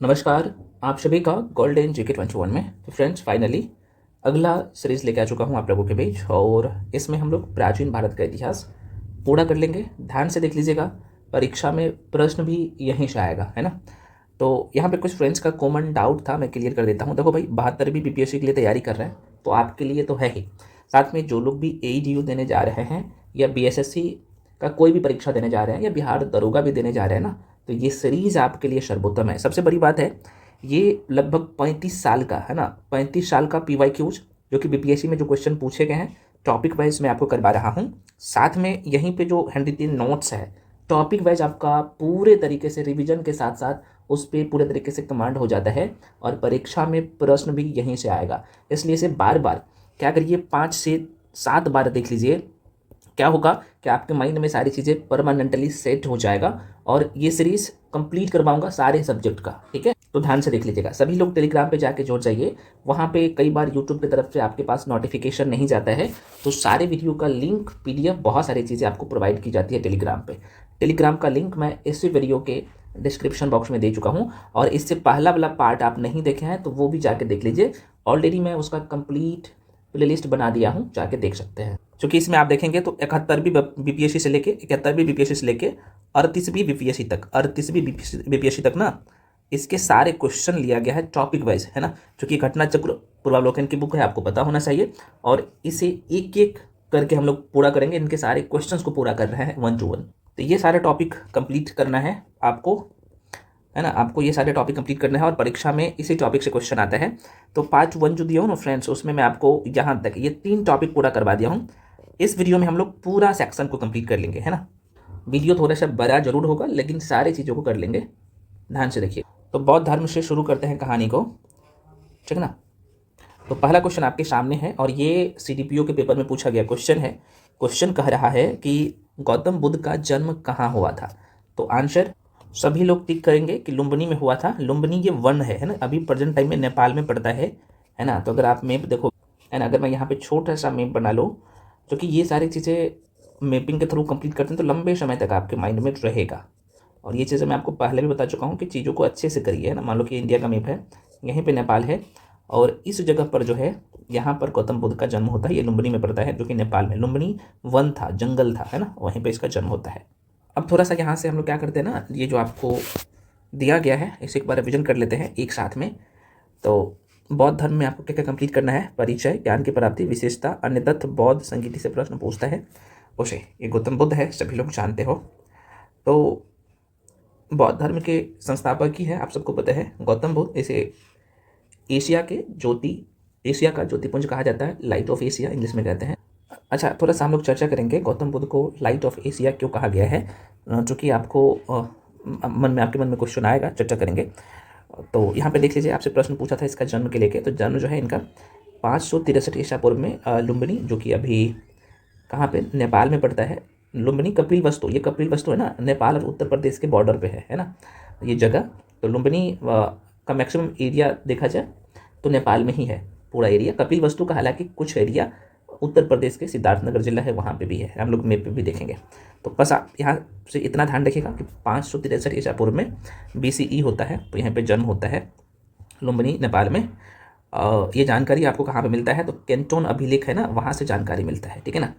नमस्कार, आप सभी का गोल्डन जीके 21 में। तो फ्रेंड्स, फाइनली अगला सीरीज़ लेके आ चुका हूँ आप लोगों के बीच, और इसमें हम लोग प्राचीन भारत का इतिहास पूरा कर लेंगे। ध्यान से देख लीजिएगा, परीक्षा में प्रश्न भी यहीं से आएगा, है ना। तो यहाँ पे कुछ फ्रेंड्स का कॉमन डाउट था, मैं क्लियर कर देता हूँ। देखो भाई, 72वीं बीपीएससी के लिए तैयारी कर रहे हैं तो आपके लिए तो है ही, साथ में जो लोग भी एईडीयू देने जा रहे हैं या बीएसएससी का कोई भी परीक्षा देने जा रहे हैं या बिहार दरोगा भी देने जा रहे हैं ना, तो ये सीरीज़ आपके लिए सर्वोत्तम है। सबसे बड़ी बात है, ये लगभग 35 साल का है ना, 35 साल का पीवाईक्यूज जो कि बीपीएससी में जो क्वेश्चन पूछे गए हैं टॉपिक वाइज मैं आपको करवा रहा हूँ। साथ में यहीं पे जो हैंडरिटन नोट्स है, टॉपिक वाइज आपका पूरे तरीके से रिवीजन के साथ साथ उस पर पूरे तरीके से कमांड हो जाता है, और परीक्षा में प्रश्न भी यहीं से आएगा। इसलिए इसे बार बार क्या करिए, 5 से 7 बार देख लीजिए। क्या होगा कि आपके माइंड में सारी चीज़ें परमानेंटली सेट हो जाएगा, और ये सीरीज कंप्लीट करवाऊंगा सारे सब्जेक्ट का, ठीक है। तो ध्यान से देख लीजिएगा। सभी लोग टेलीग्राम पे जाके जुड़ जाइए, वहाँ पे कई बार यूट्यूब की तरफ से आपके पास नोटिफिकेशन नहीं जाता है, तो सारे वीडियो का लिंक, पीडीएफ, बहुत सारी चीज़ें आपको प्रोवाइड की जाती है टेलीग्राम पे। टेलीग्राम का लिंक मैं इसी वीडियो के डिस्क्रिप्शन बॉक्स में दे चुका हूँ, और इससे पहला वाला पार्ट आप नहीं देखे हैं तो वो भी जाके देख लीजिए। ऑलरेडी मैं उसका कंप्लीट प्लेलिस्ट बना दिया हूँ, जाके देख सकते हैं। क्योंकि इसमें आप देखेंगे तो 71वीं बीपीएससी से लेके 71वीं बीपीएससी से लेके 38वीं बीपीएससी तक, 38वीं बीपीएससी तक ना, इसके सारे क्वेश्चन लिया गया है टॉपिक वाइज, है ना। क्योंकि घटना चक्र पूर्वावलोकन की बुक है, आपको पता होना चाहिए, और इसे एक एक करके हम लोग पूरा करेंगे। इनके सारे क्वेश्चंस को पूरा कर रहे हैं 1 to 1। तो ये सारे टॉपिक कंप्लीट करना है आपको, है ना। आपको ये सारे टॉपिक कंप्लीट करना है, और परीक्षा में इसी टॉपिक से क्वेश्चन आता है। तो पार्ट 1 जो दिया हूँ ना फ्रेंड्स, उसमें मैं आपको यहाँ तक ये 3 टॉपिक पूरा करवा दिया हूँ। इस वीडियो में हम लोग पूरा सेक्शन को कंप्लीट कर लेंगे, है ना। वीडियो थोड़ा सा बड़ा जरूर होगा, लेकिन सारी चीज़ों को कर लेंगे। ध्यान से देखिए। तो बौद्ध धर्म से शुरू करते हैं कहानी को, ठीक है ना। तो पहला क्वेश्चन आपके सामने है, और ये सीडीपीओ के पेपर में पूछा गया क्वेश्चन है। क्वेश्चन कह रहा है कि गौतम बुद्ध का जन्म कहाँ हुआ था। तो आंसर सभी लोग टिक करेंगे कि लुम्बिनी में हुआ था। लुम्बिनी ये वन है ना, अभी प्रेजेंट टाइम में नेपाल में पड़ता है ना। तो अगर आप मैप देखो, है ना, अगर मैं यहाँ पे छोटा सा मैप बना लूँ, क्योंकि ये सारी चीज़ें मैपिंग के थ्रू कंप्लीट करते हैं तो लंबे समय तक आपके माइंड में रहेगा। और ये चीज़ें मैं आपको पहले भी बता चुका हूँ कि चीज़ों को अच्छे से करिए, है ना। मान लो कि इंडिया का मैप है, यहीं पे नेपाल है, और इस जगह पर जो है यहाँ पर गौतम बुद्ध का जन्म होता है। ये लुम्बिनी में पड़ता है, जो कि नेपाल में। लुम्बिनी वन था, जंगल था, है ना, वहीं पर इसका जन्म होता है। अब थोड़ा सा यहाँ से हम लोग क्या करते हैं ना, ये जो आपको दिया गया है इसे एक बार रिविजन कर लेते हैं एक साथ में। तो बौद्ध धर्म में आपको क्या क्या कंप्लीट करना है। परिचय, ज्ञान की प्राप्ति, विशेषता, अन्य तथ्य, बौद्ध संगीति से प्रश्न पूछता है उसे। ये गौतम बुद्ध है, सभी लोग जानते हो। तो बौद्ध धर्म के संस्थापक ही है, आप सबको पता है, गौतम बुद्ध। इसे एशिया का ज्योतिपुंज कहा जाता है, लाइट ऑफ एशिया इंग्लिश में कहते हैं। अच्छा, थोड़ा सा हम लोग चर्चा करेंगे गौतम बुद्ध को लाइट ऑफ एशिया क्यों कहा गया है, जो कि आपको आपके मन में क्वेश्चन आएगा, चर्चा करेंगे। तो यहाँ पे देख लीजिए, आपसे प्रश्न पूछा था इसका जन्म के लेके। तो जन्म जो है इनका 563 ईसा पूर्व में लुम्बिनी, जो कि अभी कहाँ पे, नेपाल में पड़ता है। लुम्बिनी कपिलवस्तु, ये कपिलवस्तु है ना, नेपाल और उत्तर प्रदेश के बॉर्डर पे है ना ये जगह। तो लुम्बिनी का मैक्सिमम एरिया देखा जाए तो नेपाल में ही है पूरा एरिया। कपिलवस्तु का हालांकि कुछ एरिया उत्तर प्रदेश के सिद्धार्थनगर जिला है, वहाँ पे भी है, हम लोग मैप पे भी देखेंगे। तो बस आप यहाँ से इतना ध्यान रखिएगा कि 563 ईसा पूर्व में BCE होता है, तो यहाँ पे जन्म होता है लुम्बिनी नेपाल में। ये जानकारी आपको कहाँ पे मिलता है, तो कैंटोन अभिलेख है ना, वहाँ से जानकारी मिलता है, ठीक है ना।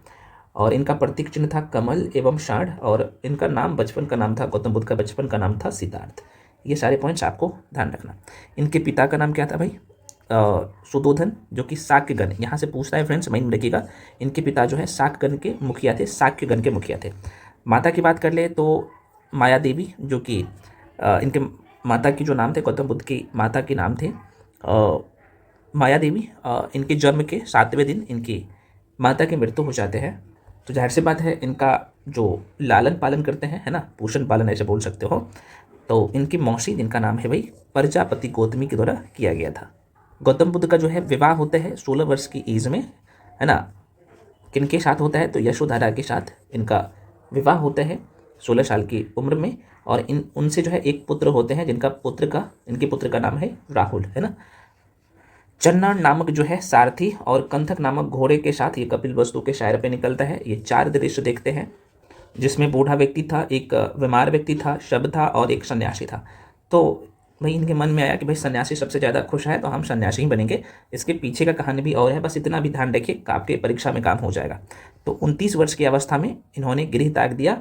और इनका प्रतीक चिन्ह था कमल एवं षाढ़, और इनका नाम, बचपन का नाम था, गौतम बुद्ध का बचपन का नाम था सिद्धार्थ। ये सारे पॉइंट्स आपको ध्यान रखना। इनके पिता का नाम क्या था भाई, सुदोधन, जो कि शाक्यगण, यहाँ से पूछता है फ्रेंड्स, माइंड में रखिएगा। इनके पिता जो है शाक्यगण के मुखिया थे, शाक्यगण के मुखिया थे। माता की बात कर ले तो माया देवी, जो कि इनके माता की जो नाम थे, गौतम बुद्ध की माता के नाम थे माया देवी। इनके जन्म के 7वें दिन इनकी माता की मृत्यु हो जाते हैं। तो जाहिर सी बात है, इनका जो लालन पालन करते हैं, है ना, पोषण पालन ऐसे बोल सकते हो। तो इनकी मौसी, जिनका नाम है भाई प्रजापति गौतमी के द्वारा किया गया था। गौतम बुद्ध का जो है विवाह होता है 16 वर्ष की एज में, है ना। किनके साथ होता है, तो यशोधरा के साथ इनका विवाह होता है 16 साल की उम्र में। और उनसे जो है एक पुत्र होते हैं, इनके पुत्र का नाम है राहुल, है ना। चन्ना नामक जो है सारथी, और कंथक नामक घोड़े के साथ ये कपिलवस्तु के शायर पे निकलता है। ये 4 दृश्य देखते हैं, जिसमें बूढ़ा व्यक्ति था, एक बीमार व्यक्ति था, शब था, और एक सन्यासी था। तो भाई इनके मन में आया कि भाई सन्यासी सबसे ज़्यादा खुश है तो हम सन्यासी ही बनेंगे। इसके पीछे का कहानी भी और है, बस इतना भी ध्यान रखिए कि आपके परीक्षा में काम हो जाएगा। तो 29 वर्ष की अवस्था में इन्होंने गृह त्याग दिया।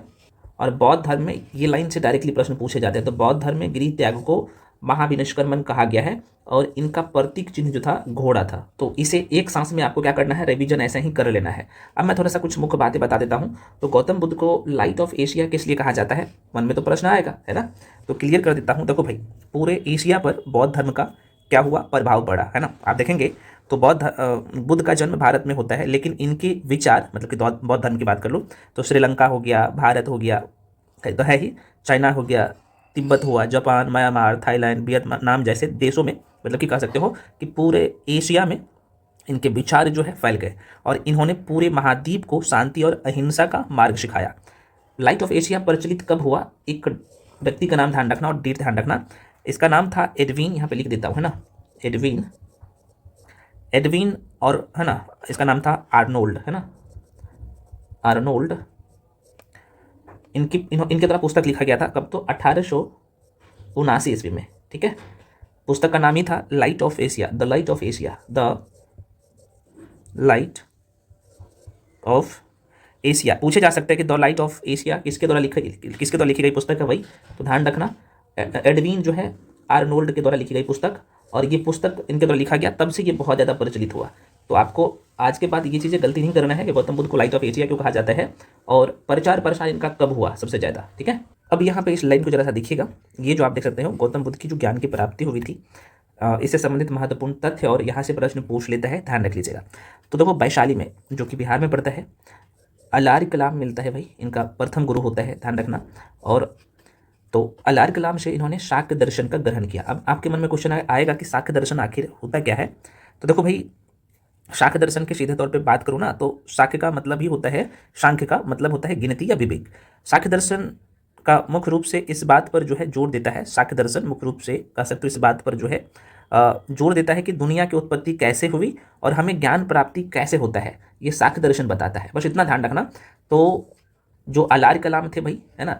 और बौद्ध धर्म में ये लाइन से डायरेक्टली प्रश्न पूछे जाते हैं। तो बौद्ध धर्म में गृह त्याग को महाविनिष्क्रमण कहा गया है और इनका प्रतीक चिन्ह जो था घोड़ा था। तो इसे एक सांस में आपको क्या करना है, रिवीजन ऐसे ही कर लेना है। अब मैं थोड़ा सा कुछ मुख्य बातें बता देता हूँ। तो गौतम बुद्ध को लाइट ऑफ एशिया किस लिए कहा जाता है, मन में तो प्रश्न आएगा, है ना। तो क्लियर कर देता हूँ। देखो भाई, पूरे एशिया पर बौद्ध धर्म का क्या हुआ, प्रभाव पड़ा, है ना। आप देखेंगे तो बुद्ध का जन्म भारत में होता है, लेकिन इनके विचार मतलब कि बौद्ध धर्म की बात कर लो तो श्रीलंका हो गया, भारत हो गया, तो है ही, चाइना हो गया, तिब्बत हुआ, जापान, म्यांमार, थाईलैंड, वियतनाम जैसे देशों में, मतलब कि कह सकते हो कि पूरे एशिया में इनके विचार जो है फैल गए और इन्होंने पूरे महाद्वीप को शांति और अहिंसा का मार्ग सिखाया। लाइट ऑफ एशिया प्रचलित कब हुआ, एक व्यक्ति का नाम ध्यान रखना और डेट ध्यान रखना। इसका नाम था एडविन, यहाँ पे लिख देता हूँ, है ना, एडविन और है ना, इसका नाम था आर्नोल्ड, है ना, आर्नोल्ड। इनके द्वारा पुस्तक लिखा गया था कब, तो 1879 ईस्वी में, ठीक है। पुस्तक का नाम ही था light of Asia, the light of Asia, the light of Asia. पूछे जा सकते हैं कि द लाइट ऑफ एशिया किसके द्वारा लिखी गई पुस्तक है भाई, तो ध्यान रखना एडविन जो है आर्नोल्ड के द्वारा लिखी गई पुस्तक, और ये पुस्तक इनके द्वारा लिखा गया, तब से ये बहुत ज़्यादा प्रचलित हुआ। तो आपको आज के बाद ये चीज़ें गलती नहीं करना है कि गौतम बुद्ध को लाइट ऑफ एशिया क्यों कहा जाता है और प्रचार प्रसार इनका कब हुआ सबसे ज़्यादा, ठीक है। अब यहाँ पे इस लाइन को जरा सा देखिएगा, ये जो आप देख सकते हो, गौतम बुद्ध की जो ज्ञान की प्राप्ति हुई थी, इससे संबंधित महत्वपूर्ण तथ्य और यहाँ से प्रश्न पूछ लेता है, ध्यान रख लीजिएगा। तो देखो, वैशाली में जो कि बिहार में पड़ता है, अलार कलाम मिलता है भाई, इनका प्रथम गुरु होता है, ध्यान रखना। और तो अलार कलाम से इन्होंने शाक्य दर्शन का ग्रहण किया। अब आपके मन में क्वेश्चन आएगा कि शाक्य दर्शन आखिर होता क्या है। तो देखो भाई, शाक्य दर्शन के सीधे तौर पे बात करूँ ना, तो शाक्य का मतलब ही होता है, सांख्य का मतलब होता है गिनती या विवेक। शाक्य दर्शन का मुख्य रूप से इस बात पर जो है जोर देता है, शाक्य दर्शन मुख्य रूप से कह सकते हो इस बात पर जो है जोर देता है कि दुनिया की उत्पत्ति कैसे हुई और हमें ज्ञान प्राप्ति कैसे होता है, ये शाक्य दर्शन बताता है, बस इतना ध्यान रखना। तो जो अलार कलाम थे भाई, है ना,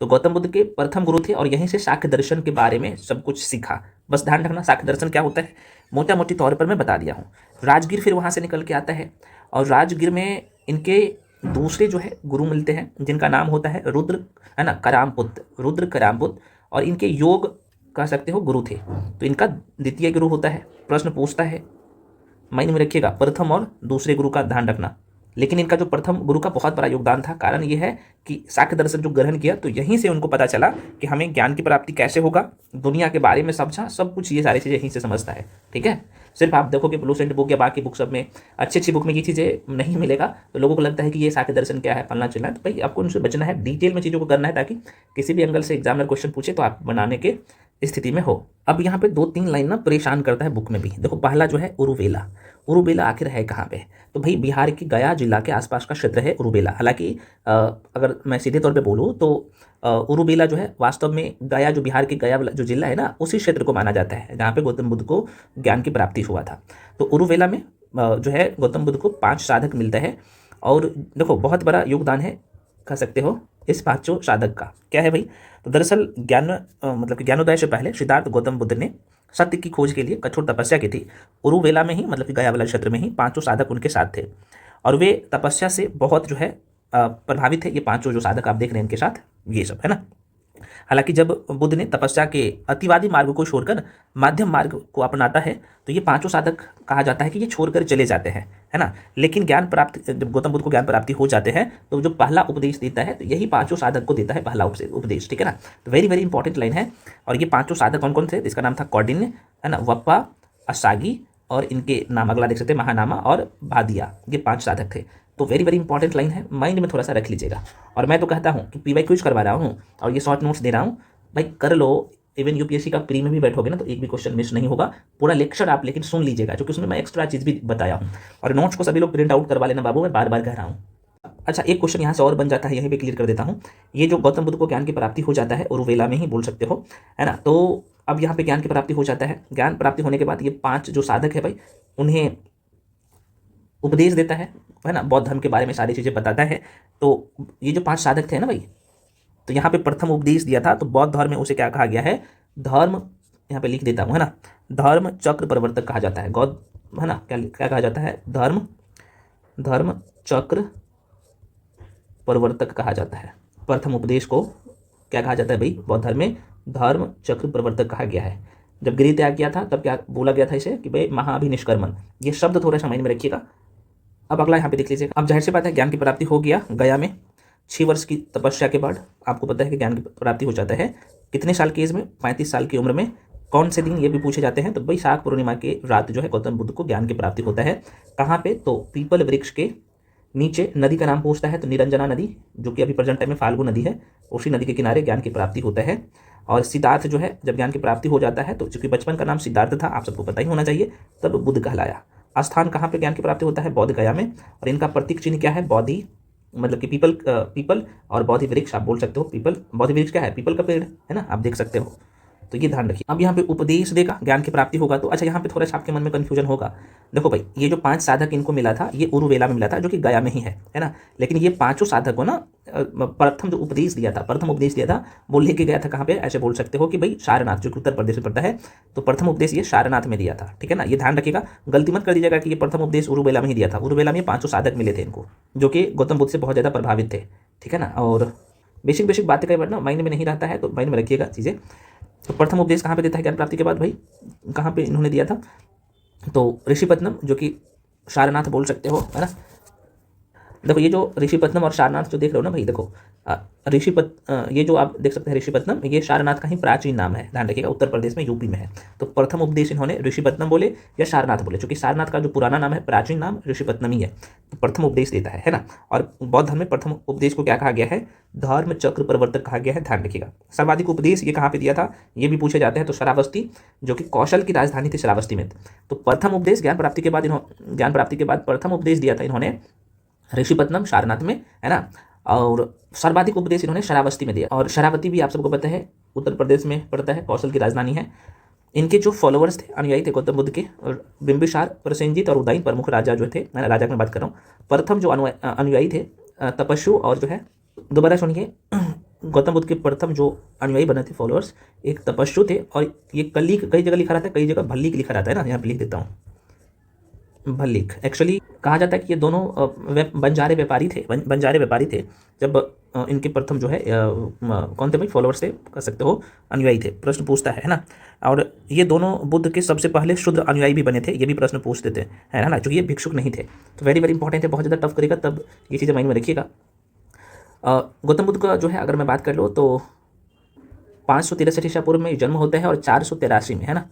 तो गौतम बुद्ध के प्रथम गुरु थे और यहीं से शाक्य दर्शन के बारे में सब कुछ सीखा। बस ध्यान रखना शाक्य दर्शन क्या होता है, मोटा मोटी तौर पर मैं बता दिया हूँ। राजगीर फिर वहाँ से निकल के आता है और राजगीर में इनके दूसरे जो है गुरु मिलते हैं, जिनका नाम होता है रुद्र, है ना, रुद्र करामपुत, और इनके योग कह सकते हो गुरु थे। तो इनका द्वितीय गुरु होता है। प्रश्न पूछता है, माइंड में रखिएगा, प्रथम और दूसरे गुरु का ध्यान रखना। लेकिन इनका जो प्रथम गुरु का बहुत बड़ा योगदान था, कारण ये है कि शाक्य दर्शन जो ग्रहण किया तो यहीं से उनको पता चला कि हमें ज्ञान की प्राप्ति कैसे होगा, दुनिया के बारे में समझा, सब कुछ ये सारी चीज़ें यहीं से समझता है, ठीक है। सिर्फ आप देखो कि ब्लूप्रिंट बुक या बाकी बुक सब में, अच्छी बुक में ये चीज़ें नहीं मिलेगा, तो लोगों को लगता है कि ये शाक्य दर्शन क्या है, फलना चलना है। तो भाई आपको उनसे बचना है, डिटेल में चीज़ों को करना है, ताकि किसी भी एंगल से एग्जामिनर क्वेश्चन पूछे तो आप बनाने के स्थिति में हो। अब यहाँ पे 2-3 लाइन ना परेशान करता है बुक में भी। देखो, पहला जो है उरुबेला आखिर है कहाँ पे, तो भाई बिहार के गया जिला के आसपास का क्षेत्र है उरुबेला। हालांकि अगर मैं सीधे तौर पे बोलूँ तो उरुबेला जो है वास्तव में गया, जो बिहार के गया जो जिला है ना, उसी क्षेत्र को माना जाता है जहाँ पे गौतम बुद्ध को ज्ञान की प्राप्ति हुआ था। तो उरुबेला में जो है गौतम बुद्ध को 5 साधक मिलता है और देखो बहुत बड़ा योगदान है, कह सकते हो, इस 5 साधक का। क्या है भाई, तो दरअसल मतलब कि ज्ञानोदय से पहले सिद्धार्थ गौतम बुद्ध ने सत्य की खोज के लिए कठोर तपस्या की थी। उरुवेला में ही, मतलब कि गया वाला क्षेत्र में ही 5 साधक उनके साथ थे और वे तपस्या से बहुत जो है प्रभावित थे। ये 5 जो साधक आप देख रहे हैं इनके साथ, ये सब, है ना। हालांकि जब बुद्ध ने तपस्या के अतिवादी मार्ग को छोड़कर माध्यम मार्ग को अपनाता है तो ये 5 साधक कहा जाता है कि ये छोड़कर चले जाते हैं, है ना। लेकिन ज्ञान प्राप्ति, जब गौतम बुद्ध को ज्ञान प्राप्ति हो जाते हैं तो जो पहला उपदेश देता है तो यही 5 साधक को देता है पहला उपदेश, ठीक है ना। तो वेरी वेरी इंपॉर्टेंट लाइन है। और ये 5 साधक कौन कौन थे, इसका नाम था कौंडिन्य, है ना, वप्पा, असागी, और इनके नाम अगला देख सकते हैं महानामा और भादिया। ये 5 साधक थे। तो वेरी वेरी इंपॉर्टेंट लाइन है, माइंड में थोड़ा सा रख लीजिएगा। और मैं तो कहता हूँ कि पीवाई क्विज करवा रहा हूँ और ये शॉर्ट नोट्स दे रहा हूँ, भाई कर लो। इवन यूपीएससी का प्री में भी बैठोगे ना तो एक भी क्वेश्चन मिस नहीं होगा। पूरा लेक्चर आप लेकिन सुन लीजिएगा, क्योंकि उसमें मैं एक्स्ट्रा चीज़ भी बताया हूँ। और नोट्स को सभी लोग प्रिंट आउट करवा लेना बाबू, मैं बार बार कह रहा हूँ। अच्छा, एक क्वेश्चन यहाँ से और बन जाता है, यहीं पे क्लियर कर देता हूँ। ये जो गौतम बुद्ध को ज्ञान की प्राप्ति हो जाता है, उरुवेला में ही बोल सकते हो, है ना। तो अब यहाँ पे ज्ञान की प्राप्ति हो जाता है। ज्ञान प्राप्ति होने के बाद ये 5 जो साधक है भाई, उन्हें उपदेश देता है ना, बौद्ध धर्म के बारे में सारी चीज़ें बताता है। तो ये जो 5 साधक थे ना भाई, तो यहाँ पे प्रथम उपदेश दिया था, तो बौद्ध धर्म में उसे क्या कहा गया है, धर्म, यहाँ पे लिख देता हूँ, है ना, धर्म चक्र प्रवर्तक कहा जाता है, गौद, है ना, क्या क्या कहा जाता है, धर्म चक्र प्रवर्तक कहा जाता है। प्रथम उपदेश को क्या कहा जाता है भाई, बौद्ध धर्म में धर्म चक्र प्रवर्तक कहा गया है। जब गृह त्याग किया था तब क्या बोला गया था इसे, कि भाई महाभिनिष्कर्मण, ये शब्द थोड़ा सा माइंड में रखिएगा। अब अगला यहाँ पे देख लीजिएगा। अब जाहिर सी बात है ज्ञान की प्राप्ति हो गया गया में 6 वर्ष की तपस्या के बाद आपको पता है कि ज्ञान की प्राप्ति हो जाता है कितने साल की एज में, 35 साल की उम्र में। कौन से दिन ये भी पूछे जाते हैं, तो वैशाख पूर्णिमा के रात जो है गौतम बुद्ध को ज्ञान की प्राप्ति होता है। कहाँ पे, तो पीपल वृक्ष के नीचे। नदी का नाम पूछता है तो निरंजना नदी, जो कि अभी प्रेजेंट टाइम में फाल्गु नदी है, उसी नदी के किनारे ज्ञान की प्राप्ति होता है। और सिद्धार्थ जो है जब ज्ञान की प्राप्ति हो जाता है, तो चूंकि बचपन का नाम सिद्धार्थ था, आप सबको पता ही होना चाहिए, तब बुद्ध कहलाया। स्थान कहाँ पे ज्ञान की प्राप्ति होता है, बौद्ध गया में। और इनका प्रतीक चिन्ह क्या है, बोधि, मतलब कि पीपल और बोधि वृक्ष आप बोल सकते हो। पीपल, बोधि वृक्ष क्या है, पीपल का पेड़ है ना, आप देख सकते हो, तो ये ध्यान रखिए। अब यहाँ पे उपदेश देगा, ज्ञान की प्राप्ति होगा, तो अच्छा यहाँ पे थोड़ा सा आपके मन में कंफ्यूजन होगा। देखो भाई, ये जो 5 साधक इनको मिला था, ये उरुवेला में मिला था, जो कि गया में ही है ना। लेकिन ये 5 साधक को ना प्रथम जो उपदेश दिया था, प्रथम उपदेश दिया था, वो लेके गया था कहाँ पे, ऐसे बोल सकते हो कि भाई सारनाथ, जो कि उत्तर प्रदेश में पड़ता है। तो प्रथम उपदेश ये सारनाथ में दिया था, ठीक है ना, ये ध्यान रखिएगा, गलती मत कर दीजिएगा कि ये प्रथम उपदेश उरुवेला में ही दिया था। उरुवेला में 5 साधक मिले थे इनको, जो कि गौतम बुद्ध से बहुत ज़्यादा प्रभावित थे, ठीक है ना। और बेसिक बातें कई बार ना माइंड में नहीं रहता है, तो माइंड में रखिएगा चीज़ें। तो प्रथम उपदेश कहाँ पे देता है ज्ञान प्राप्ति के बाद भाई, कहाँ पे इन्होंने दिया था, तो ऋषिपत्नम, जो कि सारनाथ बोल सकते हो, है ना। देखो ये जो ऋषिपत्नम और सारनाथ जो देख रहे हो ना भाई, देखो ये जो आप देख सकते हैं ऋषिपत्नम, ये सारनाथ का ही प्राचीन नाम है, ध्यान रखिएगा, उत्तर प्रदेश में, यूपी में है। तो प्रथम उपदेश इन्होंने ऋषिपत्नम बोले या सारनाथ बोले, क्योंकि सारनाथ का जो पुराना नाम है, प्राचीन नाम ऋषिपत्नम ही है, तो प्रथम उपदेश देता है ना। और बौद्ध धर्म में प्रथम उपदेश को क्या कहा गया है, धर्म चक्र प्रवर्तक कहा गया है, ध्यान रखिएगा। सर्वाधिक उपदेश ये कहाँ पे दिया था, ये भी पूछे जाते हैं, तो श्रावस्ती, जो कि कौशल की राजधानी थी, श्रावस्ती में। तो प्रथम उपदेश ज्ञान प्राप्ति के बाद प्रथम उपदेश दिया था इन्होंने ऋषिपत्नम, सारनाथ में, है ना। और सर्वाधिक उपदेश इन्होंने श्रावस्ती में दिया। और श्रावती भी आप सबको पता है उत्तर प्रदेश में पड़ता है, कौशल की राजधानी है। इनके जो फॉलोअर्स थे, अनुयायी थे गौतम बुद्ध के, और बिंबिसार, प्रसेनजीत और उदयन प्रमुख राजा जो थे, मैं राजा की बात कर रहा हूँ। प्रथम जो अनुयायी थे तपस्यु, और जो है, दोबारा सुनिए, गौतम बुद्ध के प्रथम जो अनुयायी बने थे, फॉलोअर्स, एक तपस्यु थे, और ये कल्लिक कई जगह लिखा रहता है, कई जगह भल्लिक लिखा रहता है ना, यहाँ पे लिख देता हूँ, भल्लिक। एक्चुअली कहा जाता है कि ये दोनों बंजारे व्यापारी थे, जब इनके प्रथम जो है कौन थे भाई, फॉलोअर्स थे, कह सकते हो अनुयायी थे। प्रश्न पूछता है ना। और ये दोनों बुद्ध के सबसे पहले शुद्ध अनुयायी भी बने थे, ये भी प्रश्न पूछते थे, है ना, क्योंकि ये भिक्षुक नहीं थे। तो वेरी वेरी इंपॉर्टेंट है, बहुत ज़्यादा टफ करेगा, तब ये चीज़ें माइंड में रखिएगा। गौतम बुद्ध का जो है अगर मैं बात कर लूँ, तो 563 ईसा पूर्व में जन्म होता है, और 483 में, है ना,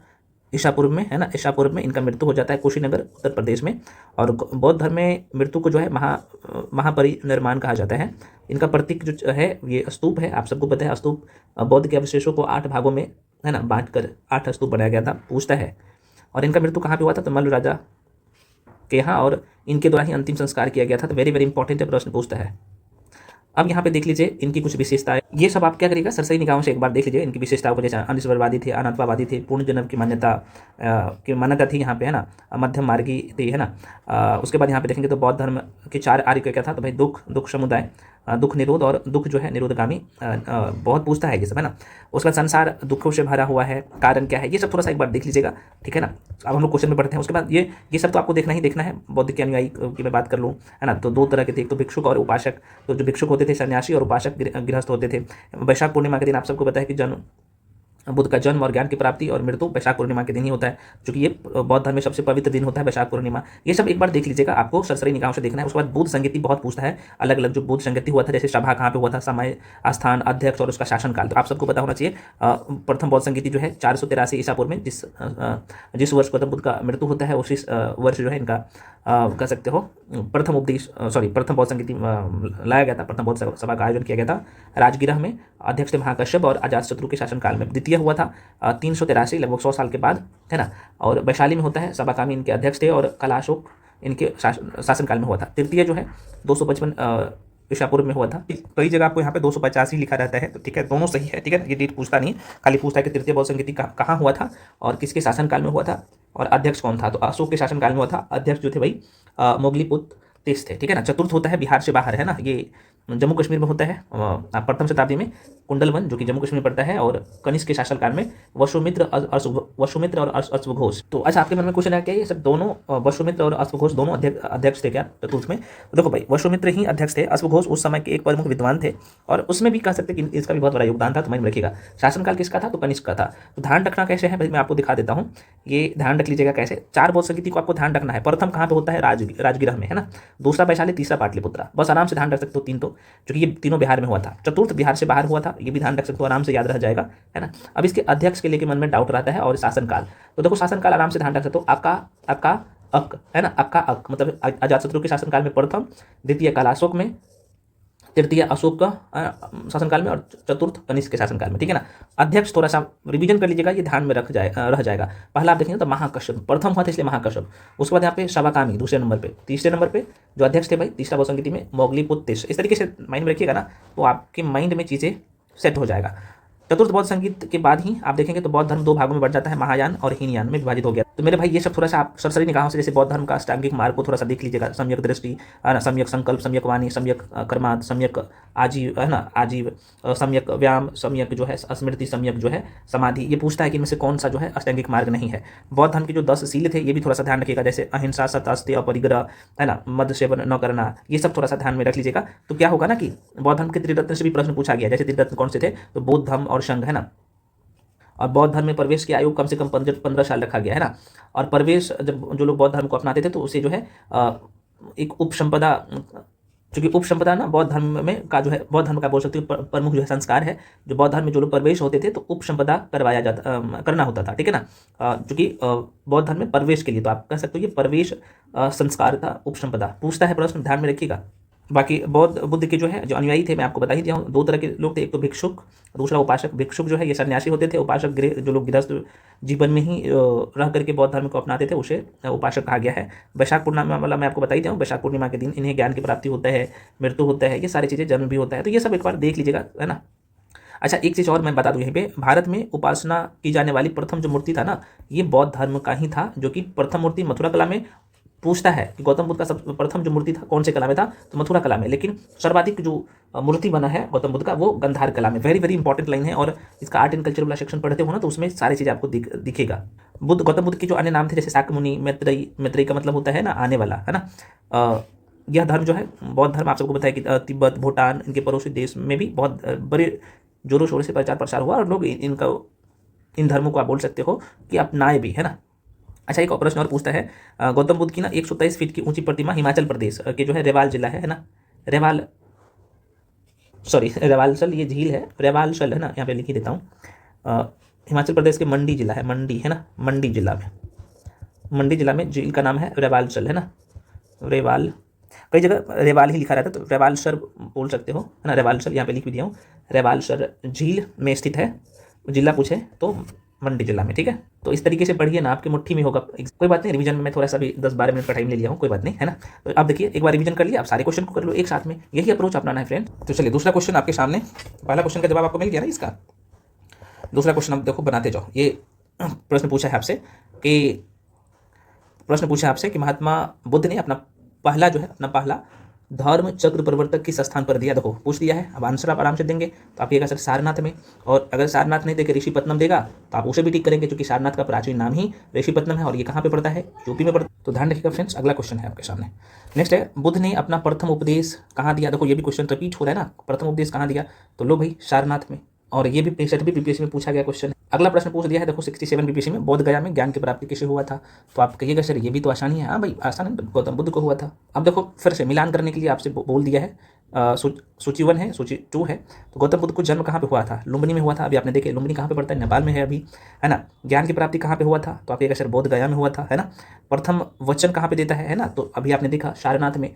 ईसा पूर्व में, है ना, ईसा पूर्व में इनका मृत्यु हो जाता है कुशीनगर, उत्तर प्रदेश में। और बौद्ध धर्म में मृत्यु को जो है महापरिनिर्वाण कहा जाता है। इनका प्रतीक जो है ये स्तूप है, आप सबको पता है, स्तूप बौद्ध के अवशेषों को 8 भागों में, है ना, बांटकर 8 स्तूप बनाया गया था, पूछता है। और इनका मृत्यु कहाँ पे हुआ था, तो मल्ल राजा के यहाँ, और इनके द्वारा ही अंतिम संस्कार किया गया था। तो वेरी वेरी इंपॉर्टेंट है, प्रश्न पूछता है। अब यहाँ पे देख लीजिए इनकी कुछ विशेषताएं, ये सब आप क्या करिएगा, सरसरी निगाहों से एक बार देख लीजिए इनकी विशेषताओं को। जैसे अनिश्वरवादी थे, अनात्मावादी थे, पूर्ण जन्म की मान्यता थी यहाँ पे, है ना, मध्यम मार्गी थी, है ना। उसके बाद यहाँ पे देखेंगे तो बौद्ध धर्म के 4 आर्य क्या था, तो भाई दुख समुदाय, दुख निरोध, और दुख जो है निरोधगामी, बहुत पूछता है ये सब, है ना। उसका संसार दुखों से भरा हुआ है, कारण क्या है, ये सब थोड़ा सा एक बार देख लीजिएगा, ठीक है ना। अब हम लोग क्वेश्चन में पढ़ते हैं। उसके बाद ये सब तो आपको देखना ही देखना है। बौद्ध के अनुयायी की मैं बात कर लूँ, है ना, तो 2 तरह के थे, एक तो भिक्षुक और उपासक। तो जो भिक्षुक होते थे सन्यासी, और उपासक गृहस्थ होते थे। वैशाख पूर्णिमा के दिन आप सबको पता है कि बुद्ध का जन्म और ज्ञान की प्राप्ति और मृत्यु वैशाख पूर्णिमा के दिन ही होता है, क्योंकि ये बौद्ध धर्म में सबसे पवित्र दिन होता है वैशाख पूर्णिमा। ये सब एक बार देख लीजिएगा, आपको सरसरी निगाहों से देखना है। उसके बाद बुद्ध संगीति बहुत पूछता है, अलग अलग जो बुद्ध संगीति हुआ था, जैसे सभा कहाँ पे हुआ था, समय, स्थान, अध्यक्ष और उसका शासनकाल, तो आप सबको पता होना चाहिए। प्रथम बौद्ध संगीति जो है 483 ईसा पूर्व में, जिस वर्ष गौतम बुद्ध का मृत्यु होता है, उसी वर्ष जो है इनका कह सकते हो प्रथम बौद्ध संगीति लाया गया था। प्रथम बौद्ध सभा का आयोजन किया गया था राजगृह में। अध्यक्ष थे महाकश्यप, और अजातशत्रु के शासनकाल में। द्वितीय हुआ था 383, लगभग 100 साल के बाद, है ना। और वैशाली में होता है, सबाकामी इनके अध्यक्ष थे, और कलाशोक इनके शासनकाल में हुआ था। तृतीय जो है 255 ईसा पूर्व में हुआ था। कई जगह आपको यहाँ पे 285 लिखा रहता है, तो ठीक है, दोनों सही है, ठीक है। ये डेट पूछता नहीं, खाली पूछता है कि तृतीय बौद्ध संगीति कहाँ हुआ था और किसके शासनकाल में हुआ था, और अध्यक्ष कौन था। तो अशोक के शासनकाल में हुआ था। अध्यक्ष जो थे भाई मोगलीपुत्र तीस थे, ठीक है ना। चतुर्थ होता है बिहार से बाहर, है ना, ये जम्मू कश्मीर में होता है प्रथम शताब्दी में कुंडलवन, जो कि जम्मू कश्मीर में पड़ता है, और कनिष्क के शासनकाल में वसुमित्र और अश्वघोष। तो अच्छा, आपके मन में क्वेश्चन है क्या ये सब दोनों वसुमित्र और अश्वघोष दोनों अध्यक्ष थे क्या चतुर्थ में? तो देखो भाई, वसुमित्र ही अध्यक्ष थे, अश्वघोष उस समय के एक प्रमुख विद्वान थे, और उसमें भी कह सकते कि इसका भी बहुत बड़ा योगदान था। तो मैं रखिएगा शासनकाल किसका था? तो कनिष्क का था। तो ध्यान रखना कैसे है भाई, मैं आपको दिखा देता हूँ। ये ध्यान रख लीजिएगा कैसे। 4 बौद्ध संगीति को आपको ध्यान रखना है। प्रथम कहाँ पे होता है? राजगिरह में, है ना। दूसरा वैशाली, तीसरा पाटलिपुत्रा। बस आराम से ध्यान रख सकते हो तीन, तो क्योंकि ये तीनों बिहार में हुआ था। चतुर्थ बिहार से बाहर हुआ था, ये भी ध्यान रख सकते हो, आराम से याद रह जाएगा, है ना। अब इसके अध्यक्ष के लेके मन में डाउट रहता है, और शासनकाल, तो देखो शासनकाल आराम से ध्यान रख सकते हो। अक्का अक, है ना। अक्का अक मतलब अजातशत्रु के शासनकाल में प्रथम, द्वितीय काल अशोक में, तृतीय अशोक का शासनकाल में, और चतुर्थ कनिष्क के शासनकाल में, ठीक है ना। अध्यक्ष थोड़ा सा रिवीजन कर लीजिएगा, ये ध्यान में रह जाएगा। पहला आप देखेंगे तो महाकश्यप प्रथम हुआ था, इसलिए महाकश्यप। उसके बाद यहाँ पे शवाकामी दूसरे नंबर पे, तीसरे नंबर पे जो अध्यक्ष थे भाई तीसरा बौद्ध संगीति में मोगलीपुत्र। इस तरीके से माइंड में रखिएगा ना, तो आपके माइंड में चीज़ें सेट हो जाएगा। चतुर्थ बौद्ध संगीत के बाद ही आप देखेंगे तो बौद्ध धर्म 2 भागों में बढ़ जाता है, महायान और हीनयान में विभाजित हो गया। तो मेरे भाई ये सब थोड़ा सा आप सरसरी निगाहों से, जैसे बौद्ध धर्म का अष्टांगिक मार्ग को थोड़ा सा देख लीजिएगा। सम्यक दृष्टि, है ना, सम्यक संकल्प, सम्यक वाणी, सम्यक कर्मांत, सम्यक आजीव, है ना, आजीव, सम्यक व्यायाम, सम्यक जो है स्मृति, सम्यक जो है समाधि। ये पूछता है कि इनमें से कौन सा जो है अष्टांगिक मार्ग नहीं है। बौद्ध धर्म के जो 10 शील थे ये भी थोड़ा सा ध्यान रखिएगा, जैसे अहिंसा, सत्यास्त्य, अपरिग्रह, है ना, मद सेवन न करना, ये सब थोड़ा सा ध्यान में रख लीजिएगा। तो क्या होगा ना कि बौद्ध धर्म के त्रिरत्न से भी प्रश्न पूछा गया, जैसे त्रिरत्न कौन से थे? तो बौद्ध धर्म और संघ, है ना। और बौद्ध धर्म में प्रवेश की आयु कम से कम 15 साल रखा गया, है ना। और प्रवेश जब जो लोग बौद्ध धर्म को अपनाते थे तो उसे जो है एक उपसंपदा, चूंकि उपसंपदा ना बौद्ध धर्म में का जो है, बौद्ध धर्म का बोल सकते हो प्रमुख जो है संस्कार है, जो बौद्ध धर्म में जो लोग प्रवेश होते थे तो उपसंपदा करना होता था, ठीक है ना। चूंकि बौद्ध धर्म में प्रवेश के लिए तो आप कह सकते हो ये प्रवेश संस्कार था, उपसंपदा। पूछता है प्रश्न, ध्यान में रखिएगा। बाकी बौद्ध बुद्ध के जो है जो अनुयायी थे, मैं आपको बता ही दिया हूँ, 2 तरह के लोग थे, एक तो भिक्षुक, दूसरा उपासक। भिक्षुक जो है ये सन्यासी होते थे, उपासक जो लोग गृहस्थ जीवन में ही रह करके बौद्ध धर्म को अपनाते थे उसे उपासक कहा गया है। वैशाख पूर्णिमा वाला मैं आपको बता ही दिया हूँ, वैशाख पूर्णिमा के दिन इन्हें ज्ञान की प्राप्ति होता है, मृत्यु होता है, ये सारी चीज़ें, जन्म भी होता है। तो ये सब एक बार देख लीजिएगा, है ना। अच्छा, एक चीज़ और मैं बता दूं यहीं पे, भारत में उपासना की जाने वाली प्रथम जो मूर्ति था ना, ये बौद्ध धर्म का ही था, जो कि प्रथम मूर्ति मथुरा कला में। पूछता है कि गौतम बुद्ध का सब प्रथम जो मूर्ति था कौन से कला में था? तो मथुरा कला में। लेकिन सर्वाधिक जो मूर्ति बना है गौतम बुद्ध का वो गंधार कला में। वेरी वेरी इंपॉर्टेंट लाइन है, और इसका आर्ट एंड कल्चर वाला सेक्शन पढ़ते हो ना तो उसमें सारी चीज़ें आपको दिखेगा। गौतम बुद्ध के जो अन्य नाम थे, जैसे शाक्यमुनि, मैत्रेयी का मतलब होता है ना आने वाला, है ना। यह धर्म जो है बौद्ध धर्म, आप सबको बताया कि तिब्बत, भूटान, इनके पड़ोसी देश में भी बहुत बड़े जोरों शोरों से प्रचार प्रसार हुआ, और लोग इन धर्मों को आप बोल सकते हो कि अपनाए भी, है ना। अच्छा, एक प्रश्न और पूछता है, गौतम बुद्ध की ना 123 फीट की ऊंची प्रतिमा हिमाचल प्रदेश के जो है रेवाल जिला है ना, रेवालसल ये झील है, रेवालसल है ना, यहाँ पे लिख ही देता हूँ। हिमाचल प्रदेश के मंडी जिला है, मंडी, है ना, मंडी जिला में झील का नाम है रेवालसल, है ना। रेवाल, कई जगह रेवाल ही लिखा रहता है, तो रेवालसर बोल सकते हो, है ना। रेवालसर यहाँ पे लिख भी दिया हूँ, रेवालसर झील में स्थित है। जिला पूछे तो मंडी जिला में, ठीक है। तो इस तरीके से पढ़िए ना, आपकी मुट्ठी में होगा। कोई बात नहीं, रिवीजन में मैं थोड़ा सा भी 10-12 मिनट का टाइम ले लिया हूँ, कोई बात नहीं, है ना। तो आप देखिए, एक बार रिवीजन कर लिया, आप सारे क्वेश्चन को कर लो एक साथ में, यही अप्रोच अपनाना है फ्रेंड। तो चलिए दूसरा क्वेश्चन आपके सामने, पहला क्वेश्चन का जवाब आपको मिल गया ना इसका। दूसरा क्वेश्चन आप देखो, बनाते जाओ। ये प्रश्न पूछा है आपसे कि महात्मा बुद्ध ने अपना पहला धर्म चक्र प्रवर्तक किस स्थान पर दिया? देखो पूछ दिया है, अब आंसर आप आराम से देंगे। तो आप ये कह सकते सारनाथ में, और अगर सारनाथ नहीं देके ऋषिपत्नम देगा तो आप उसे भी टिक करेंगे, क्योंकि सारनाथ का प्राचीन नाम ही ऋषिपत्नम है, और ये कहाँ पे पड़ता है? यूपी में पड़ता है। तो ध्यान रखिएगा फ्रेंड्स, अगला क्वेश्चन है आपके सामने। नेक्स्ट है, बुद्ध ने अपना प्रथम उपदेश कहाँ दिया? देखो ये भी क्वेश्चन रिपीट हो रहा है ना, प्रथम उपदेश कहाँ दिया? तो लो भाई, सारनाथ में। और ये भी 65 बीपीएससी में पूछा गया क्वेश्चन है। अगला प्रश्न पूछ दिया है, देखो 67 बीपीएससी में, बोध गया में ज्ञान की प्राप्ति किसे हुआ था? तो आप कहिएगा सर ये भी तो आसानी है। हाँ भाई आसान है, गौतम बुद्ध को हुआ था। अब देखो फिर से मिलान करने के लिए आपसे बोल दिया है, सूची 1 है, सूची 2 है। तो गौतम बुद्ध को जन्म कहाँ पे हुआ था? लुम्बिनी में हुआ था। अभी आपने देखे लुम्बिनी कहाँ पे पड़ता है? नेपाल में है अभी, है ना। ज्ञान की प्राप्ति कहाँ पे हुआ था? तो आप कहिएगा सर बोध गया में हुआ था, है ना। प्रथम वचन कहाँ पे देता है ना? तो अभी आपने देखा सारनाथ में,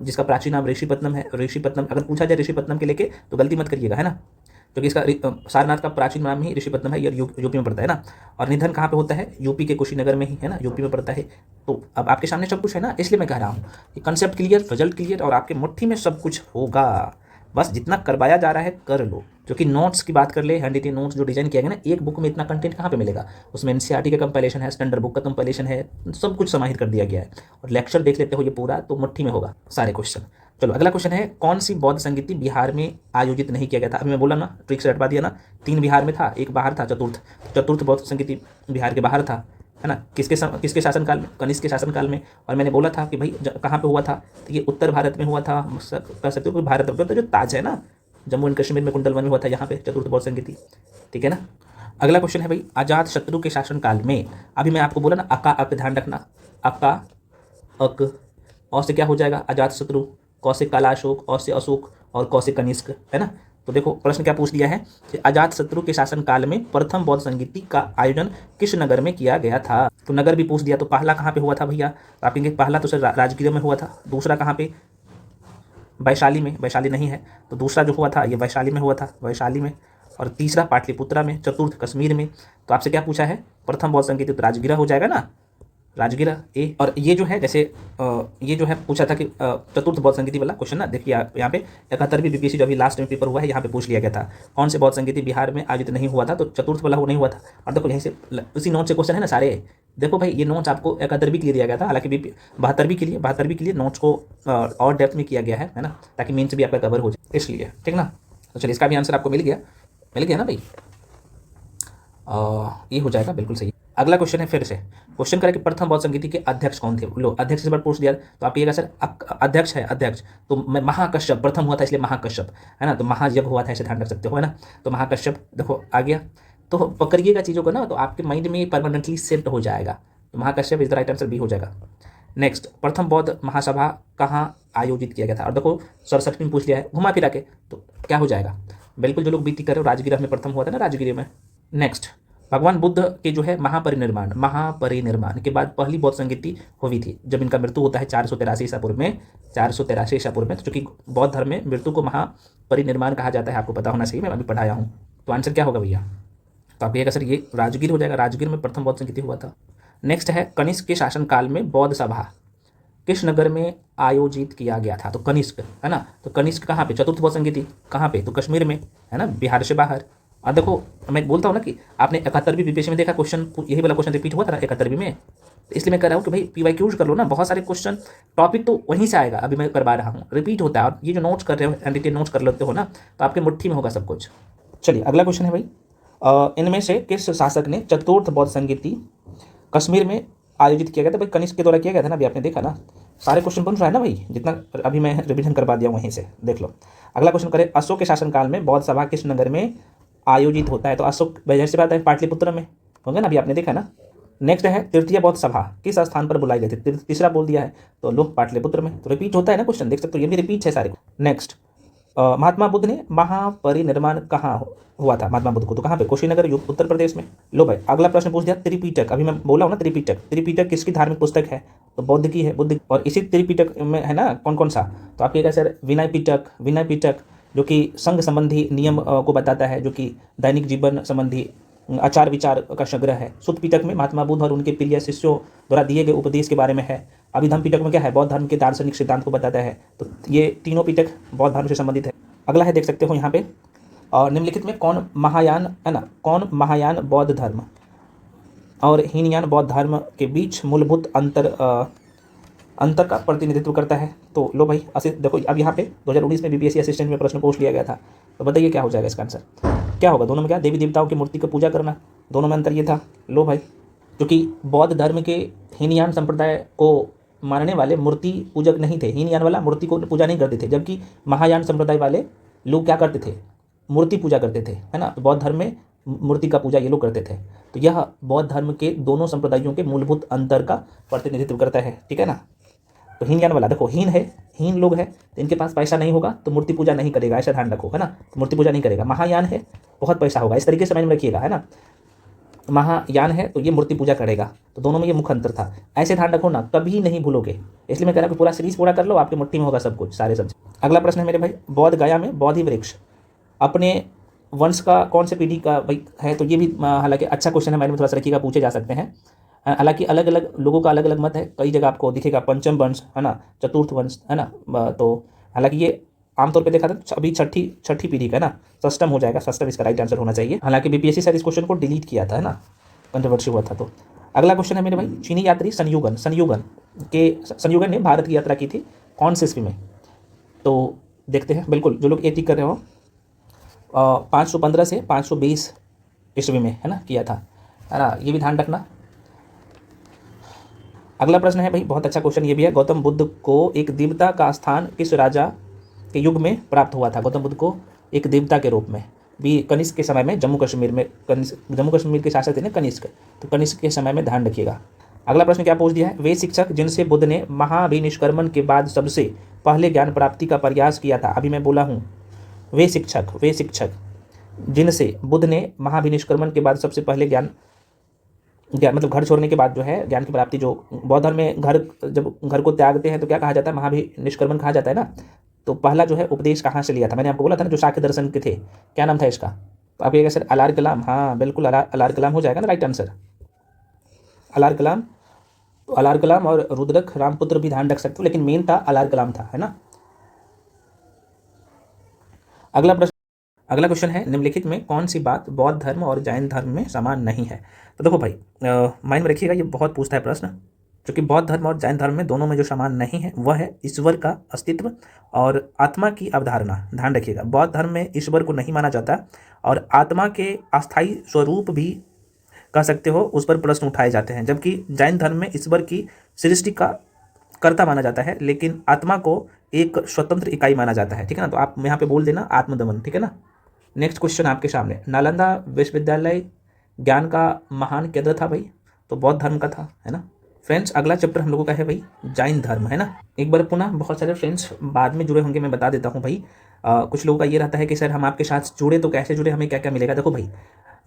जिसका प्राचीन नाम ऋषिपत्नम है। ऋषिपत्नम अगर पूछा जाए ऋषिपत्नम के लेके तो गलती मत करिएगा, है ना, क्योंकि इसका सारनाथ का प्राचीन नाम ही ऋषिपत्नम है, यूपी में पड़ता है ना। और निधन कहाँ पे होता है? यूपी के कुशीनगर में ही, है ना, यूपी में पड़ता है। तो अब आपके सामने सब कुछ है ना, इसलिए मैं कह रहा हूँ कि कंसेप्ट क्लियर, रिजल्ट क्लियर, और आपके मुट्ठी में सब कुछ होगा। बस जितना करवाया जा रहा है कर लो। क्योंकि नोट्स की बात कर ले, हैंड रिटन नोट्स जो डिजाइन किया गया ना, एक बुक में इतना कंटेंट कहाँ पे मिलेगा? उसमें एनसीईआरटी का कंपाइलेशन है, स्टैंडर्ड बुक का कंपाइलेशन है, सब कुछ समाहित कर दिया गया है। और लेक्चर देख लेते हो ये पूरा, तो मुट्ठी में होगा सारे क्वेश्चन। चलो अगला क्वेश्चन है, कौन सी बौद्ध संगीति बिहार में आयोजित नहीं किया गया था? अभी मैं बोला ना, ट्रिक से हटवा दिया ना, 3 बिहार में था, एक बाहर था, चतुर्थ बौद्ध संगीति बिहार के बाहर था, है ना। किसके शासनकाल में? कनिष्क के शासनकाल में। और मैंने बोला था कि भाई कहाँ पे हुआ था, तो ये उत्तर भारत में हुआ था, कह सकते हो कि भारत में, तो जो ताज है ना जम्मू एंड कश्मीर में कुंडलवन में हुआ था, यहाँ पे चतुर्थ बौद्ध संगीति, ठीक है ना। अगला क्वेश्चन है भाई, अजात शत्रु के शासनकाल में, अभी मैं आपको बोला ना अका अक, ध्यान रखना, अका अक, और से क्या हो जाएगा अजात शत्रु, कौ से कालाशोक, और से अशोक, और कौ से कनिष्क, है ना। तो देखो प्रश्न क्या पूछ लिया है कि अजात शत्रु के शासनकाल में प्रथम बौद्ध संगीति का आयोजन किस नगर में किया गया था? तो नगर भी पूछ दिया, तो पहला कहाँ पे हुआ था भैया? तो आप कहेंगे पहला तो सर राजगीर में हुआ था, दूसरा कहाँ पे? वैशाली में, वैशाली नहीं है, तो दूसरा जो हुआ था ये वैशाली में हुआ था, वैशाली में, और तीसरा पाटलिपुत्रा में, चतुर्थ कश्मीर में। तो आपसे क्या पूछा है? प्रथम बौद्ध संगीति, तो राजगीरा हो जाएगा ना, राजगीरा ए। और ये जो है जैसे ये जो है पूछा था कि चतुर्थ बौद्ध संगीति वाला क्वेश्चन ना, देखिए यहाँ पे 71वीं बीपीएससी जो अभी लास्ट में पेपर हुआ है यहाँ पे पूछ लिया गया था, कौन से बौद्ध संगीति बिहार में आयोजित नहीं हुआ था? तो चतुर्थ वाला वो नहीं हुआ था। और देखो यहीं से उसी नोट से क्वेश्चन है ना सारे। देखो भाई ये नोट्स आपको 71वीं के लिए दिया गया था, हालांकि 72वीं के लिए नोट्स को और डेप्थ में किया गया है ना, ताकि मेन से भी आपका कवर हो जाए, इसलिए ठीक ना। तो चलिए इसका भी आंसर आपको मिल गया ना भाई, ये हो जाएगा बिल्कुल सही। अगला क्वेश्चन है, फिर से क्वेश्चन करें कि प्रथम बौद्ध संगीति के अध्यक्ष कौन थे? लो अध्यक्ष से बार पूछ दिया, तो आप कहिएगा सर अध्यक्ष है, अध्यक्ष तो मैं महाकश्यप, प्रथम हुआ था इसलिए महाकश्यप, है ना, तो महायज्ञ हुआ था, ऐसे ध्यान रख सकते हो, है ना। तो महाकश्यप देखो आ गया, तो पकड़िएगा चीज़ों को ना, तो आपके माइंड में परमानेंटली सेट हो जाएगा। तो Mahakashyap is the right answer, B हो जाएगा। नेक्स्ट, प्रथम बौद्ध महासभा कहाँ आयोजित किया गया था? और देखो 67 में पूछ लिया है घुमा फिरा के, तो क्या हो जाएगा? बिल्कुल जो लोग बीटी कर रहे हो, राजगीर में प्रथम हुआ था ना, राजगीर में। नेक्स्ट, भगवान बुद्ध के जो है महापरिनिर्माण के बाद पहली बौद्ध संगीति हुई थी, जब इनका मृत्यु होता है 483 ईसा पूर्व में, 483 ईसा पूर्व में। तो चूंकि बौद्ध धर्म में मृत्यु को महापरिनिर्माण कहा जाता है, आपको पता होना चाहिए, मैं अभी पढ़ाया हूँ। तो आंसर क्या होगा भैया? तो आप कहिएगा सर ये राजगीर हो जाएगा, राजगीर में प्रथम बौद्ध संगीति हुआ था। नेक्स्ट है, कनिष्क के शासनकाल में बौद्ध सभा किस नगर में आयोजित किया गया था? तो कनिष्क, है ना, तो कनिष्क कहाँ पे? चतुर्थ बौद्ध संगीति कहाँ पे? तो कश्मीर में, है ना, बिहार से बाहर। और देखो मैं बोलता हूँ ना कि आपने 71वीं बीपीएससी में देखा क्वेश्चन, यही वाला क्वेश्चन रिपीट हुआ था ना 71वीं में, इसलिए मैं कह रहा हूँ कि भाई पीवाईक्यूज कर लो ना, बहुत सारे क्वेश्चन टॉपिक तो वहीं से आएगा, अभी मैं करवा रहा हूँ, रिपीट होता है। और ये जो नोट्स कर रहे हो, एनडीटी नोट्स कर लेते हो ना, तो आपके मुट्ठी में होगा सब कुछ। चलिए अगला क्वेश्चन है भाई, इनमें से किस शासक ने चतुर्थ बौद्ध संगीति कश्मीर में आयोजित किया गया था? भाई कनिष्क के द्वारा किया गया था ना, अभी आपने देखा ना, सारे क्वेश्चन बन रहा है ना भाई, जितना अभी मैं रिवीजन करवा दिया वहीं से देख लो। अगला क्वेश्चन करें, अशोक के शासनकाल में बौद्ध सभा किस नगर में आयोजित होता है? तो अशोक वजह से बात है पाटलिपुत्र में होगा ना, अभी आपने देखा ना। नेक्स्ट है, तृतीय बौद्ध सभा किस स्थान पर बुलाई गई थी? तीसरा बोल दिया है, तो लो पाटलिपुत्र में। तो रिपीट होता है ना क्वेश्चन, देख सकते हो ये भी रिपीट है सारे। नेक्स्ट, महात्मा बुद्ध ने महापरिनिर्माण कहाँ हुआ था महात्मा बुद्ध को? तो कहाँ पे? कुशीनगर, उत्तर प्रदेश में। लो भाई अगला प्रश्न पूछ दिया, त्रिपिटक, अभी मैं बोला हूँ ना त्रिपिटक किसकी धार्मिक पुस्तक है? तो बौद्ध की है, बुद्ध। और इसी त्रिपिटक में है ना कौन कौन सा? तो आप कहिएगा सर विनय पिटक जो कि संघ संबंधी नियम को बताता है, जो कि दैनिक जीवन संबंधी आचार विचार का संग्रह है। सुत्त पिटक में महात्मा बुद्ध और उनके प्रिय शिष्यों द्वारा दिए गए उपदेश के बारे में है। अभिधम्म पिटक में क्या है? बौद्ध धर्म के दार्शनिक सिद्धांत को बताता है। तो ये तीनों पिटक बौद्ध धर्म से संबंधित है। अगला है, देख सकते हो यहाँ पे, निम्नलिखित में कौन महायान, है ना, कौन महायान बौद्ध धर्म और हीनयान बौद्ध धर्म के बीच मूलभूत अंतर का प्रतिनिधित्व करता है? तो लो भाई देखो अब यहाँ पे 2019 में बीपीएससी असिस्टेंट में प्रश्न पूछ लिया गया था, तो बताइए क्या हो जाएगा इसका आंसर? क्या होगा? दोनों में क्या? देवी देवताओं की मूर्ति की पूजा करना, दोनों में अंतर ये था। लो भाई, क्योंकि बौद्ध धर्म के हीनयान संप्रदाय को मानने वाले मूर्ति पूजक नहीं थे, हीनयान वाला मूर्ति को पूजा नहीं करते थे, जबकि महायान संप्रदाय वाले लोग क्या करते थे? मूर्ति पूजा करते थे, है ना। तो बौद्ध धर्म में मूर्ति का पूजा ये लोग करते थे। तो यह बौद्ध धर्म के दोनों संप्रदायों के मूलभूत अंतर का प्रतिनिधित्व करता है, ठीक है ना। तो हीनयान वाला देखो, हीन लोग है, तो इनके पास पैसा नहीं होगा तो मूर्ति पूजा नहीं करेगा, ऐसा ध्यान रखो, है ना, तो मूर्ति पूजा नहीं करेगा। महायान है, बहुत पैसा होगा, इस तरीके से समझ में रखिएगा, है ना। महायान है तो ये मूर्ति पूजा करेगा, तो दोनों में ये मुख्य अंतर था, ऐसे ध्यान रखो ना, कभी नहीं भूलोगे। इसलिए मैं कह रहा हूँ पूरा सीरीज पूरा कर लो, आपकी मुट्ठी में होगा सब कुछ, सारे सब्जेक्ट। अगला प्रश्न है मेरे भाई, बोध गया में बोधि वृक्ष अपने वंश का कौन से पीढ़ी का भाई है? तो ये भी हालांकि अच्छा क्वेश्चन है, मैंने थोड़ा सा रखिएगा, पूछे जा सकते हैं। हालांकि अलग अलग लोगों का अलग अलग मत है, कई जगह आपको दिखेगा पंचम वंश, है ना, चतुर्थ वंश, है ना। तो हालांकि ये आमतौर पे देखा था अभी छठी पीढ़ी का, है ना, षष्टम हो जाएगा, षष्टम इसका राइट आंसर होना चाहिए। हालांकि बीपीएससी सर इस क्वेश्चन को डिलीट किया था, है ना, कंट्रोवर्सी हुआ था। तो अगला क्वेश्चन है मेरे भाई, चीनी यात्री संयुगन ने भारत की यात्रा की थी कौन से ईस्वी में? तो देखते हैं, बिल्कुल जो लोग ए टिक कर रहे हो 515 से 520 ईस्वी में, है ना, किया था, है ना, ये भी ध्यान रखना। अगला प्रश्न है भाई, बहुत अच्छा क्वेश्चन ये भी है। गौतम बुद्ध को एक देवता का स्थान किस राजा के युग में प्राप्त हुआ था? गौतम बुद्ध को एक देवता के रूप में भी कनिष्क के समय में, जम्मू कश्मीर में, जम्मू कश्मीर के शासक थे ना कनिष्क, तो कनिष्क के समय में ध्यान रखिएगा। अगला प्रश्न क्या पूछ दिया है? वे शिक्षक जिनसे बुद्ध ने महाभिनिष्क्रमण के बाद सबसे पहले ज्ञान प्राप्ति का प्रयास किया था। अभी मैं बोला हूँ वे शिक्षक जिनसे बुद्ध ने महाभिनिष्क्रमण के बाद सबसे पहले ज्ञान मतलब घर छोड़ने के बाद जो है ज्ञान की प्राप्ति, जो बौद्ध धर्म में जब घर को त्यागते हैं तो क्या कहा जाता है? महाभिनिष्क्रमण कहा जाता है ना। तो पहला जो है उपदेश कहाँ से लिया था? मैंने आपको बोला था ना, जो शाक्य दर्शन के थे, क्या नाम था इसका? तो आप कहिएगा सर अलार कलाम। हाँ बिल्कुल, अलार कलाम हो जाएगा ना राइट आंसर, अलार कलाम। तो अलार कलाम और रुद्रक रामपुत्र भी ध्यान रख सकते हो, लेकिन मेन था अलार कलाम था, है ना। अगला क्वेश्चन है, निम्नलिखित में कौन सी बात बौद्ध धर्म और जैन धर्म में समान नहीं है? तो देखो भाई, माइंड में रखिएगा, ये बहुत पूछता है प्रश्न, क्योंकि बौद्ध धर्म और जैन धर्म में दोनों में जो समान नहीं है वह है ईश्वर का अस्तित्व और आत्मा की अवधारणा। ध्यान रखिएगा, बौद्ध धर्म में ईश्वर को नहीं माना जाता और आत्मा के अस्थायी स्वरूप भी कह सकते हो, उस पर प्रश्न उठाए जाते हैं। जबकि जैन धर्म में ईश्वर की सृष्टि का कर्ता माना जाता है, लेकिन आत्मा को एक स्वतंत्र इकाई माना जाता है। ठीक है ना, तो आप यहाँ पे बोल देना आत्मदमन। ठीक है ना। नेक्स्ट क्वेश्चन आपके सामने, नालंदा विश्वविद्यालय ज्ञान का महान केंद्र था भाई, तो बौद्ध धर्म का था, है ना। फ्रेंड्स अगला चैप्टर हम लोगों का है भाई जैन धर्म, है ना। एक बार पुनः, बहुत सारे फ्रेंड्स बाद में जुड़े होंगे, मैं बता देता हूँ भाई। कुछ लोगों का ये रहता है कि सर हम आपके साथ जुड़े तो कैसे जुड़े, हमें क्या क्या मिलेगा? देखो भाई,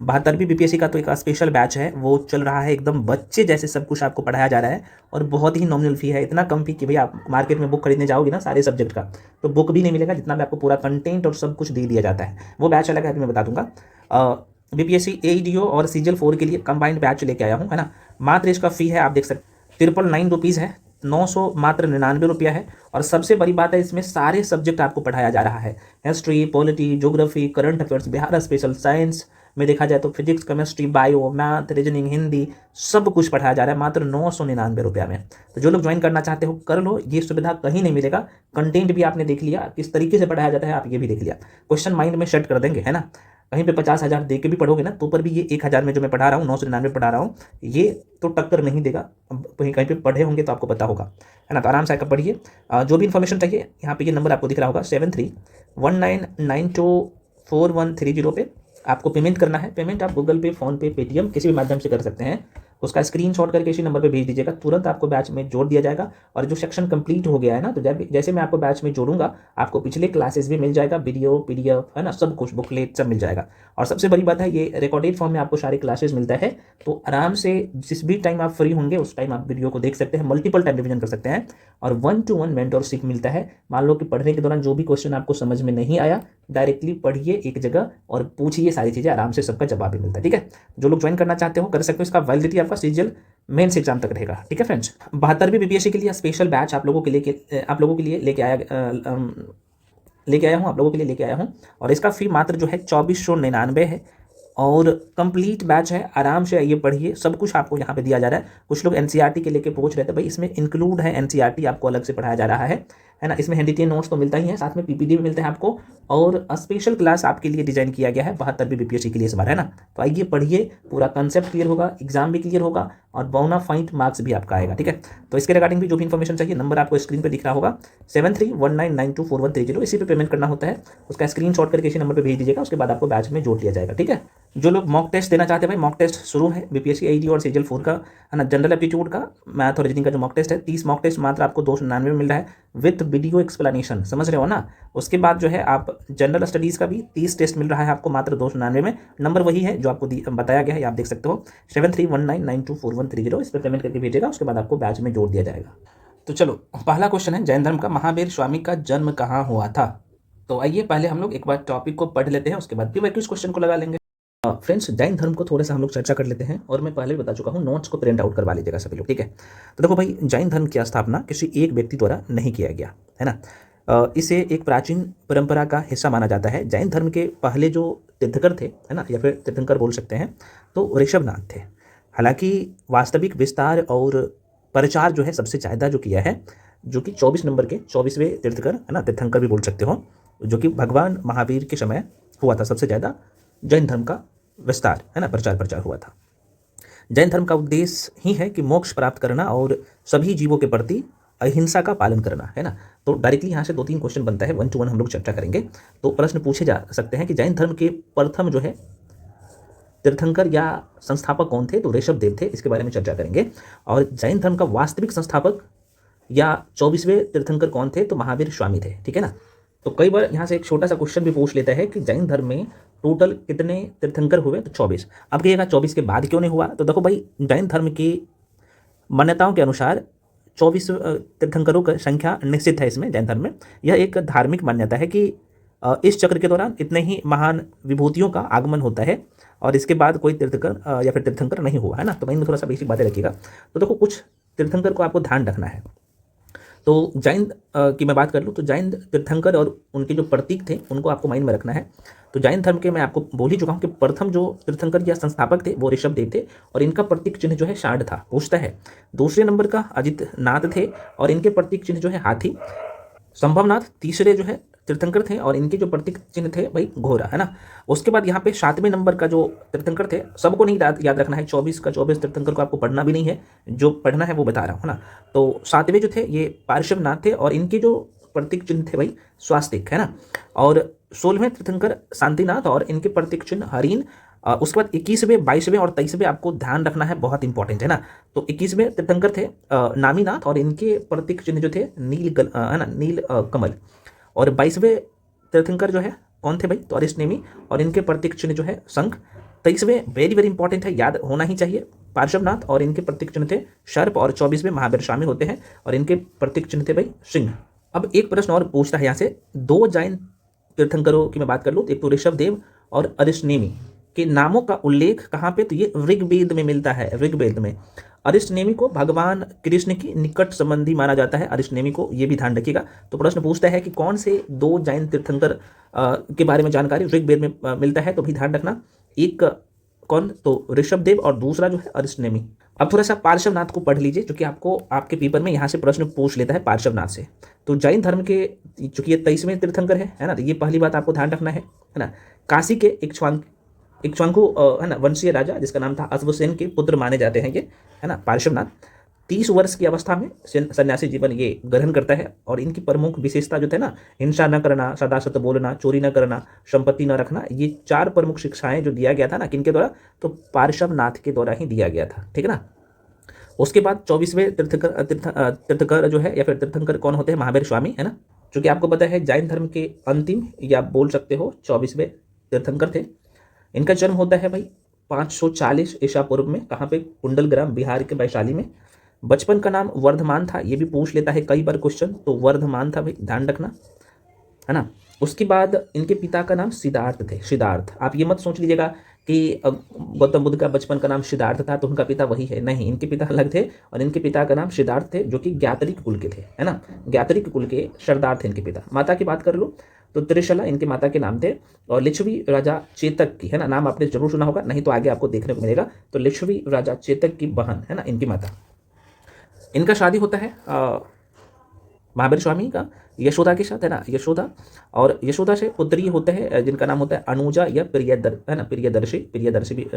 72वीं बीपीएससी का तो एक स्पेशल बैच है, वो चल रहा है, एकदम बच्चे जैसे सब कुछ आपको पढ़ाया जा रहा है, और बहुत ही नॉमिनल फी है, इतना कम फी कि भाई आप मार्केट में बुक खरीदने जाओगे ना सारे सब्जेक्ट का, तो बुक भी नहीं मिलेगा, जितना भी आपको पूरा कंटेंट और सब कुछ दे दिया जाता है। वो बैच अलग है, अभी मैं बता दूंगा। बीपीएससी एईडीओ और सीजीएल 4 के लिए कंबाइंड बैच लेके आया हूँ, है ना। मात्र इसका फी है, आप देख सकते 999 रुपीज़ है, 900 मात्र 99 रुपया है। और सबसे बड़ी बात है, इसमें सारे सब्जेक्ट आपको पढ़ाया जा रहा है, history, polity, geography, current affairs, Bihar special, science में देखा जाए तो physics, chemistry, bio, math, reasoning, Hindi, सब कुछ पढ़ाया जा रहा है मात्र 999 रुपया में। तो जो लोग ज्वाइन करना चाहते हो कर लो, ये सुविधा कहीं नहीं मिलेगा। कंटेंट भी आपने देख लिया, किस तरीके से पढ़ाया जाता है आप ये भी देख लिया, क्वेश्चन माइंड में सेट कर देंगे, है ना। कहीं पे 50,000 दे के भी पढ़ोगे ना तो पर भी ये 1,000 में जो मैं पढ़ा रहा हूँ, 999 पढ़ा रहा हूँ, ये तो टक्कर नहीं देगा। कहीं कहीं पे पढ़े होंगे तो आपको पता होगा, है ना। तो आराम से आकर पढ़िए। जो भी इन्फॉर्मेशन चाहिए, यहाँ पे ये नंबर आपको दिख रहा होगा 7319924130 पे आपको पेमेंट करना है। पेमेंट आप गूगल पे, फोन पे, पेटीएम किसी भी माध्यम से कर सकते हैं। उसका स्क्रीनशॉट करके इसी नंबर पे भेज दीजिएगा, तुरंत आपको बैच में जोड़ दिया जाएगा। और जो सेक्शन कंप्लीट हो गया है ना, तो जैसे मैं आपको बैच में जोड़ूंगा, आपको पिछले क्लासेस भी मिल जाएगा, वीडियो, पीडीएफ, है ना, सब कुछ, बुकलेट सब मिल जाएगा। और सबसे बड़ी बात है, ये रिकॉर्डेड फॉर्म में आपको सारे क्लासेस मिलता है, तो आराम से जिस भी टाइम आप फ्री होंगे उस टाइम आप वीडियो को देख सकते हैं, मल्टीपल टाइम रिविजन कर सकते हैं। और 1-to-1 मेंटरशिप मिलता है। मान लो कि पढ़ने के दौरान जो भी क्वेश्चन आपको समझ में नहीं आया, डायरेक्टली पढ़िए एक जगह और पूछिए, सारी चीज़ें आराम से सबका जवाब भी मिलता है। ठीक है, जो लोग ज्वाइन करना चाहते हो कर सकते हो। इसका वैलिडिटी आपका सीजीएल मेंस एग्जाम तक रहेगा। ठीक है फ्रेंड्स, 72वीं बीपीएससी के लिए स्पेशल बैच आप लोगों के लिए लेके आया हूँ। और इसका फी मात्र जो है 2499 है, और कंप्लीट बैच है। आराम से आइए पढ़िए, सब कुछ आपको यहाँ पे दिया जा रहा है। कुछ लोग एनसीईआरटी के लेके पूछ रहे थे, भाई इसमें इंक्लूड है एनसीईआरटी, आपको अलग से पढ़ाया जा रहा है ना। इसमें हैंडरिटन नोट्स तो मिलता ही है, साथ में पीपीटी भी मिलता है आपको, और स्पेशल क्लास आपके लिए डिजाइन किया गया है 72वीं बीपीएससी के लिए इस बार, है ना। तो आइए पढ़िए, पूरा कंसेप्ट क्लियर होगा, एग्जाम भी क्लियर होगा, और बोनाफाइड मार्क्स भी आपका आएगा। ठीक है, तो इसके रिगार्डिंग भी जो भी इन्फॉर्मेशन चाहिए, नंबर आपको स्क्रीन पर दिख रहा होगा 7319924130, इसी पे पेमेंट करना होता है। उसका स्क्रीनशॉट करके इसी नंबर पर भेज दीजिएगा, उसके बाद आपको बैच में जोड़ लिया जाएगा। ठीक है, जो लोग मॉक टेस्ट देना चाहते हैं, भाई मॉक टेस्ट शुरू है बीपीएससी एईडी और सीजीएल 4 का, है ना। जनरल एप्टीट्यूड का, मैथ और रीजनिंग का जो मॉक टेस्ट है, 30 मॉक टेस्ट मात्र आपको 299 में मिल रहा है, विथ वीडियो एक्सप्लेनेशन, समझ रहे हो ना। उसके बाद जो है आप जनरल स्टडीज़ का भी 30 टेस्ट मिल रहा है आपको मात्र 299 में। नंबर वही है जो आपको बताया गया है, आप देख सकते हो 7319924130, इस पर पेमेंट करके भेजेगा, उसके बाद आपको बैच में जोड़ दिया जाएगा। तो चलो, पहला क्वेश्चन है, जैन धर्म का महावीर स्वामी का जन्म कहाँ हुआ था? तो आइए पहले हम लोग एक बार टॉपिक को पढ़ लेते हैं, उसके बाद फिर इस क्वेश्चन को लगा लेंगे। फ्रेंड्स, जैन धर्म को थोड़ा सा हम लोग चर्चा कर लेते हैं, और मैं पहले भी बता चुका हूँ, नोट्स को प्रिंट आउट करवा लीजिएगा सभी लोग। ठीक है, तो देखो भाई, जैन धर्म की स्थापना किसी एक व्यक्ति द्वारा नहीं किया गया, है ना। इसे एक प्राचीन परंपरा का हिस्सा माना जाता है। जैन धर्म के पहले जो तीर्थंकर थे, है ना, या फिर तीर्थंकर बोल सकते हैं, तो ऋषभनाथ थे। हालांकि वास्तविक विस्तार और प्रचार जो है सबसे ज़्यादा जो किया है जो कि 24 नंबर के 24वें तीर्थकर है ना, तीर्थंकर भी बोल सकते हो, जो कि भगवान महावीर के समय हुआ था। सबसे ज़्यादा जैन धर्म का विस्तार है ना, प्रचार हुआ था। जैन धर्म का उद्देश्य ही है कि मोक्ष प्राप्त करना और सभी जीवों के प्रति अहिंसा का पालन करना है ना। तो डायरेक्टली यहाँ से 2-3 क्वेश्चन बनता है, 1 to 1 हम लोग चर्चा करेंगे। तो प्रश्न पूछे जा सकते हैं कि जैन धर्म के प्रथम जो है तीर्थंकर या संस्थापक कौन थे, तो ऋषभ देव थे, इसके बारे में चर्चा करेंगे। और जैन धर्म का वास्तविक संस्थापक या 24वें तीर्थंकर कौन थे, तो महावीर स्वामी थे, ठीक है ना। तो कई बार यहाँ से एक छोटा सा क्वेश्चन भी पूछ लेता है कि जैन धर्म में टोटल कितने तीर्थंकर हुए, तो 24। अब कहिएगा 24 के बाद क्यों नहीं हुआ, तो देखो भाई, जैन धर्म की मान्यताओं के अनुसार 24 तीर्थंकरों की संख्या निश्चित है इसमें जैन धर्म में। यह एक धार्मिक मान्यता है कि इस चक्र के दौरान इतने ही महान विभूतियों का आगमन होता है और इसके बाद कोई तीर्थंकर या फिर तीर्थंकर नहीं हुआ है ना। तो मैं थोड़ा सा बेसिक बातें रखिएगा। तो देखो, कुछ तीर्थंकर को आपको ध्यान रखना है। तो जैन की मैं बात कर लूँ तो जैन तीर्थंकर और उनके जो प्रतीक थे उनको आपको माइंड में रखना है। तो जैन धर्म के मैं आपको बोल ही चुका हूँ कि प्रथम जो तीर्थंकर या संस्थापक थे वो ऋषभ देव थे और इनका प्रतीक चिन्ह जो है सांड था, पूछता है। दूसरे नंबर का अजित नाथ थे और इनके प्रतीक चिन्ह जो है हाथी। संभवनाथ तीसरे जो है तीर्थंकर थे और इनके जो प्रतीक चिन्ह थे भाई घोड़ा, है ना। उसके बाद यहाँ पे 7वें नंबर का जो तीर्थंकर थे, सबको नहीं याद रखना है, 24 का 24 तीर्थंकर को आपको पढ़ना भी नहीं है, जो पढ़ना है वो बता रहा हूँ, है ना। तो 7वें जो थे ये पार्श्वनाथ थे और इनके जो प्रतीक चिन्ह थे भाई स्वास्तिक, है ना। और 16वें तीर्थंकर शांतिनाथ और इनके प्रतीक चिन्ह हरिण। उसके बाद 21वें 22वें और 23वें आपको ध्यान रखना है, बहुत इंपॉर्टेंट है ना। तो 21वें तीर्थंकर थे नामीनाथ और इनके प्रतीक चिन्ह जो थे है ना, नील कमल। और 22वें तीर्थंकर जो है कौन थे भाई, तो अरिष्टनेमी और इनके प्रतीक चिन्ह जो है शंख। 23वें वेरी वेरी इंपॉर्टेंट है, याद होना ही चाहिए, पार्श्वनाथ और इनके प्रतीक चिन्ह थे सर्प। और 24वें महावीर स्वामी होते हैं और इनके प्रतीक चिन्ह थे भाई सिंह। अब एक प्रश्न और पूछता है यहाँ से, 2 जैन तीर्थंकरों की मैं बात कर लूँ, एक तो ऋषभ देव और अरिष्टनेमी के नामों का उल्लेख कहाँ पे, तो ये ऋग्वेद में मिलता है। ऋग्वेद में अरिष्टनेमी को भगवान कृष्ण की निकट संबंधी माना जाता है, अरिष्टनेमी को, ये भी ध्यान रखिएगा। तो प्रश्न पूछता है कि कौन से 2 जैन तीर्थंकर के बारे में जानकारी ऋग्वेद में मिलता है, तो भी ध्यान रखना, एक कौन, तो ऋषभ देव और दूसरा जो है अरिष्टनेमी। अब थोड़ा सा पार्श्वनाथ को पढ़ लीजिए, क्योंकि आपको आपके पेपर में यहाँ से प्रश्न पूछ लेता है पार्श्वनाथ से। तो जैन धर्म के चूंकि ये 23वें तीर्थंकर है ना, तो ये पहली बात आपको ध्यान रखना है ना। काशी के इक्ष्वाकु है ना वंशीय राजा जिसका नाम था अश्वसेन के पुत्र माने जाते हैं ये, है ना, पार्श्वनाथ। 30 वर्ष की अवस्था में सन्यासी जीवन ये ग्रहण करता है और इनकी प्रमुख विशेषता जो थे ना, हिंसा न करना, सदा सत्य बोलना, चोरी न करना, संपत्ति न रखना, ये 4 प्रमुख शिक्षाएं जो दिया गया था ना, किनके द्वारा, तो पार्श्वनाथ के द्वारा ही दिया गया था, ठीक है ना। उसके बाद 24वें तीर्थंकर जो है या फिर तीर्थंकर कौन होते हैं, महावीर स्वामी, है ना। चूंकि आपको पता है जैन धर्म के अंतिम या बोल सकते हो 24वें तीर्थंकर थे। इनका जन्म होता है भाई 540 ईसा पूर्व में, कहाँ पे, कुंडलग्राम, बिहार के वैशाली में। बचपन का नाम वर्धमान था, ये भी पूछ लेता है कई बार क्वेश्चन, तो वर्धमान था भाई, ध्यान रखना, है ना। उसके बाद इनके पिता का नाम सिद्धार्थ थे, सिद्धार्थ। आप ये मत सोच लीजिएगा कि गौतम बुद्ध का बचपन का नाम सिद्धार्थ था तो उनका पिता वही है, नहीं, इनके पिता अलग थे और इनके पिता का नाम सिद्धार्थ थे, जो कि ज्ञातरिक कुल के थे, है ना, ज्ञातरिक कुल के सरदार थे इनके पिता। माता की बात कर लो तो त्रिशला इनके माता के नाम थे और लिच्छवी राजा चेतक की, है ना, नाम आपने जरूर सुना होगा, नहीं तो आगे आपको देखने को मिलेगा। तो लिच्छवी राजा चेतक की बहन, है ना, इनकी माता। इनका शादी होता है महावीर स्वामी का यशोदा के साथ, है ना, यशोदा। और यशोदा से पुत्री होते हैं जिनका नाम होता है अनुजा या है ना,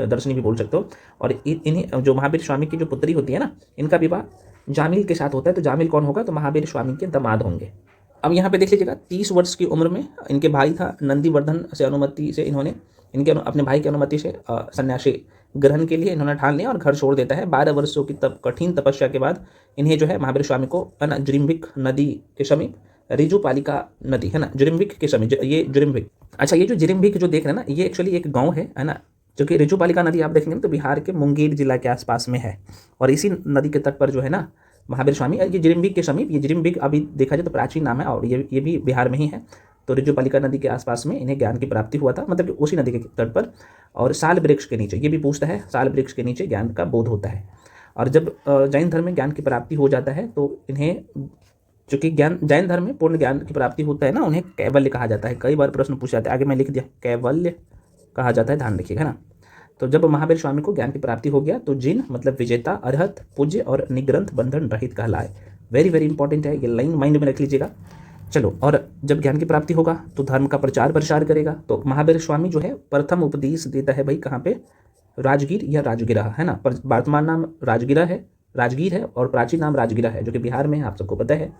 दर्शनी भी बोल सकते हो। और इन्हें जो महावीर स्वामी की जो पुत्री होती है ना, इनका विवाह जामिल के साथ होता है। तो जामिल कौन होगा, तो महावीर स्वामी के दामाद होंगे। अब यहाँ पे देख लीजिएगा, 30 वर्ष की उम्र में इनके भाई था नंदीवर्धन से अनुमति से इन्होंने अपने भाई की अनुमति से सन्यासी ग्रहण के लिए इन्होंने ठान लिया और घर छोड़ देता है। 12 वर्षों की कठिन तपस्या के बाद इन्हें जो है महावीर स्वामी को, है ना, जुरिम्बिक नदी के समीप, रिजुपालिका नदी, है ना, जुरिम्बिक के समीप, ये जुरिम्बिक, अच्छा, ये जो जुरिम्बिक जो देख रहे हैं ना, ये एक्चुअली एक गाँव है ना, जो कि रिजुपालिका नदी आप देखेंगे तो बिहार के मुंगेर जिला के आसपास में है। और इसी नदी के तट पर जो है ना महावीर स्वामी, ये जिरिम्बिक के समीप, ये जिरिम्बिक अभी देखा जाए तो प्राचीन नाम है और ये भी बिहार में ही है। तो रिजुपालिका नदी के आसपास में इन्हें ज्ञान की प्राप्ति हुआ था, मतलब कि उसी नदी के तट पर। और साल वृक्ष के नीचे, ये भी पूछता है, साल वृक्ष के नीचे ज्ञान का बोध होता है। और जब जैन धर्म में ज्ञान की प्राप्ति हो जाता है तो इन्हें, चूँकि जैन धर्म में पूर्ण ज्ञान की प्राप्ति होता है ना, उन्हें कैवल्य कहा जाता है। कई बार प्रश्न पूछा जाता है, आगे मैं लिख दिया, कैवल्य कहा जाता है, ध्यान रखिएगा, है ना। तो जब महावीर स्वामी को ज्ञान की प्राप्ति हो गया तो जिन मतलब विजेता, अरहत, पूज्य और निग्रंथ बंधन रहित कहलाए। वेरी वेरी इंपॉर्टेंट है, ये लाइन माइंड में रख लीजिएगा। चलो, और जब ज्ञान की प्राप्ति होगा तो धर्म का प्रचार प्रसार करेगा। तो महावीर स्वामी जो है प्रथम उपदेश देता है भाई कहाँ पे, राजगीर या राजगिरा, है ना। पर वर्तमान नाम राजगिरा है, राजगीर है, और प्राचीन नाम राजगिरा है, जो कि बिहार में है, आप सबको पता है।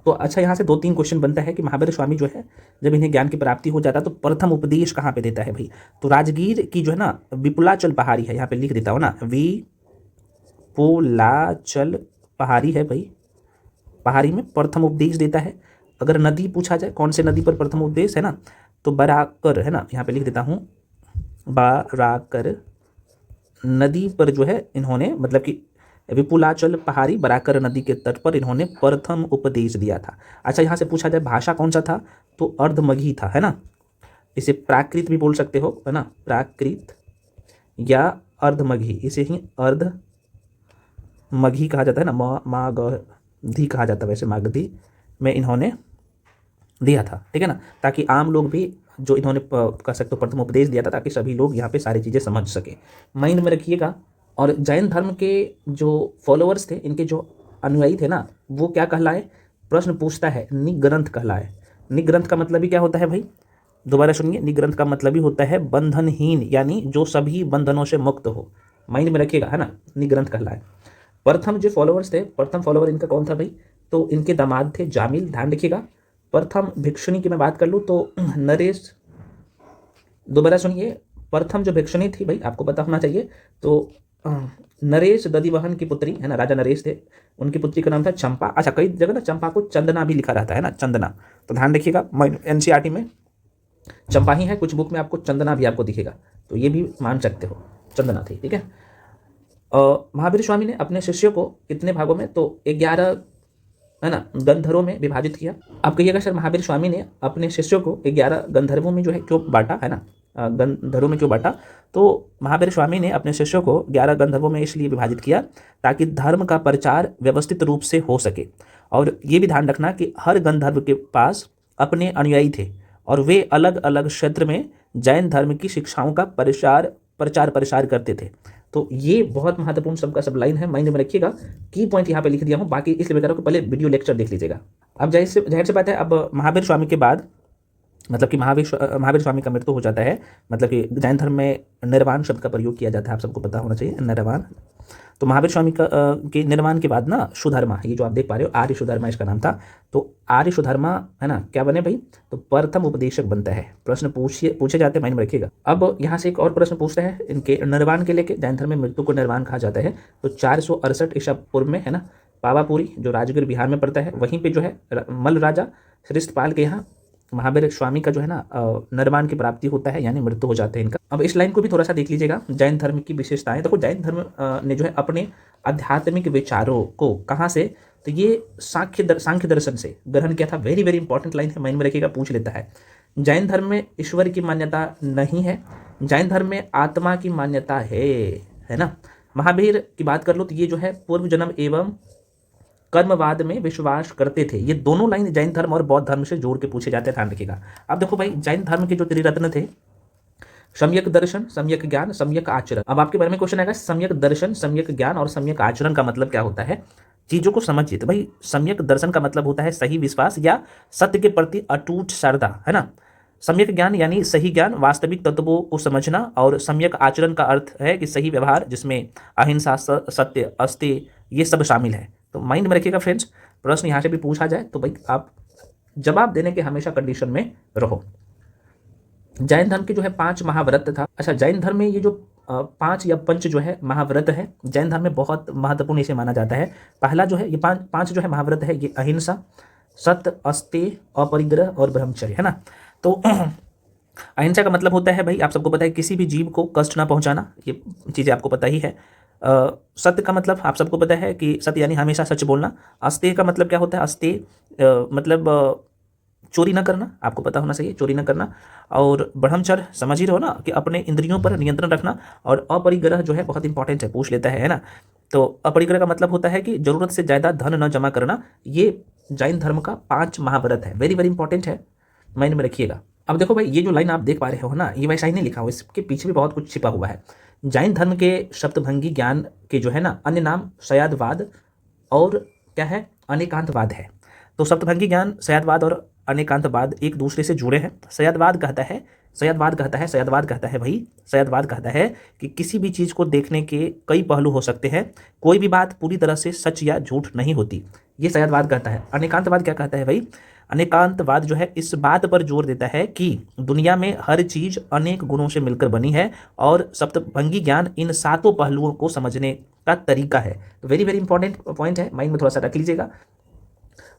तो अच्छा, यहाँ से 2-3 क्वेश्चन बनता है कि महावीर स्वामी जो है जब इन्हें ज्ञान की प्राप्ति हो जाता है तो प्रथम उपदेश कहाँ पे देता है भाई। तो राजगीर की जो है ना विपुलाचल पहाड़ी है, यहाँ पे लिख देता हूँ ना, विपुलाचल पहाड़ी है भाई, पहाड़ी में प्रथम उपदेश देता है। अगर नदी पूछा जाए कौन से नदी पर प्रथम उपदेश है ना, तो बराकर, है ना, यहाँ पे लिख देता हूँ, बराकर नदी पर जो है इन्होंने, मतलब कि विपुलाचल पहाड़ी बराकर नदी के तट पर इन्होंने प्रथम उपदेश दिया था। अच्छा, यहाँ से पूछा जाए भाषा कौन सा था, तो अर्धमगही था, है ना। इसे प्राकृत भी बोल सकते हो, है ना, प्राकृत या अर्धमगही, इसे ही अर्धमगही कहा जाता है ना, मागधी कहा जाता है वैसे, मागधी में इन्होंने दिया था, ठीक है ना, ताकि आम लोग भी जो इन्होंने कह सकते हो प्रथम उपदेश दिया था, ताकि सभी लोग यहाँ पे सारी चीज़ें समझ सके, माइंड में रखिएगा। और जैन धर्म के जो फॉलोअर्स थे, इनके जो अनुयायी थे ना, वो क्या कहलाए, प्रश्न पूछता है, निग्रंथ कहलाए। निग्रंथ का मतलब ही क्या होता है भाई, दोबारा सुनिए, निग्रंथ का मतलब ही होता है बंधनहीन, यानी जो सभी बंधनों से मुक्त हो, माइंड में रखिएगा, है ना, निग्रंथ कहलाए। प्रथम जो फॉलोअर्स थे, प्रथम फॉलोअर इनका कौन था भाई, तो इनके दामाद थे जामिल, ध्यान रखिएगा। प्रथम भिक्षुणी की मैं बात कर लूँ तो नरेश, दोबारा सुनिए, प्रथम जो भिक्षुणी थी भाई आपको पता होना चाहिए, तो नरेश दधिवहन की पुत्री, है ना, राजा नरेश थे, उनकी पुत्री का नाम था चंपा। अच्छा, कई जगह ना चंपा को चंदना भी लिखा रहता है ना, चंदना, तो ध्यान रखिएगा, एनसीईआरटी में चंपा ही है, कुछ बुक में आपको चंदना भी आपको दिखेगा, तो ये भी मान सकते हो, चंदना थी, ठीक है। महावीर स्वामी ने अपने शिष्यों को कितने भागों में, तो 11, है ना, गंधर्वों में विभाजित किया। अब कहिएगा सर महावीर स्वामी ने अपने शिष्यों को 11 गंधर्वों में जो है क्यों बांटा, है ना, गंधर्वों में क्यों बांटा, तो महावीर स्वामी ने अपने शिष्यों को 11 गंधर्वों में इसलिए विभाजित किया ताकि धर्म का प्रचार व्यवस्थित रूप से हो सके। और ये भी ध्यान रखना कि हर गंधर्व के पास अपने अनुयायी थे और वे अलग अलग क्षेत्र में जैन धर्म की शिक्षाओं का प्रचार प्रसार करते थे। तो ये बहुत महत्वपूर्ण सबका सब लाइन है, माइंड में रखिएगा। की पॉइंट यहाँ पे लिख दिया हूँ, बाकी इसलिए बता रहा हूँ कि पहले वीडियो लेक्चर देख लीजिएगा। अब जाहिर से बात है, अब महावीर स्वामी के बाद, मतलब कि महावीर स्वामी का मृत्यु हो जाता है, मतलब कि जैन धर्म में निर्वाण शब्द का प्रयोग किया जाता है, आप सबको पता होना चाहिए, निर्वाण। तो महावीर स्वामी का के निर्वाण के बाद ना सुधर्मा, ये जो आप देख पा रहे हो, आर्य सुधर्मा इसका नाम था। तो आर्य सुधर्मा, है ना, क्या बने भाई, तो प्रथम उपदेशक बनता है। प्रश्न पूछे जाते हैं, माइंड में रखिएगा। अब यहाँ से एक और प्रश्न पूछता है इनके निर्वाण के लेके, जैन धर्म में मृत्यु को निर्वाण कहा जाता है। तो 468 ईसा पूर्व में, है ना, पावापुरी जो राजगीर बिहार में पड़ता है, वहीं पे जो है मल्ल राजा श्रेष्ठपाल के यहाँ महावीर स्वामी का जो है ना निर्वाण की प्राप्ति होता है, यानी मृत्यु हो जाते हैं इनका। अब इस लाइन को भी थोड़ा सा देख लीजिएगा, जैन धर्म की विशेषताएं। देखो, जैन धर्म ने जो है अपने आध्यात्मिक विचारों को कहाँ से, तो ये सांख्य दर्शन से ग्रहण किया था। वेरी वेरी इंपॉर्टेंट लाइन है, माइंड में रखिएगा, पूछ लेता है। जैन धर्म में ईश्वर की मान्यता नहीं है, जैन धर्म में आत्मा की मान्यता है ना। महावीर की बात कर लो तो ये जो है पूर्व जन्म एवं कर्मवाद में विश्वास करते थे। ये दोनों लाइन जैन धर्म और बौद्ध धर्म से जोड़ के पूछे जाते हैं, ध्यान रखिएगा। अब देखो भाई, जैन धर्म के जो त्रिरत्न थे, सम्यक दर्शन, सम्यक ज्ञान, सम्यक आचरण। अब आपके बारे में क्वेश्चन आएगा, सम्यक दर्शन, सम्यक ज्ञान और सम्यक आचरण का मतलब क्या होता है, चीजों को समझिए। तो भाई, सम्यक दर्शन का मतलब होता है सही विश्वास या सत्य के प्रति अटूट श्रद्धा, है ना। सम्यक ज्ञान यानी सही ज्ञान, वास्तविक तत्वों को समझना। और सम्यक आचरण का अर्थ है कि सही व्यवहार, जिसमें अहिंसा, सत्य, अस्तेय, ये सब शामिल है। तो माइंड में रखिएगा फ्रेंड्स, प्रश्न यहाँ से भी पूछा जाए तो भाई आप जवाब देने के हमेशा कंडीशन में रहो। जैन धर्म के जो है 5 महाव्रत था। अच्छा, जैन धर्म में ये जो 5 या पंच जो है महाव्रत है, जैन धर्म में बहुत महत्वपूर्ण इसे माना जाता है। पहला जो है, ये पांच जो है महाव्रत है, ये अहिंसा, सत्य, अस्तेय, अपरिग्रह और ब्रह्मचर्य, है ना। तो अहिंसा का मतलब होता है भाई, आप सबको पता है, किसी भी जीव को कष्ट ना पहुंचाना, ये चीज़ें आपको पता ही है। सत्य का मतलब आप सबको पता है कि सत्य यानी हमेशा सच बोलना। अस्तेय का मतलब क्या होता है, अस्तेय मतलब चोरी ना करना, आपको पता होना चाहिए, चोरी ना करना। और ब्रह्मचर्य समझ ही रहो ना, कि अपने इंद्रियों पर नियंत्रण रखना। और अपरिग्रह जो है बहुत इंपॉर्टेंट है, पूछ लेता है ना। तो अपरिग्रह का मतलब होता है कि जरूरत से ज़्यादा धन न जमा करना। ये जैन धर्म का 5 महाव्रत है, वेरी वेरी इंपॉर्टेंट है, माइंड में रखिएगा। अब देखो भाई, ये जो लाइन आप देख पा रहे हो ना, ये वैसा ही नहीं लिखा हुआ, इसके पीछे भी बहुत कुछ छिपा हुआ है। जैन धर्म के सप्तभंगी ज्ञान के जो है ना अन्य नाम शयादवाद और क्या है, अनेकांतवाद है। तो सप्तभंगी ज्ञान, सयादवाद और अनेकांतवाद एक दूसरे से जुड़े हैं। सयादवाद कहता है कि किसी भी चीज़ को देखने के कई पहलू हो सकते हैं, कोई भी बात पूरी तरह से सच या झूठ नहीं होती, ये सयादवाद कहता है। अनेकांतवाद क्या कहता है भाई? अनेकांतवाद जो है इस बात पर जोर देता है कि दुनिया में हर चीज़ अनेक गुणों से मिलकर बनी है, और सप्तभंगी ज्ञान इन सातों पहलुओं को समझने का तरीका है। तो वेरी वेरी इंपॉर्टेंट पॉइंट है, माइंड में थोड़ा सा रख लीजिएगा।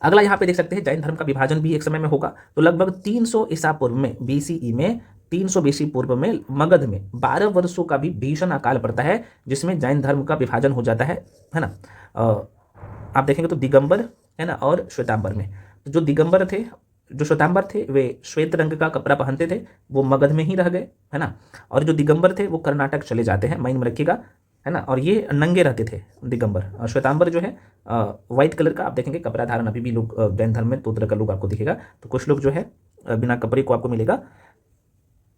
अगला यहाँ पे देख सकते हैं, जैन धर्म का विभाजन भी एक समय में होगा। तो लगभग 300 ईसा पूर्व में, बीसीई में, 300 बीसी पूर्व में मगध में 12 वर्षों का भी भीषण अकाल पड़ता है, जिसमें जैन धर्म का विभाजन हो जाता है ना। आप देखेंगे तो दिगंबर है ना और श्वेतांबर में। तो जो श्वेतांबर थे वे श्वेत रंग का कपड़ा पहनते थे, वो मगध में ही रह गए है ना। और जो दिगंबर थे वो कर्नाटक चले जाते हैं, माइंड में रखिएगा है ना। और ये नंगे रहते थे दिगंबर। और श्वेतांबर जो है व्हाइट कलर का आप देखेंगे कपड़ा धारण अभी भी लोग जैन धर्म में 2 तरह का लोग आपको दिखेगा। तो कुछ लोग जो है बिना कपड़े को आपको मिलेगा।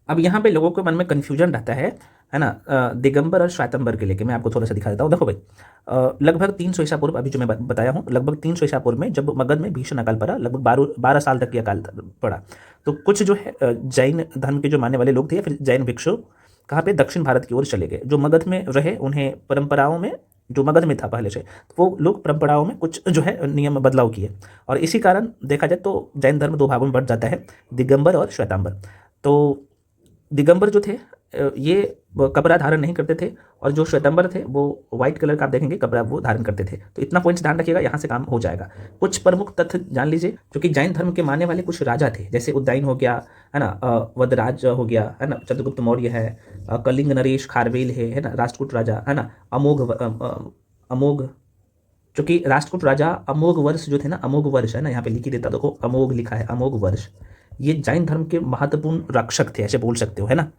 अब यहाँ पे लोगों के मन में कन्फ्यूजन रहता है ना, दिगंबर और श्वेतांबर के लेके मैं आपको थोड़ा सा दिखा देता हूँ। देखो भाई, लगभग 300 ईसा पूर्व, अभी जो मैं बताया हूँ, लगभग 300 ईसा पूर्व में जब मगध में भीषण अकाल पड़ा, लगभग 12 साल तक ये अकाल पड़ा। तो कुछ जो है जैन धर्म के जो मानने वाले लोग थे, फिर जैन भिक्षु कहाँ पे, दक्षिण भारत की ओर चले गए। जो मगध में रहे उन्हें परंपराओं में, जो मगध में था पहले से, तो वो लोग परंपराओं में कुछ जो है नियम बदलाव किए, और इसी कारण देखा जाए तो जैन धर्म 2 भागों में बढ़ जाता है, दिगंबर और श्वेतांबर। तो दिगंबर जो थे ये कपड़ा धारण नहीं करते थे, और जो श्वेतांबर थे वो व्हाइट कलर का आप देखेंगे कपड़ा वो धारण करते थे। तो इतना पॉइंट्स ध्यान रखिएगा, यहाँ से काम हो जाएगा। कुछ प्रमुख तथ्य जान लीजिए, क्योंकि जैन धर्म के मानने वाले कुछ राजा थे, जैसे उदयन हो गया है ना, वदराज हो गया है ना, चंद्रगुप्त मौर्य है, कलिंग नरेश खारवेल है ना, राष्ट्रकूट राजा है ना, अमोघ, चूंकि राष्ट्रकूट राजा अमोघ वर्ष जो थे ना, अमोघ वर्ष है ना, यहाँ पे लिख ही देता, देखो अमोघ लिखा है, अमोघ वर्ष, ये जैन धर्म के महत्वपूर्ण रक्षक थे, ऐसे बोल सकते हो है ना।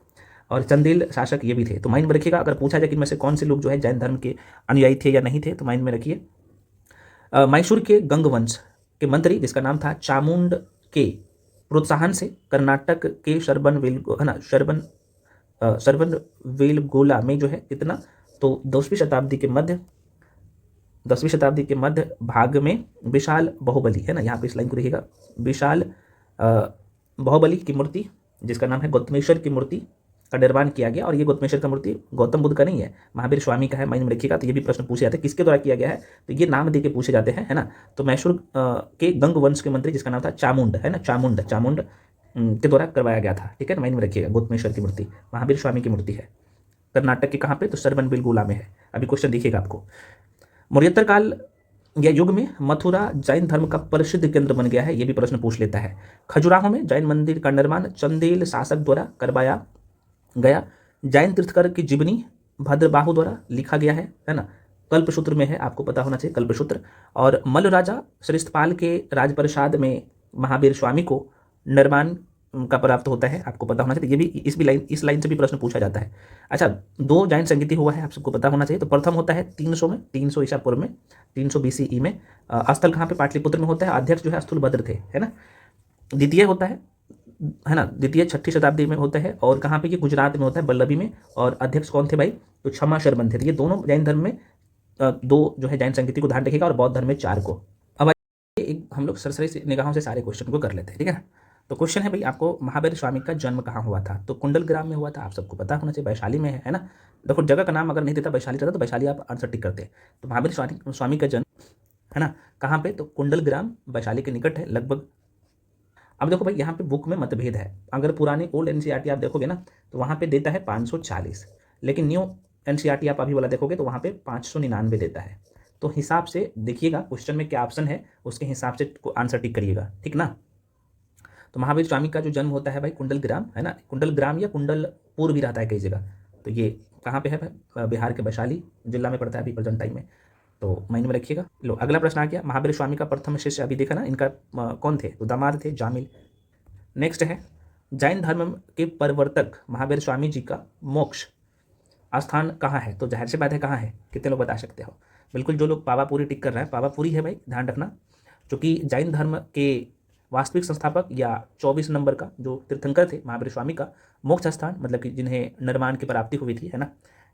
और चंदेल शासक ये भी थे। तो माइंड में रखिएगा, अगर पूछा जाए कि इनमें से कौन से लोग जो है जैन धर्म के अनुयायी थे या नहीं थे, तो माइंड में रखिए मैसूर के गंग वंश के मंत्री, जिसका नाम था चामुंड, के प्रोत्साहन से कर्नाटक के शरबन वेलगोला में जो है कितना, तो 10वीं शताब्दी के मध्य भाग में विशाल बाहुबली है ना, यहाँ पे इस लाइन को देखिएगा, विशाल बाहुबली की मूर्ति, जिसका नाम है गौतमेश्वर की मूर्ति, का निर्माण किया गया। और ये गौतमेश्वर का मूर्ति गौतम बुद्ध का नहीं है, महावीर स्वामी का है, माइंड में रखिएगा। तो ये भी प्रश्न पूछे जाते हैं किसके द्वारा किया गया है, तो ये नाम दे के पूछे जाते हैं है ना। तो मैसूर के गंग वंश के मंत्री, जिसका नाम था चामुंड है ना, चामुंड के द्वारा करवाया गया था, ठीक है ना, माइंड में रखिएगा। गौतमेश्वर की मूर्ति महावीर स्वामी की मूर्ति है, कर्नाटक के कहाँ पे, तो सरबनबेलगोला में है। अभी क्वेश्चन देखिएगा आपको, मौर्योत्तर काल या युग में मथुरा जैन धर्म का प्रसिद्ध केंद्र बन गया है, ये भी प्रश्न पूछ लेता है। खजुराहो में जैन मंदिर का निर्माण चंदेल शासक द्वारा करवाया गया। जैन तीर्थकर की जीवनी भद्रबाहु द्वारा लिखा गया है ना, कल्पसूत्र में है, आपको पता होना चाहिए कल्पसूत्र। और मल्ल राजा श्रीस्थपाल के राजप्रसाद में महावीर स्वामी को निर्माण का प्राप्त होता है, आपको पता होना चाहिए। ये भी इस लाइन से भी प्रश्न पूछा जाता है। अच्छा, 2 जैन संगीति हुआ है, आप सबको पता होना चाहिए। तो प्रथम होता है 300 में, 300 ईसा पूर्व में, 300 बीसीई में, स्थल कहाँ पे, पाटलिपुत्र में होता है। अध्यक्ष जो है स्थूलभद्र थे है ना। द्वितीय होता है ना, द्वितीय 6ठी शताब्दी में होता है, और कहाँ पे, ये गुजरात में होता है, बल्लभी में। और अध्यक्ष कौन थे भाई, तो क्षमा शर्मन थे। ये दोनों जैन धर्म में 2 जो है जैन संगीति को ध्यान रखिएगा, और बौद्ध धर्म में 4 को। अब एक हम लोग सरसरी निगाहों से सारे क्वेश्चन को कर लेते हैं, ठीक है ना। तो क्वेश्चन है भाई, आपको महावीर स्वामी का जन्म कहाँ हुआ था, तो कुंडल ग्राम में हुआ था, आप सबको पता होना चाहिए, वैशाली में है ना। देखो जगह का नाम अगर नहीं देता वैशाली रहता तो वैशाली आप आंसर टिक करते। तो महावीर स्वामी का जन्म है ना कहाँ पे, तो कुंडल ग्राम वैशाली के निकट है लगभग। अब देखो भाई, यहाँ पे बुक में मतभेद है। अगर पुरानी ओल्ड एनसीईआरटी आप देखोगे ना, तो वहाँ पे देता है 540, लेकिन न्यू एनसीईआरटी आप अभी वाला देखोगे तो वहाँ पे 599 देता है। तो हिसाब से देखिएगा क्वेश्चन में क्या ऑप्शन है, उसके हिसाब से आंसर टिक करिएगा, ठीक ना। तो महावीर स्वामी का जो जन्म होता है भाई कुंडल ग्राम है ना, कुंडल ग्राम या कुंडलपुर भी रहता है कई जगह। तो ये कहाँ पे है भाई, बिहार के वैशाली जिला में पड़ता है अभी प्रेजेंट टाइम में। तो माइंड में रखिएगा। लो अगला प्रश्न आ गया, महावीर स्वामी का प्रथम शिष्य अभी देखा ना, इनका कौन थे, तो दामाद थे जामिल। नेक्स्ट है, जैन धर्म के प्रवर्तक महावीर स्वामी जी का मोक्ष स्थान कहाँ है, तो जाहिर सी बात है कहाँ है, कितने लोग बता सकते हो। बिल्कुल, जो लोग पावापुरी टिक कर रहे हैं, पावापुरी है भाई, ध्यान रखना। क्योंकि जैन धर्म के वास्तविक संस्थापक या 24 नंबर का जो तीर्थंकर थे महावीर स्वामी का मोक्ष स्थान, मतलब कि जिन्हें निर्माण की प्राप्ति हुई थी है ना,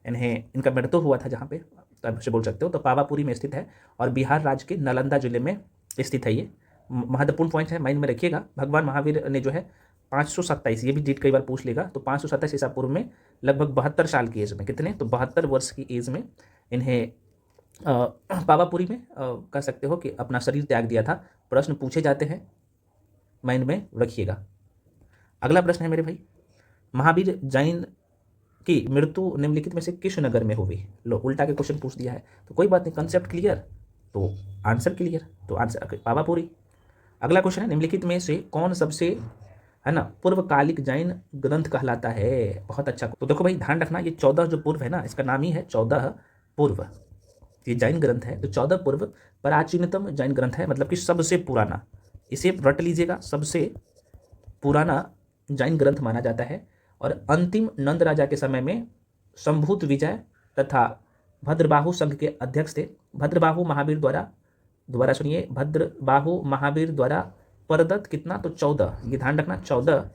इनका मृत्यु हुआ था जहाँ पे, तब से बोल सकते हो। तो पावापुरी में स्थित है और बिहार राज्य के नालंदा जिले में स्थित है। ये महत्वपूर्ण पॉइंट है, माइंड में रखिएगा। भगवान महावीर ने जो है 527, ये भी डेट कई बार पूछ लेगा, तो 527 ईसा पूर्व में लगभग 72 साल की एज में, कितने, तो 72 वर्ष की एज में इन्हें पावापुरी में कह सकते हो कि अपना शरीर त्याग दिया था। प्रश्न पूछे जाते हैं, माइंड में रखिएगा। अगला प्रश्न है मेरे भाई, महावीर जैन की मृत्यु निम्नलिखित में से किस नगर में हुई? लो, उल्टा के क्वेश्चन पूछ दिया है, तो कोई बात नहीं, कंसेप्ट क्लियर तो आंसर क्लियर, तो आंसर पावापुरी। अगला क्वेश्चन है, निम्नलिखित में से कौन सबसे, है ना, पूर्वकालिक जैन ग्रंथ कहलाता है? बहुत अच्छा। तो देखो भाई, ध्यान रखना, ये 14 जो पूर्व है ना, इसका नाम ही है 14 पूर्व। ये जैन ग्रंथ है, तो 14 पूर्व प्राचीनतम जैन ग्रंथ है, मतलब कि सबसे पुराना। इसे रट लीजिएगा, सबसे पुराना जैन ग्रंथ माना जाता है। और अंतिम नंद राजा के समय में संभूत विजय तथा भद्रबाहु संघ के अध्यक्ष थे। भद्रबाहु महावीर द्वारा सुनिए, भद्रबाहु महावीर द्वारा परदत्त कितना, तो 14, ये ध्यान रखना, 14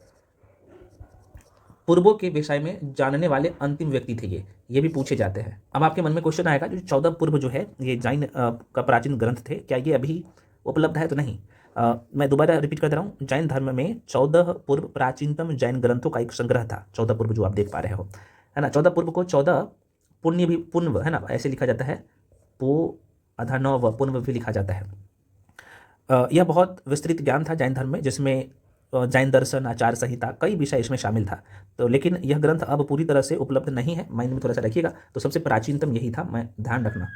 पूर्वों के विषय में जानने वाले अंतिम व्यक्ति थे ये भी पूछे जाते हैं। अब आपके मन में क्वेश्चन आएगा, जो 14 पूर्व जो है ये जैन का प्राचीन ग्रंथ थे, क्या ये अभी उपलब्ध है? तो नहीं। मैं दोबारा रिपीट कर दे रहा हूँ, जैन धर्म में 14 पूर्व प्राचीनतम जैन ग्रंथों का एक संग्रह था। 14 पूर्व जो आप देख पा रहे हो, है ना, 14 पूर्व को 14 पुण्य भी, पुण्व है ना, ऐसे लिखा जाता है, पो अधा नव पुण्व भी लिखा जाता है। यह बहुत विस्तृत ज्ञान था जैन धर्म में, जिसमें जैन दर्शन, आचार संहिता, कई विषय इसमें शामिल था। तो लेकिन यह ग्रंथ अब पूरी तरह से उपलब्ध नहीं है, माइंड में थोड़ा सा रखिएगा। तो सबसे प्राचीनतम यही था, मैं ध्यान रखना।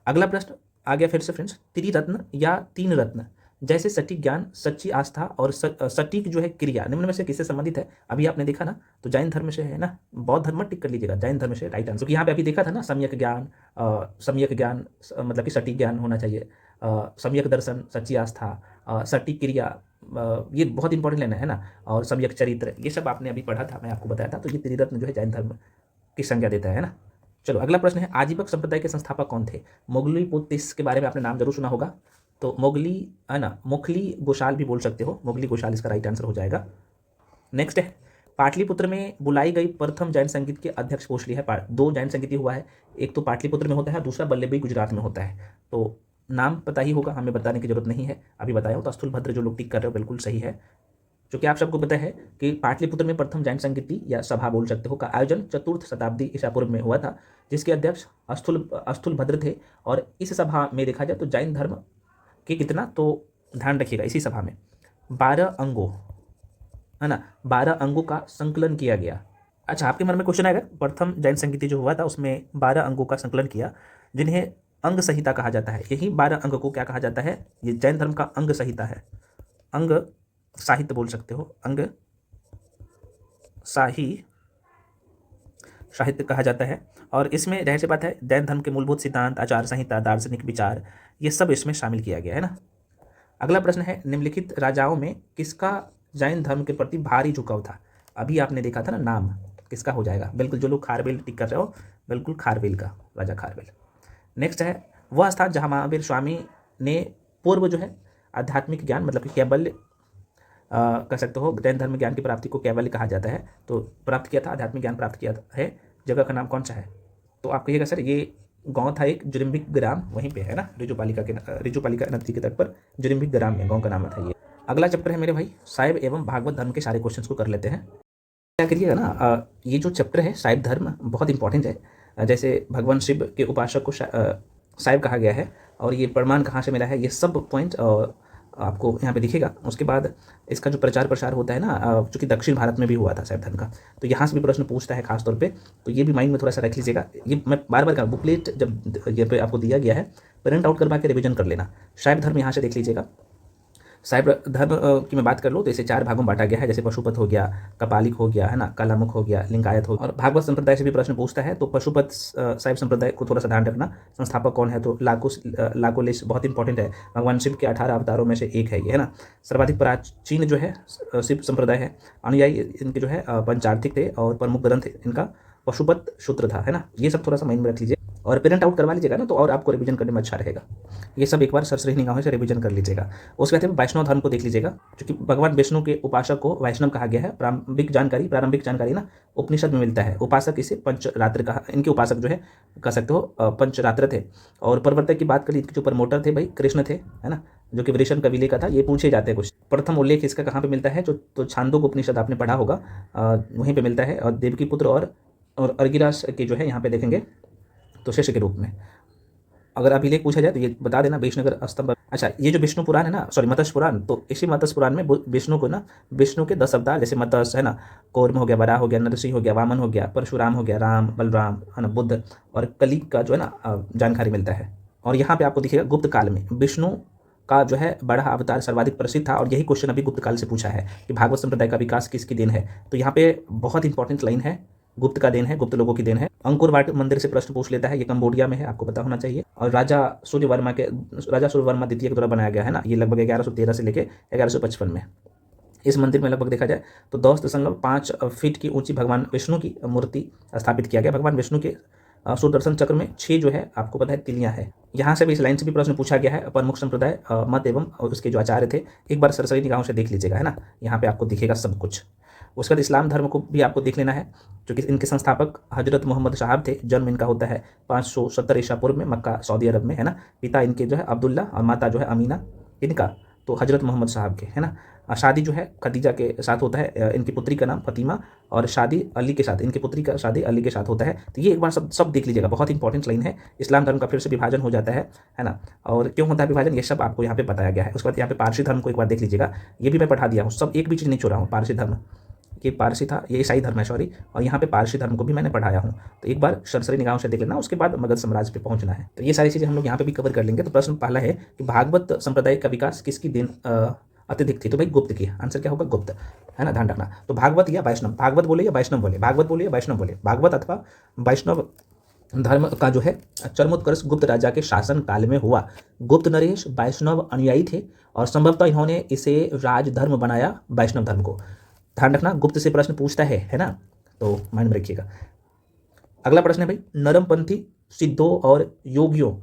अगला प्रश्न आ गया फिर से फ्रेंड्स, त्रिरत्न या तीन रत्न जैसे सटीक ज्ञान, सच्ची आस्था और सटीक जो है क्रिया, निम्न में से किससे संबंधित है? अभी आपने देखा ना, तो जैन धर्म से है ना, बौद्ध धर्म टिक कर लीजिएगा, जैन धर्म से राइट आंसर। क्योंकि यहाँ पे अभी देखा था ना, सम्यक ज्ञान मतलब कि सटीक ज्ञान होना चाहिए, सम्यक दर्शन, सच्ची आस्था, सटीक क्रिया, ये बहुत इंपॉर्टेंट लेना है ना, और सम्यक चरित्र, ये सब आपने अभी पढ़ा था, मैं आपको बताया था। तो ये त्रिरत्न जो है जैन धर्म की संज्ञा देता है ना। चलो अगला प्रश्न है, आजीवक संप्रदाय के संस्थापक कौन थे? मोगली पुत्तिस के बारे में आपने नाम जरूर सुना होगा। तो मोगली, है ना, मुखली गोशाल भी बोल सकते हो, मोगली गोशाल इसका राइट आंसर हो जाएगा। नेक्स्ट है, पाटलिपुत्र में बुलाई गई प्रथम जैन संगीत के अध्यक्ष पूछ लिया है। 2 जैन संगीत हुआ है, एक तो पाटलिपुत्र में होता है, दूसरा बल्लभी गुजरात में होता है। तो नाम पता ही होगा, हमें बताने की जरूरत नहीं है, अभी बताया हो। तो स्थूलभद्र जो लोग टिक कर रहे हो बिल्कुल सही है। जो कि आप सबको पता है कि पाटलिपुत्र में प्रथम जैन संगीति या सभा बोल सकते हो का आयोजन 4th शताब्दी ईसा पूर्व में हुआ था, जिसके अध्यक्ष स्थूलभद्र थे। और इस सभा में देखा जाए तो जैन धर्म के कितना, तो ध्यान रखिएगा, इसी सभा में 12 अंगों, है ना, 12 अंगों का संकलन किया गया। अच्छा, आपके मन में क्वेश्चन आएगा, प्रथम जैन संगीति जो हुआ था उसमें 12 अंगों का संकलन किया, जिन्हें अंग संहिता कहा जाता है। यही 12 अंग को क्या कहा जाता है? ये जैन धर्म का अंग संहिता है, अंग साहित्य बोल सकते हो, अंग साहित्य कहा जाता है। और इसमें जाहिर सी बात है, जैन धर्म के मूलभूत सिद्धांत, आचार संहिता, दार्शनिक विचार, ये सब इसमें शामिल किया गया है ना। अगला प्रश्न है, निम्नलिखित राजाओं में किसका जैन धर्म के प्रति भारी झुकाव था? अभी आपने देखा था ना, नाम किसका हो जाएगा? बिल्कुल, जो लोग खारवेल टिक कर रहे हो, बिल्कुल खारवेल का, राजा खारवेल। नेक्स्ट है, वह स्थान जहाँ महावीर स्वामी ने पूर्व जो है आध्यात्मिक ज्ञान, मतलब कि कैवल्य कह सकते हो, जैन धर्म ज्ञान की प्राप्ति को कैवल्य कहा जाता है, तो प्राप्त किया था, आध्यात्मिक ज्ञान प्राप्त किया है। जगह का नाम कौन सा है? तो आप कहिएगा सर, ये गांव था एक, जुरिम्बिक ग्राम, वहीं पे है ना, रिजुपालिका नदी के तट पर जुरिम्बिक ग्राम में गांव का नाम था ये। अगला चैप्टर है मेरे भाई, शैव एवं भागवत धर्म के सारे क्वेश्चंस को कर लेते हैं। क्या करिएगा ना, ये जो चैप्टर है शैव धर्म बहुत इंपॉर्टेंट है। जैसे भगवान शिव के उपासक को शैव कहा गया है, और ये प्रमाण कहाँ से मिला है, ये सब पॉइंट आपको यहाँ पे दिखेगा। उसके बाद इसका जो प्रचार प्रसार होता है ना, चूँकि दक्षिण भारत में भी हुआ था शैव धर्म का, तो यहाँ से भी प्रश्न पूछता है खास तौर पे, तो ये भी माइंड में थोड़ा सा रख लीजिएगा। ये मैं बार बार बुकलेट जब ये पे आपको दिया गया है, प्रिंट आउट करवा के रिविजन कर लेना। शैव धर्म यहाँ से देख लीजिएगा। शैव धर्म की मैं बात कर लूँ तो इसे 4 भागों में बांटा गया है, जैसे पशुपत हो गया, कपालिक हो गया, है ना, कालामुख हो गया, लिंगायत हो गया। और भागवत संप्रदाय से भी प्रश्न पूछता है, तो पशुपत शैव संप्रदाय को थोड़ा सा ध्यान रखना। संस्थापक कौन है? तो लाकोलिस बहुत इंपॉर्टेंट है, भगवान शिव के 18 अवतारों में से एक है ये, है ना। सर्वाधिक प्राचीन जो है शिव संप्रदाय है, अनुयायी इनके जो है पंचार्थिक थे, और प्रमुख ग्रंथ इनका पशुपत सूत्र था, है ना। ये सब थोड़ा सा माइंड में रख लीजिए। और प्रिंट आउट करवा लीजिएगा ना, तो और आपको रिवीजन करने में अच्छा रहेगा। ये सब एक बार सरसरी निगाहों से रिवीजन कर लीजिएगा। उसके बाद वैष्णव धर्म को देख लीजिएगा, क्योंकि भगवान विष्णु के उपासक को वैष्णव कहा गया है। प्रारंभिक जानकारी ना उपनिषद में मिलता है। उपासक इसे पंचरात्र कहा, इनके उपासक जो है कह सकते हो पंचरात्र थे। और प्रवर्तक की बात करें, इनके जो प्रमोटर थे भाई कृष्ण थे, है ना, जो कि वृषण कबीले का था। ये पूछे जाते हैं कुछ। प्रथम उल्लेख इसका कहाँ पे मिलता है, जो तो छांदोग उपनिषद आपने पढ़ा होगा, वहीं पे मिलता है। और देवकी पुत्र और अर्गिरास के जो है यहाँ पे देखेंगे तो शिष्य के रूप में। अगर अभिलेख पूछा जाए तो ये बता देना विष्णुनगर स्तंभ। अच्छा, ये जो विष्णु पुराण है ना, सॉरी मत्स्य पुराण, तो इसी मत्स्य पुराण में विष्णु को ना, विष्णु के 10 अवतार जैसे मत्स्य है ना, कौर्म हो गया, वराह हो गया, नरसिंह हो गया, वामन हो गया, परशुराम हो गया, राम, बलराम है ना, बुद्ध और कली का जो है ना जानकारी मिलता है। और यहाँ पे आपको दिखेगा गुप्त काल में विष्णु का जो है बड़ा अवतार सर्वाधिक प्रसिद्ध था। और यही क्वेश्चन अभी गुप्त काल से पूछा है कि भागवत संप्रदाय का विकास किसकी देन है। तो यहाँ पे बहुत इंपॉर्टेंट लाइन है, गुप्त का देन है, गुप्त लोगों की देन है। अंकुर वाट मंदिर से प्रश्न पूछ लेता है, ये कंबोडिया में है, आपको पता होना चाहिए। और राजा सूर्यवर्मा द्वितीय के द्वारा बनाया गया है ना, ये लगभग 1113 से लेकर 1155 में। इस मंदिर में लगभग देखा जाए तो 10.5 फीट की ऊंची भगवान विष्णु की मूर्ति स्थापित किया गया। भगवान विष्णु के सुदर्शन चक्र में 6 जो है आपको पता है तिलियां है। यहाँ से भी इस लाइन से भी प्रश्न पूछा गया है। प्रमुख संप्रदाय मत एवं उसके जो आचार्य थे, एक बार सरसरी निगाहों से देख लीजिएगा, है ना, यहाँ पे आपको दिखेगा सब कुछ। उसके बाद इस्लाम धर्म को भी आपको देख लेना है, जो कि इनके संस्थापक हजरत मोहम्मद साहब थे। जन्म इनका होता है 570 ईसा पूर्व में मक्का सऊदी अरब में, है ना। पिता इनके जो है अब्दुल्ला और माता जो है अमीना, इनका तो हजरत मोहम्मद साहब के, है ना। शादी जो है खदीजा के साथ होता है, इनकी पुत्री का नाम फतीमा, और शादी अली के साथ, इनकी पुत्री का शादी अली के साथ होता है। तो ये एक बार सब देख लीजिएगा, बहुत इंपॉर्टेंट लाइन है। इस्लाम धर्म का फिर से विभाजन हो जाता है ना। और क्यों होता है विभाजन, ये सब आपको यहाँ पे बताया गया है। उसके बाद यहाँ पे पारसी धर्म को एक बार देख लीजिएगा, ये भी मैं पढ़ा दिया हूँ, सब एक भी चीज़ नहीं छोड़ा हूँ। पारसी धर्म, ये पारसी था, ये ईसाई धर्म है, सॉरी। और यहाँ पे पारसी धर्म को भी मैंने पढ़ाया हूँ, तो एक बार सरसरी निगाहों से देख लेना। उसके बाद मगध साम्राज्य पे पहुँचना है। तो ये सारी चीज़ें हम लोग यहाँ पे भी कवर कर लेंगे। तो प्रश्न पहला है कि भागवत संप्रदाय का विकास किसकी देन अत्यधिक थी, तो भाई गुप्त की। आंसर क्या होगा, गुप्त, है ना, ध्यान रखना। तो भागवत या वैष्णव, भागवत बोले या वैष्णव बोले, भागवत बोले या वैष्णव बोले, भागवत अथवा वैष्णव धर्म का जो है चरमोत्कर्ष गुप्त राजा के शासन काल में हुआ। गुप्त नरेश वैष्णव अनुयायी थे और संभवतः इन्होंने इसे राजधर्म बनाया, वैष्णव धर्म को। ध्यान रखना, गुप्त से प्रश्न पूछता है ना, तो माइंड में रखिएगा। अगला प्रश्न है भाई, नरमपंथी सिद्धों और योगियों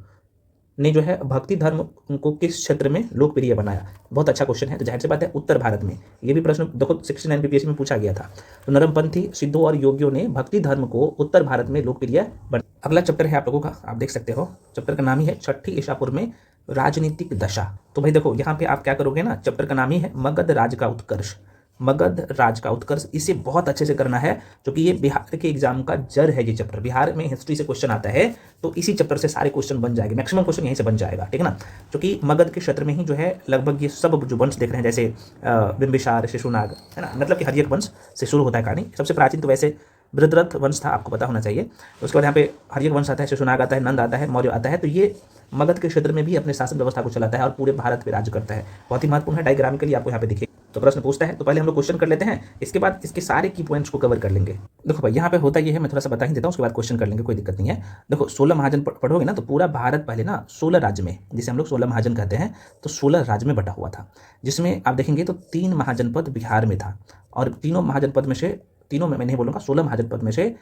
ने जो है भक्ति धर्म को किस क्षेत्र में लोकप्रिय बनाया। बहुत अच्छा क्वेश्चन है। तो जाहिर सी बात है उत्तर भारत में। ये भी प्रश्न देखो 69 बीपीएससी में पूछा गया था। तो नरमपंथी सिद्धों और योगियों ने भक्ति धर्म को उत्तर भारत में लोकप्रिय बनाया। अगला चैप्टर है आप लोगों का, आप देख सकते हो, चैप्टर का नाम ही है 6ठी ईसा पूर्व में राजनीतिक दशा। तो भाई देखो यहाँ पे आप क्या करोगे ना, चैप्टर का नाम ही है मगध राज का उत्कर्ष, मगध राज का उत्कर्ष। इसे बहुत अच्छे से करना है, क्योंकि ये बिहार के एग्जाम का जड़ है। ये चैप्टर बिहार में हिस्ट्री से क्वेश्चन आता है, तो इसी चैप्टर से सारे क्वेश्चन बन जाएंगे, मैक्सिमम क्वेश्चन यहीं से बन जाएगा, ठीक है ना। क्योंकि मगध के क्षेत्र में ही जो है लगभग ये सब जो वंश देख रहे हैं, जैसे बिंबिसार, शिशुनाग, है ना, मतलब कि हर्यक वंश से शुरू होता है कहानी। सबसे प्राचीन तो वैसे बृहद्रथ वंश था, आपको पता होना चाहिए। उसके बाद यहाँ पे हर्यक वंश आता है, शिशुनाग आता है, नंद आता है, मौर्य आता है। तो ये मगध के क्षेत्र में भी अपने शासन व्यवस्था को चलाता है और पूरे भारत पे राज करता है। बहुत ही महत्वपूर्ण है, डायग्राम के लिए आपको यहाँ पे दिखेगा। तो प्रश्न पूछता है, तो पहले हम लोग क्वेश्चन कर लेते हैं, इसके बाद इसके सारे की पॉइंट्स को कवर कर लेंगे। देखो भाई यहाँ पे होता ये है, मैं थोड़ा सा बता ही देता हूँ, उसके बाद क्वेश्चन कर लेंगे, कोई दिक्कत नहीं है। देखो 16 महाजन पढ़ोगे ना, तो पूरा भारत पहले ना 16 राज्य में, जिसे हम लोग 16 महाजन कहते हैं, तो 16 राज्य में बटा हुआ था। जिसमें आप देखेंगे तो 3 महाजनपद बिहार में था, और तीनों महाजनपद में से, तीनों में मैं नहीं बोलूँगा, 16 महाजनपद में से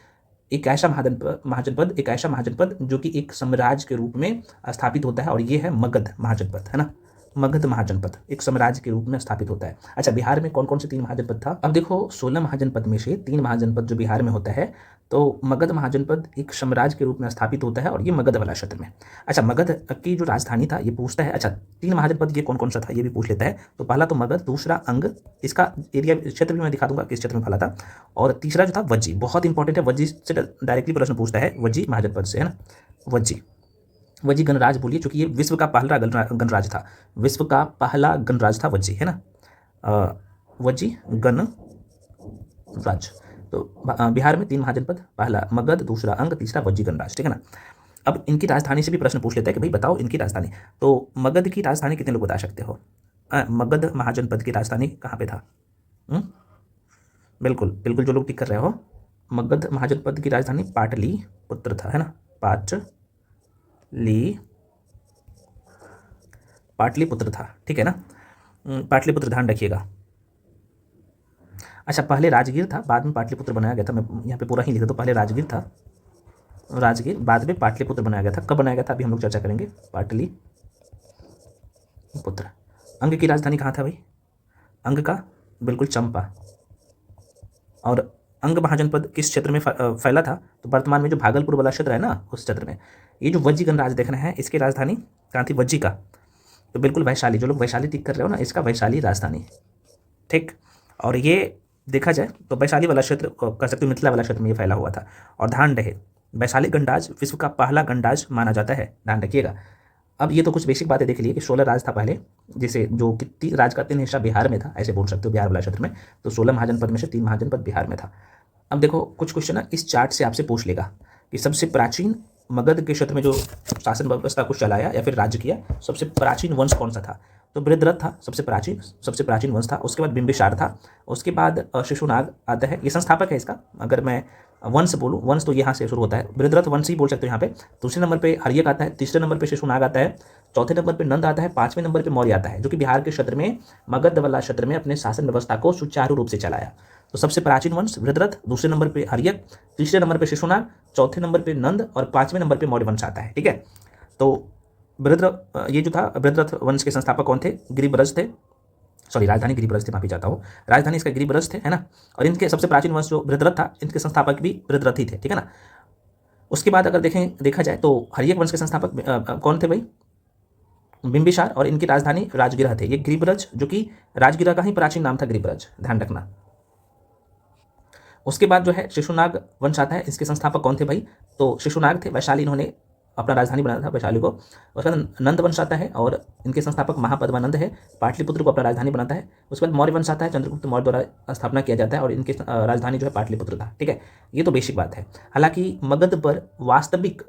एक ऐसा महाजनपद जो कि एक साम्राज्य के रूप में स्थापित होता है, और ये है मगध महाजनपद, है ना। मगध महाजनपद एक साम्राज्य के रूप में स्थापित होता है। अच्छा, बिहार में कौन कौन से 3 महाजनपद था। अब देखो 16 महाजनपद में से 3 महाजनपद जो बिहार में होता है, तो मगध महाजनपद एक साम्राज्य के रूप में स्थापित होता है, और ये मगध वाला क्षेत्र में। अच्छा, मगध की जो राजधानी था ये पूछता है। अच्छा, 3 महाजनपद ये कौन कौन सा था ये भी पूछ लेता है। तो पहला तो मगध, दूसरा अंग, इसका एरिया क्षेत्र भी मैं दिखा दूंगा किस क्षेत्र में फैला था, और तीसरा जो था वज्जी। बहुत इंपॉर्टेंट है, वज्जी से डायरेक्टली प्रश्न पूछता है, वज्जी महाजनपद से, है ना। वज्जी गणराज बोलिए, क्योंकि ये विश्व का पहला गणराज था, विश्व का पहला गणराज था वज्जी, है ना। वज्जी गणराज। तो बिहार में 3 महाजनपद, पहला मगध, दूसरा अंग, तीसरा वज्जी गणराज, ठीक है ना। अब इनकी राजधानी से भी प्रश्न पूछ लेता है कि भाई बताओ इनकी राजधानी। तो मगध की राजधानी कितने लोग बता सकते हो। मगध महाजनपद की राजधानी कहाँ पे था। बिल्कुल बिल्कुल, जो लोग टिक कर रहे हो, मगध महाजनपद की राजधानी पाटलिपुत्र था, है ना, पाटलिपुत्र था, ठीक है ना। पाटलिपुत्र ध्यान रखिएगा। अच्छा, पहले राजगीर था, बाद में पाटलिपुत्र बनाया गया था। मैं यहाँ पे पूरा ही लिखा, तो पहले राजगीर था, राजगीर बाद में पाटलिपुत्र बनाया गया था। कब बनाया गया था अभी हम लोग चर्चा करेंगे। पाटलिपुत्र। अंग की राजधानी कहाँ था भाई? अंग का बिल्कुल चंपा। और अंग महाजनपद किस क्षेत्र में फैला था? तो वर्तमान में जो भागलपुर वाला क्षेत्र है ना, उस क्षेत्र में। ये जो वज्जी गणराज्य देख रहे हैं, इसकी राजधानी कहाँ थी? वज्जी का। तो बिल्कुल वैशाली, जो लोग वैशाली टिक कर रहे हो ना, इसका वैशाली राजधानी। ठीक। और ये देखा जाए तो वैशाली वाला क्षेत्र कह सकते हो, मिथिला वाला क्षेत्र में ये फैला हुआ था। और ध्यान रहे, वैशाली गणराज विश्व का पहला गणराज माना जाता है, ध्यान रखिएगा। अब ये तो कुछ बेसिक बातें देख लिए कि 16 राज था पहले, जिसे जो कि राज का 3 हिस्सा बिहार में था, ऐसे बोल सकते हो, बिहार वाला क्षेत्र में। तो 16 महाजनपद में से 3 महाजनपद बिहार में था। अब देखो कुछ क्वेश्चन ना इस चार्ट से आपसे पूछ लेगा कि सबसे प्राचीन मगध के क्षेत्र में जो शासन व्यवस्था को चलाया या फिर राज्य किया, सबसे प्राचीन वंश कौन सा था? तो बृहद्रथ था सबसे प्राचीन वंश था। उसके बाद बिंबिसार था। उसके बाद शिशुनाग आता है, ये संस्थापक है इसका। अगर मैं वंश बोलूँ, वंश तो यहाँ से शुरू होता है, बृहद्रथ वंश ही बोल सकते हो यहाँ पे। दूसरे नंबर पे हर्यक आता है, तीसरे नंबर पे शिशुनाग आता है, चौथे नंबर पे नंद आता है, 5वें नंबर पे मौर्य आता है, जो कि बिहार के क्षेत्र में, मगध वाला क्षेत्र में अपने शासन व्यवस्था को सुचारू रूप से चलाया। तो सबसे प्राचीन वंश बृहद्रथ, दूसरे नंबर पे हर्यक, तीसरे नंबर पे शिशुनाग, चौथे नंबर पे नंद और 5वें नंबर पे मौर्य वंश आता है। ठीक है। तो ये जो था बृहद्रथ वंश के संस्थापक कौन थे? गिरिब्रज थे। सॉरी, राजधानी गिरिब्रज थे, माफी चाहता हूँ। राजधानी इसका गिरिब्रज थे, है ना। और इनके सबसे प्राचीन वंश जो बृहद्रथ था, इनके संस्थापक भी बृहद्रथ ही थे। ठीक है ना। उसके बाद अगर देखा जाए तो हर्यक वंश के संस्थापक कौन थे भाई? बिंबिसार। और इनकी राजधानी राजगिरा थे। ये गिरिब्रज, जो कि राजगिरा का ही प्राचीन नाम था गिरिब्रज, ध्यान रखना। उसके बाद जो है शिशुनाग वंश आता है। इसके संस्थापक कौन थे भाई? तो शिशुनाग थे, वैशाली इन्होंने अपना राजधानी बनाया था, वैशाली को। उसके बाद नंद वंश आता है और इनके संस्थापक महापद्मानंद है, पाटलिपुत्र को अपना राजधानी बनाता है। उसके बाद मौर्य वंश आता है, चंद्रगुप्त मौर्य द्वारा स्थापना किया जाता है और इनकी राजधानी जो है पाटलिपुत्र था। ठीक है, ये तो बेसिक बात है। हालांकि मगध पर वास्तविक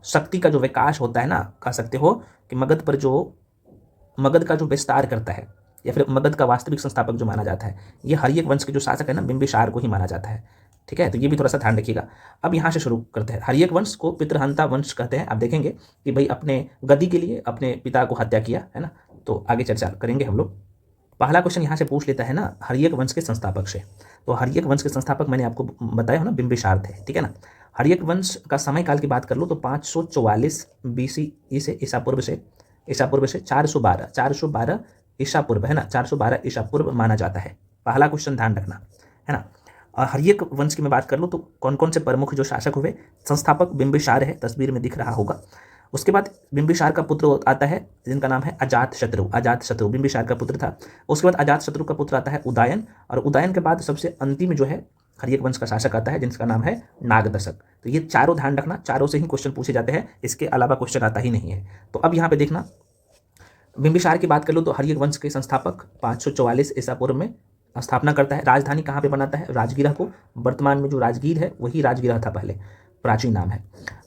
शक्ति का जो विकास होता है ना, कह सकते हो कि मगध का जो विस्तार करता है या फिर मगध का वास्तविक संस्थापक जो माना जाता है, ये हर्यक वंश के जो शासक है ना, बिंबिसार को ही माना जाता है। ठीक है, तो ये भी थोड़ा सा ध्यान रखिएगा। अब यहाँ से शुरू करते हैं। हर्यक वंश को पितृहंता वंश कहते हैं। आप देखेंगे कि भाई अपने गद्दी के लिए अपने पिता को हत्या किया, है ना। तो आगे चर्चा करेंगे हम लोग। पहला क्वेश्चन यहाँ से पूछ लेता है ना, हर्यक वंश के संस्थापक से। तो हर्यक वंश के संस्थापक मैंने आपको बताया हो ना, बिंबिसार थे। ठीक है ना। हर्यक वंश का समय काल की बात कर लो तो 544 BCE से ईसा पूर्व से 412 ईसा पूर्व, है ना, 412 ईसा पूर्व माना जाता है। पहला क्वेश्चन ध्यान रखना, है ना। और हर्यक वंश की मैं बात कर लूँ तो कौन कौन से प्रमुख जो शासक हुए? संस्थापक बिंबिसार है, तस्वीर में दिख रहा होगा। उसके बाद बिंबिसार का पुत्र आता है जिनका नाम है अजातशत्रु बिंबिसार का पुत्र था। उसके बाद अजातशत्रु का पुत्र आता है उदयन, और उदयन के बाद सबसे अंतिम जो है हर्यक वंश का शासक आता है जिसका नाम है नागदशक। तो ये चारों ध्यान रखना, चारों से ही क्वेश्चन पूछे जाते हैं, इसके अलावा क्वेश्चन आता ही नहीं है। तो अब यहाँ पे देखना, बिंबिसार की बात कर लो तो हर्यक वंश के संस्थापक 544 ईसा पूर्व में स्थापना करता है। राजधानी कहाँ पे बनाता है? राजगिरा को। वर्तमान में जो राजगीर है वही राजगिरा था, पहले प्राचीन नाम है।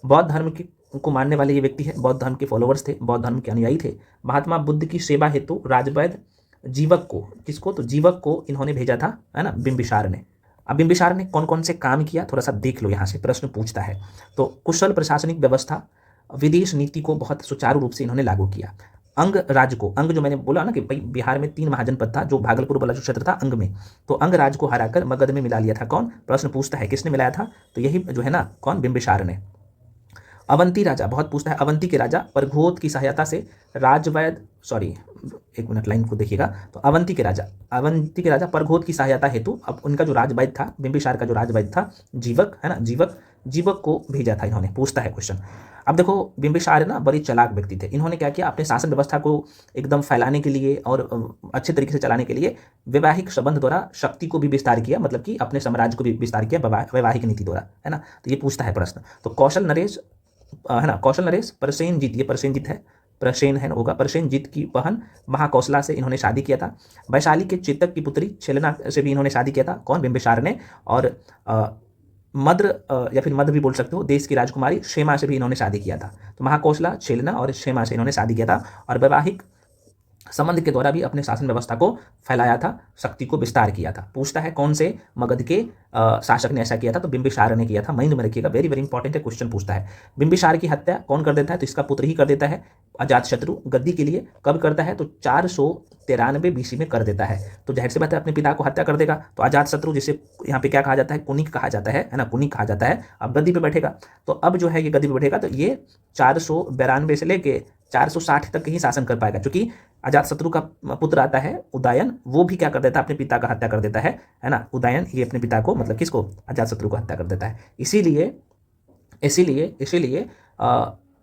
बौद्ध धर्म को मानने वाले ये व्यक्ति है, बौद्ध धर्म के फॉलोअर्स थे, बौद्ध धर्म के अनुयायी थे। महात्मा बुद्ध की सेवा हेतु राजवैद्य जीवक को, किसको? तो जीवक को इन्होंने भेजा था, है ना, बिंबिसार ने। अब बिंबिसार ने कौन कौन से काम किया, थोड़ा सा देख लो, यहाँ से प्रश्न पूछता है। तो कुशल प्रशासनिक व्यवस्था, विदेश नीति को बहुत सुचारू रूप से इन्होंने लागू किया। अंग राज्य को, अंग जो मैंने बोला ना कि भाई बिहार में 3 महाजनपद था, जो भागलपुर वाला जो क्षेत्र था अंग में, तो अंग राज्य को हराकर मगध में मिला लिया था। कौन? प्रश्न पूछता है किसने मिलाया था? तो यही जो है ना, कौन? बिंबिसार ने। अवंती राजा, बहुत पूछता है, अवंती के राजा परघोत की सहायता से राजवैद्य, सॉरी एक मिनट लाइन को देखिएगा। तो अवंती के राजा परघोत की सहायता हेतु, अब उनका जो राजवैद्य था, बिंबिसार का जो राजवैद्य था, जीवक, है ना, जीवक को भेजा था इन्होंने। पूछता है क्वेश्चन। अब देखो बिंबिसार ना बड़ी चालाक व्यक्ति थे। इन्होंने क्या किया, अपने शासन व्यवस्था को एकदम फैलाने के लिए और अच्छे तरीके से चलाने के लिए वैवाहिक संबंध द्वारा शक्ति को भी विस्तार किया, मतलब कि अपने साम्राज्य को भी विस्तार किया वैवाहिक नीति द्वारा, है ना। तो ये पूछता है प्रश्न। तो कौशल नरेश, है ना, कौशल नरेश प्रसेनजीत, ये प्रसेनजीत है, प्रसेन है होगा, प्रसेनजीत की बहन महाकौशला से इन्होंने शादी किया था। वैशाली के चेतक की पुत्री छेलना से भी इन्होंने शादी किया था। कौन? बिंबिसार ने। और मद्र या फिर मध्य भी बोल सकते हो, देश की राजकुमारी क्षेमा से भी इन्होंने शादी किया था। तो महाकौशला, छेलना और क्षेमा से इन्होंने शादी किया था। और वैवाहिक संबंध के द्वारा भी अपने शासन व्यवस्था को फैलाया था, शक्ति को विस्तार किया था। पूछता है कौन से मगध के शासक ने ऐसा किया था, तो बिंबिसार ने किया था। माइंड में रखिएगा, वेरी वेरी इंपॉर्टेंट है, क्वेश्चन पूछता है। बिंबिसार की हत्या कौन कर देता है, तो इसका पुत्र ही कर देता है, अजातशत्रु गद्दी के लिए। कब करता है, तो 493 BC में कर देता है। तो जाहिर सी बात है अपने पिता को हत्या कर देगा, तो अजातशत्रु जिसे यहाँ पे क्या कहा जाता है, कुनिक कहा जाता है ना, कुनिक कहा जाता है, अब गद्दी पे बैठेगा। तो अब जो है ये गद्दी पे बैठेगा, तो ये 492 से लेके 460 तक ही शासन कर पाएगा, क्योंकि अजातशत्रु का पुत्र आता है उदयन, वो भी क्या कर देता है, अपने पिता का हत्या कर देता है ना। उदयन ये अपने पिता को, मतलब किसको, अजातशत्रु को हत्या कर देता है। इसीलिए इसीलिए इसीलिए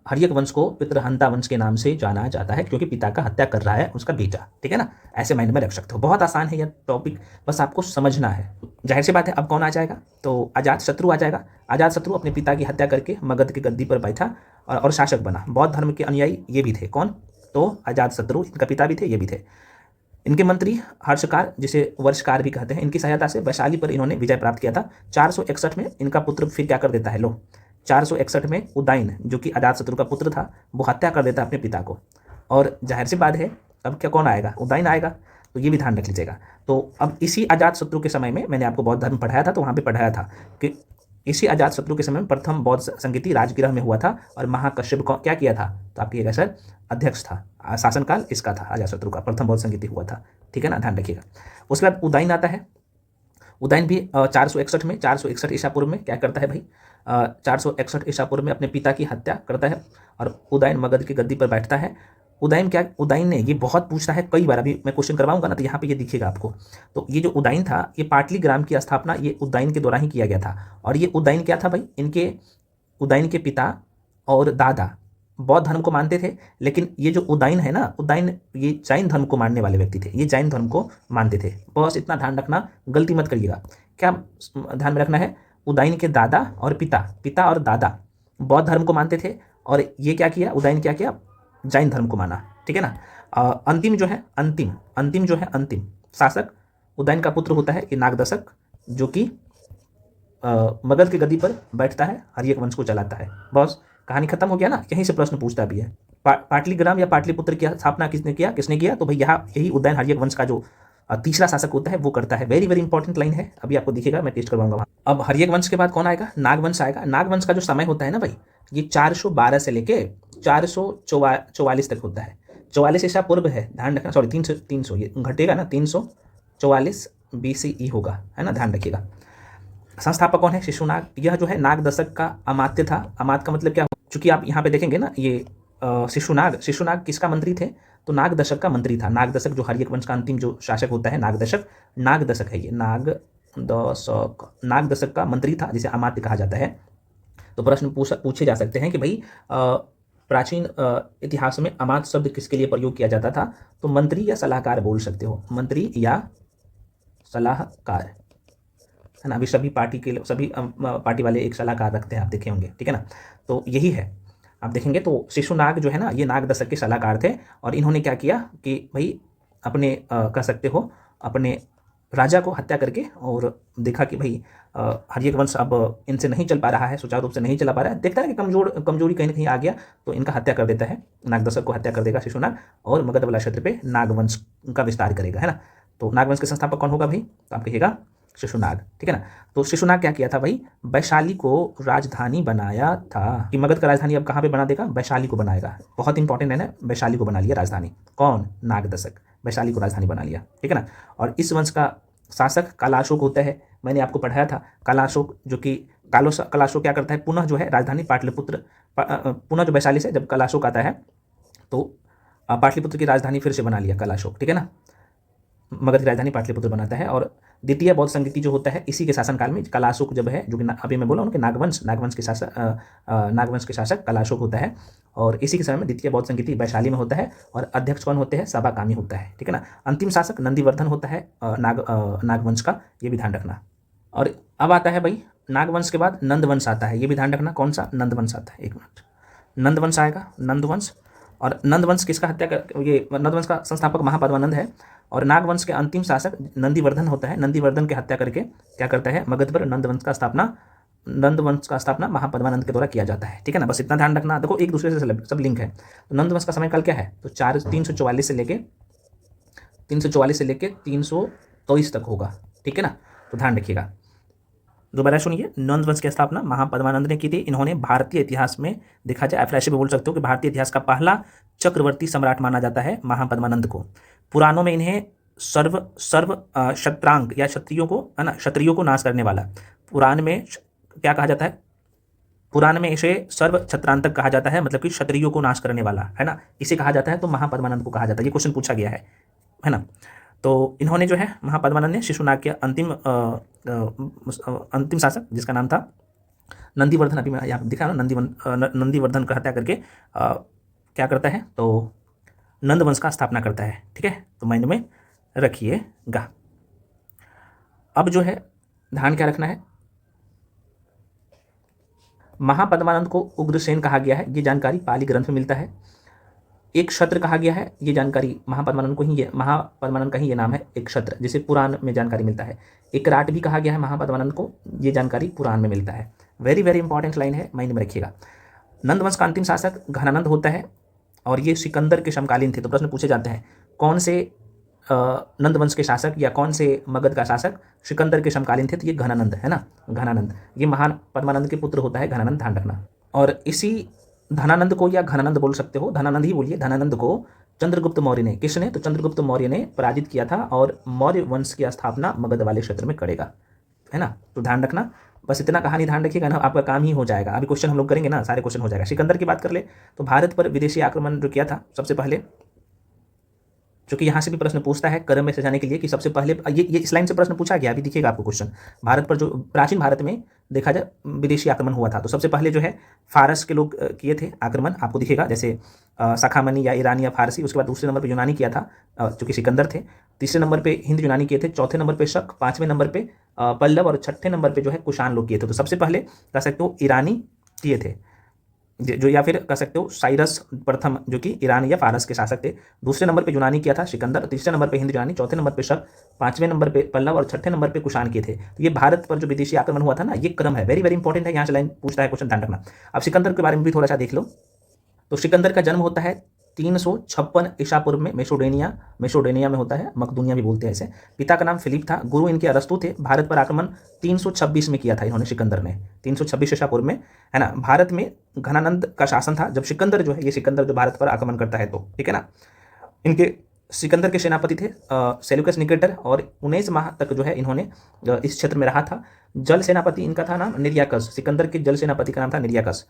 हर्यक वंश को पितृहंता वंश के नाम से जाना जाता है, क्योंकि पिता का हत्या कर रहा है उसका बेटा, ठीक है ना। ऐसे माइंड में रख सकते हो, बहुत आसान है यह टॉपिक, बस आपको समझना है। जाहिर सी बात है अब कौन आ जाएगा, तो अजातशत्रु आ जाएगा। अजातशत्रु अपने पिता की हत्या करके मगध की गद्दी पर बैठा और शासक बना। बौद्ध धर्म के अनुयायी ये भी थे, कौन, तो अजातशत्रु, इनका पिता भी थे, ये भी थे। इनके मंत्री हर्षकार, जिसे वर्षकार भी कहते हैं, इनकी सहायता से वैशाली पर इन्होंने विजय प्राप्त किया था। 461 में इनका पुत्र फिर क्या कर देता है, लो 461 में उदयन, जो कि अजातशत्रु का पुत्र था, वो हत्या कर देता है अपने पिता को। और जाहिर सी बात है अब क्या कौन आएगा, उदयन आएगा, तो ये भी ध्यान रख लीजिएगा। तो अब इसी अजातशत्रु के समय में मैंने आपको बौद्ध धर्म पढ़ाया था, तो वहाँ पे पढ़ाया था कि इसी अजातशत्रु के समय में प्रथम बौद्ध संगीति राजगृह में हुआ था, और महाकश्यप को क्या किया था, तो आप कहिएगा सर अध्यक्ष था, शासनकाल इसका था, अजातशत्रु का प्रथम बौद्ध संगीति हुआ था, ठीक है ना, ध्यान रखिएगा। उसके बाद उदयन आता है। उदयन भी 461 में, 461 ईसा पूर्व में क्या करता है भाई, 461 ईसा पूर्व में अपने पिता की हत्या करता है, और उदयन मगध की गद्दी पर बैठता है। उदयन ने, ये बहुत पूछता है कई बार, अभी मैं क्वेश्चन करवाऊंगा ना, तो यहाँ पे ये दिखेगा आपको। तो ये जो उदयन था, ये पाटली ग्राम की स्थापना ये उदयन के द्वारा ही किया गया था। और ये उदयन क्या था भाई, उदयन के पिता और दादा बौद्ध धर्म को मानते थे, लेकिन ये जो उदयन है ना, उदयन ये जैन धर्म को मानने वाले व्यक्ति थे, ये जैन धर्म को मानते थे। बस इतना ध्यान रखना, गलती मत करिएगा। क्या ध्यान में रखना है, उदयन के दादा और पिता और दादा बौद्ध धर्म को मानते थे, और ये क्या किया, उदयन क्या किया, जैन धर्म को माना, ठीक है ना। अंतिम शासक उदयन का पुत्र होता है, ये नागदशक, जो कि मगध की गद्दी पर बैठता है, हर्यक वंश को चलाता है। बस कहानी खत्म हो गया ना। यहीं से प्रश्न पूछता भी है, पाटलिग्राम या पाटलिपुत्र की स्थापना किसने किया, तो भाई यहाँ यही उदयन हर्यक वंश का जो तीसरा शासक होता है वो करता है। वेरी वेरी इंपॉर्टेंट लाइन है, अभी आपको दिखेगा, मैं टेस्ट करवाऊंगा वहाँ। अब हर्यक वंश के बाद कौन आएगा, नागवंश आएगा। नागवंश का जो समय होता है ना भाई, ये 412 से लेके 444 तक होता है। 44 ईसा पूर्व है, ध्यान रखना, सॉरी 300 ये घटेगा ना, 344 BCE होगा, है ना, ध्यान रखिएगा। संस्थापक कौन है, शिशुनाग। यह जो है नागदशक का अमात्य था। अमात्य का मतलब क्या, चूंकि आप यहाँ पे देखेंगे ना, ये शिशुनाग किसका मंत्री थे, तो नागदशक का मंत्री था। नागदशक जो हर्यक वंश का अंतिम जो शासक होता है, नागदशक है ये, नागदशक का मंत्री था, जिसे अमात्य कहा जाता है। तो प्रश्न पूछे जा सकते हैं कि भाई प्राचीन इतिहास में अमात्य शब्द किसके लिए प्रयोग किया जाता था, तो मंत्री या सलाहकार बोल सकते हो, मंत्री या सलाहकार, है ना। अभी सभी पार्टी वाले एक सलाहकार रखते हैं, आप देखे होंगे, ठीक है ना। तो यही है, आप देखेंगे तो शिशुनाग जो है ना, ये नागदशक के सलाहकार थे, और इन्होंने क्या किया कि भाई अपने कह सकते हो अपने राजा को हत्या करके, और देखा कि भाई हर्यक वंश अब इनसे नहीं चल पा रहा है, सुचारू रूप से नहीं चला पा रहा है, देखता है कि कमजोरी कहीं ना कहीं आ गया, तो इनका हत्या कर देता है, नागदशक को हत्या कर देगा शिशुनाग, और मगध वाला क्षेत्र पे नागवंश का विस्तार करेगा, है ना। तो नागवंश के संस्थापक कौन होगा भाई, तो आप कहिएगा शिशुनाग, ठीक है ना। तो शिशुनाग क्या किया था भाई, वैशाली को राजधानी बनाया था, कि मगध का राजधानी अब कहाँ पे बना देगा, वैशाली को बनाएगा। बहुत इंपॉर्टेंट है ना, वैशाली को बना लिया राजधानी, कौन, नागदशक, वैशाली को राजधानी बना लिया, ठीक है ना। और इस वंश का शासक कालाशोक होता है, मैंने आपको पढ़ाया था। कालाशोक जो कि कालाशोक क्या करता है, पुनः जो है राजधानी पाटलिपुत्र, पुनः जो वैशाली से जब कालाशोक आता है, तो पाटलिपुत्र की राजधानी फिर से बना लिया कालाशोक, ठीक है ना। मगध की राजधानी पाटलिपुत्र बनाता है। और द्वितीय बौद्ध संगीति जो होता है, इसी के शासनकाल में कालाशोक जब है, जो कि अभी मैं बोला उनके नागवंश के शासक कालाशोक होता है, और इसी के समय में द्वितीय बौद्ध संगीति वैशाली में होता है, और अध्यक्ष कौन होते हैं, सबाकामी होता है, ठीक है ना। अंतिम शासक नंदीवर्धन होता है नागवंश का, ये भी ध्यान रखना। और अब आता है भाई नागवंश के बाद नंदवंश आता है, ये भी ध्यान रखना, कौन सा, नंदवंश आता है, एक मिनट, नंदवंश आएगा, नंदवंश। और नंदवंश किसका ये नंदवंश का संस्थापक महापद्मानंद है, और नागवंश के अंतिम शासक नंदीवर्धन होता है। नंदीवर्धन की हत्या करके क्या करता है, मगध पर नंदवंश का स्थापना महापद्मानंद के द्वारा किया जाता है, ठीक है ना। बस इतना ध्यान रखना, देखो एक दूसरे से सब लिंक है। तो नंदवंश का समय काल क्या है, तो 344 से लेके 344 से लेकर 323 तक होगा, ठीक है ना। तो ध्यान रखिएगा। दोबारा सुनिए, नंद वंश की स्थापना महापद्मानंद ने की थी। इन्होंने भारतीय इतिहास में देखा जाए, आप ऐसे भी बोल सकते हो कि भारतीय इतिहास का पहला चक्रवर्ती सम्राट माना जाता है महापद्मानंद को। पुराणों में इन्हें सर्व सर्व शत्रांग या क्षत्रियों को, है ना, क्षत्रियों को नाश करने वाला, पुराण में क्या कहा जाता है, पुराण में इसे सर्व छत्रांतक कहा जाता है, मतलब कि क्षत्रियों को नाश करने वाला, है ना, इसे कहा जाता है। तो महापद्मानंद को कहा जाता है, ये क्वेश्चन पूछा गया है ना। तो इन्होंने जो है, महापद्मानंद ने शिशुनाग के अंतिम शासक, जिसका नाम था नंदीवर्धन, अभी मैं यहाँ दिखा ना, नंदीवर्धन का हत्या करके क्या करता है, तो नंद वंश का स्थापना करता है, ठीक है। तो माइंड में रखिएगा। अब जो है ध्यान क्या रखना है, महापद्मानंद को उग्रसेन कहा गया है, ये जानकारी पाली ग्रंथ में मिलता है। एक क्षत्र कहा गया है, ये जानकारी महापद्मानंद को ही, ये महापद्मानंद का ही ये नाम है, एक क्षत्र, जिसे पुराण में जानकारी मिलता है। एक राट भी कहा गया है महापद्मानंद को, ये जानकारी पुराण में मिलता है। वेरी वेरी इंपॉर्टेंट लाइन है, माइंड में रखिएगा। नंदवंश का अंतिम शासक घनानंद होता है और ये सिकंदर के समकालीन थे। तो प्रश्न पूछे जाते हैं, कौन से नंदवंश के शासक या कौन से मगध का शासक सिकंदर के समकालीन थे? तो ये घनानंद है ना, घनानंद, ये महान पद्मानंद के पुत्र होता है घनानंद, ध्यान रखना। और इसी धनानंद को या घनानंद बोल सकते हो, धनानंद ही बोलिए, धनानंद को चंद्रगुप्त मौर्य ने, किसने? तो चंद्रगुप्त मौर्य ने पराजित किया था और मौर्य वंश की स्थापना मगध वाले क्षेत्र में करेगा, है ना। तो ध्यान रखना, बस इतना कहानी ध्यान रखिएगा ना, आपका काम ही हो जाएगा। अभी क्वेश्चन हम लोग करेंगे ना, सारे क्वेश्चन हो जाएगा। सिकंदर की बात कर ले तो भारत पर विदेशी आक्रमण जो किया था सबसे पहले, क्योंकि यहाँ से भी प्रश्न पूछता है कर्म में सजाने के लिए कि सबसे पहले ये इस लाइन से प्रश्न पूछा गया, अभी दिखेगा आपको क्वेश्चन। भारत पर जो प्राचीन भारत में देखा जाए विदेशी आक्रमण हुआ था, तो सबसे पहले जो है फारस के लोग किए थे आक्रमण, आपको दिखेगा, जैसे शाखामनी या ईरानी या फारसी। उसके बाद दूसरे नंबर पर यूनानी किया था, जो कि सिकंदर थे। तीसरे नंबर पे हिंद यूनानी किए थे, चौथे नंबर पे शक, पाँचवें नंबर पे पल्लव और छठे नंबर पे जो है कुषाण लोग किए थे। तो सबसे पहले कह सकते हो ईरानी किए थे, जो या फिर कह सकते हो साइरस प्रथम, जो कि ईरान या फारस के शासक थे। दूसरे नंबर पे यूनानी किया था सिकंदर, तीसरे नंबर पे हिंद यूनानी, चौथे नंबर पे शक, पांचवें नंबर पे पल्लव और छठे नंबर पे कुषाण किए थे। तो ये भारत पर जो विदेशी आक्रमण हुआ था ना, ये क्रम है, वेरी वेरी इंपॉर्टेंट है, यहाँ से लाइन पूछता है क्वेश्चन, ध्यान रखना। अब सिकंदर के बारे में भी थोड़ा सा देख लो। तो सिकंदर का जन्म होता है 356 ईसा पूर्व में मेसोडेनिया में होता है, मकदूनिया भी बोलते हैं इसे। पिता का नाम फिलिप था, गुरु इनके अरस्तु थे। भारत पर आक्रमण 326 में किया था इन्होंने, सिकंदर ने, 326 ईसा पूर्व में, है ना। भारत में घनानंद का शासन था जब सिकंदर जो है, ये सिकंदर जो भारत पर आक्रमण करता है, तो ठीक है ना। इनके सिकंदर के सेनापति थे सेल्यूकस निकेटर, और 19 माह तक जो है इन्होंने इस क्षेत्र में रहा था। जल सेनापति इनका था नाम निर्याकस, सिकंदर के जल सेनापति का नाम था निर्याकस।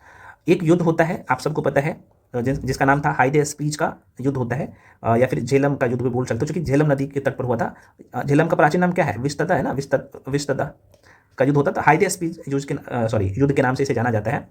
एक युद्ध होता है, आप सबको पता है, जिसका नाम था हाइडे स्पीच का युद्ध होता है, या फिर झेलम का युद्ध भी बोल सकते हो, क्योंकि झेलम नदी के तट पर हुआ था। झेलम का प्राचीन नाम क्या है? विस्तदा, है ना, विस्तदा का युद्ध होता था। हाइडे स्पीच युद्ध के नाम से इसे जाना जाता है।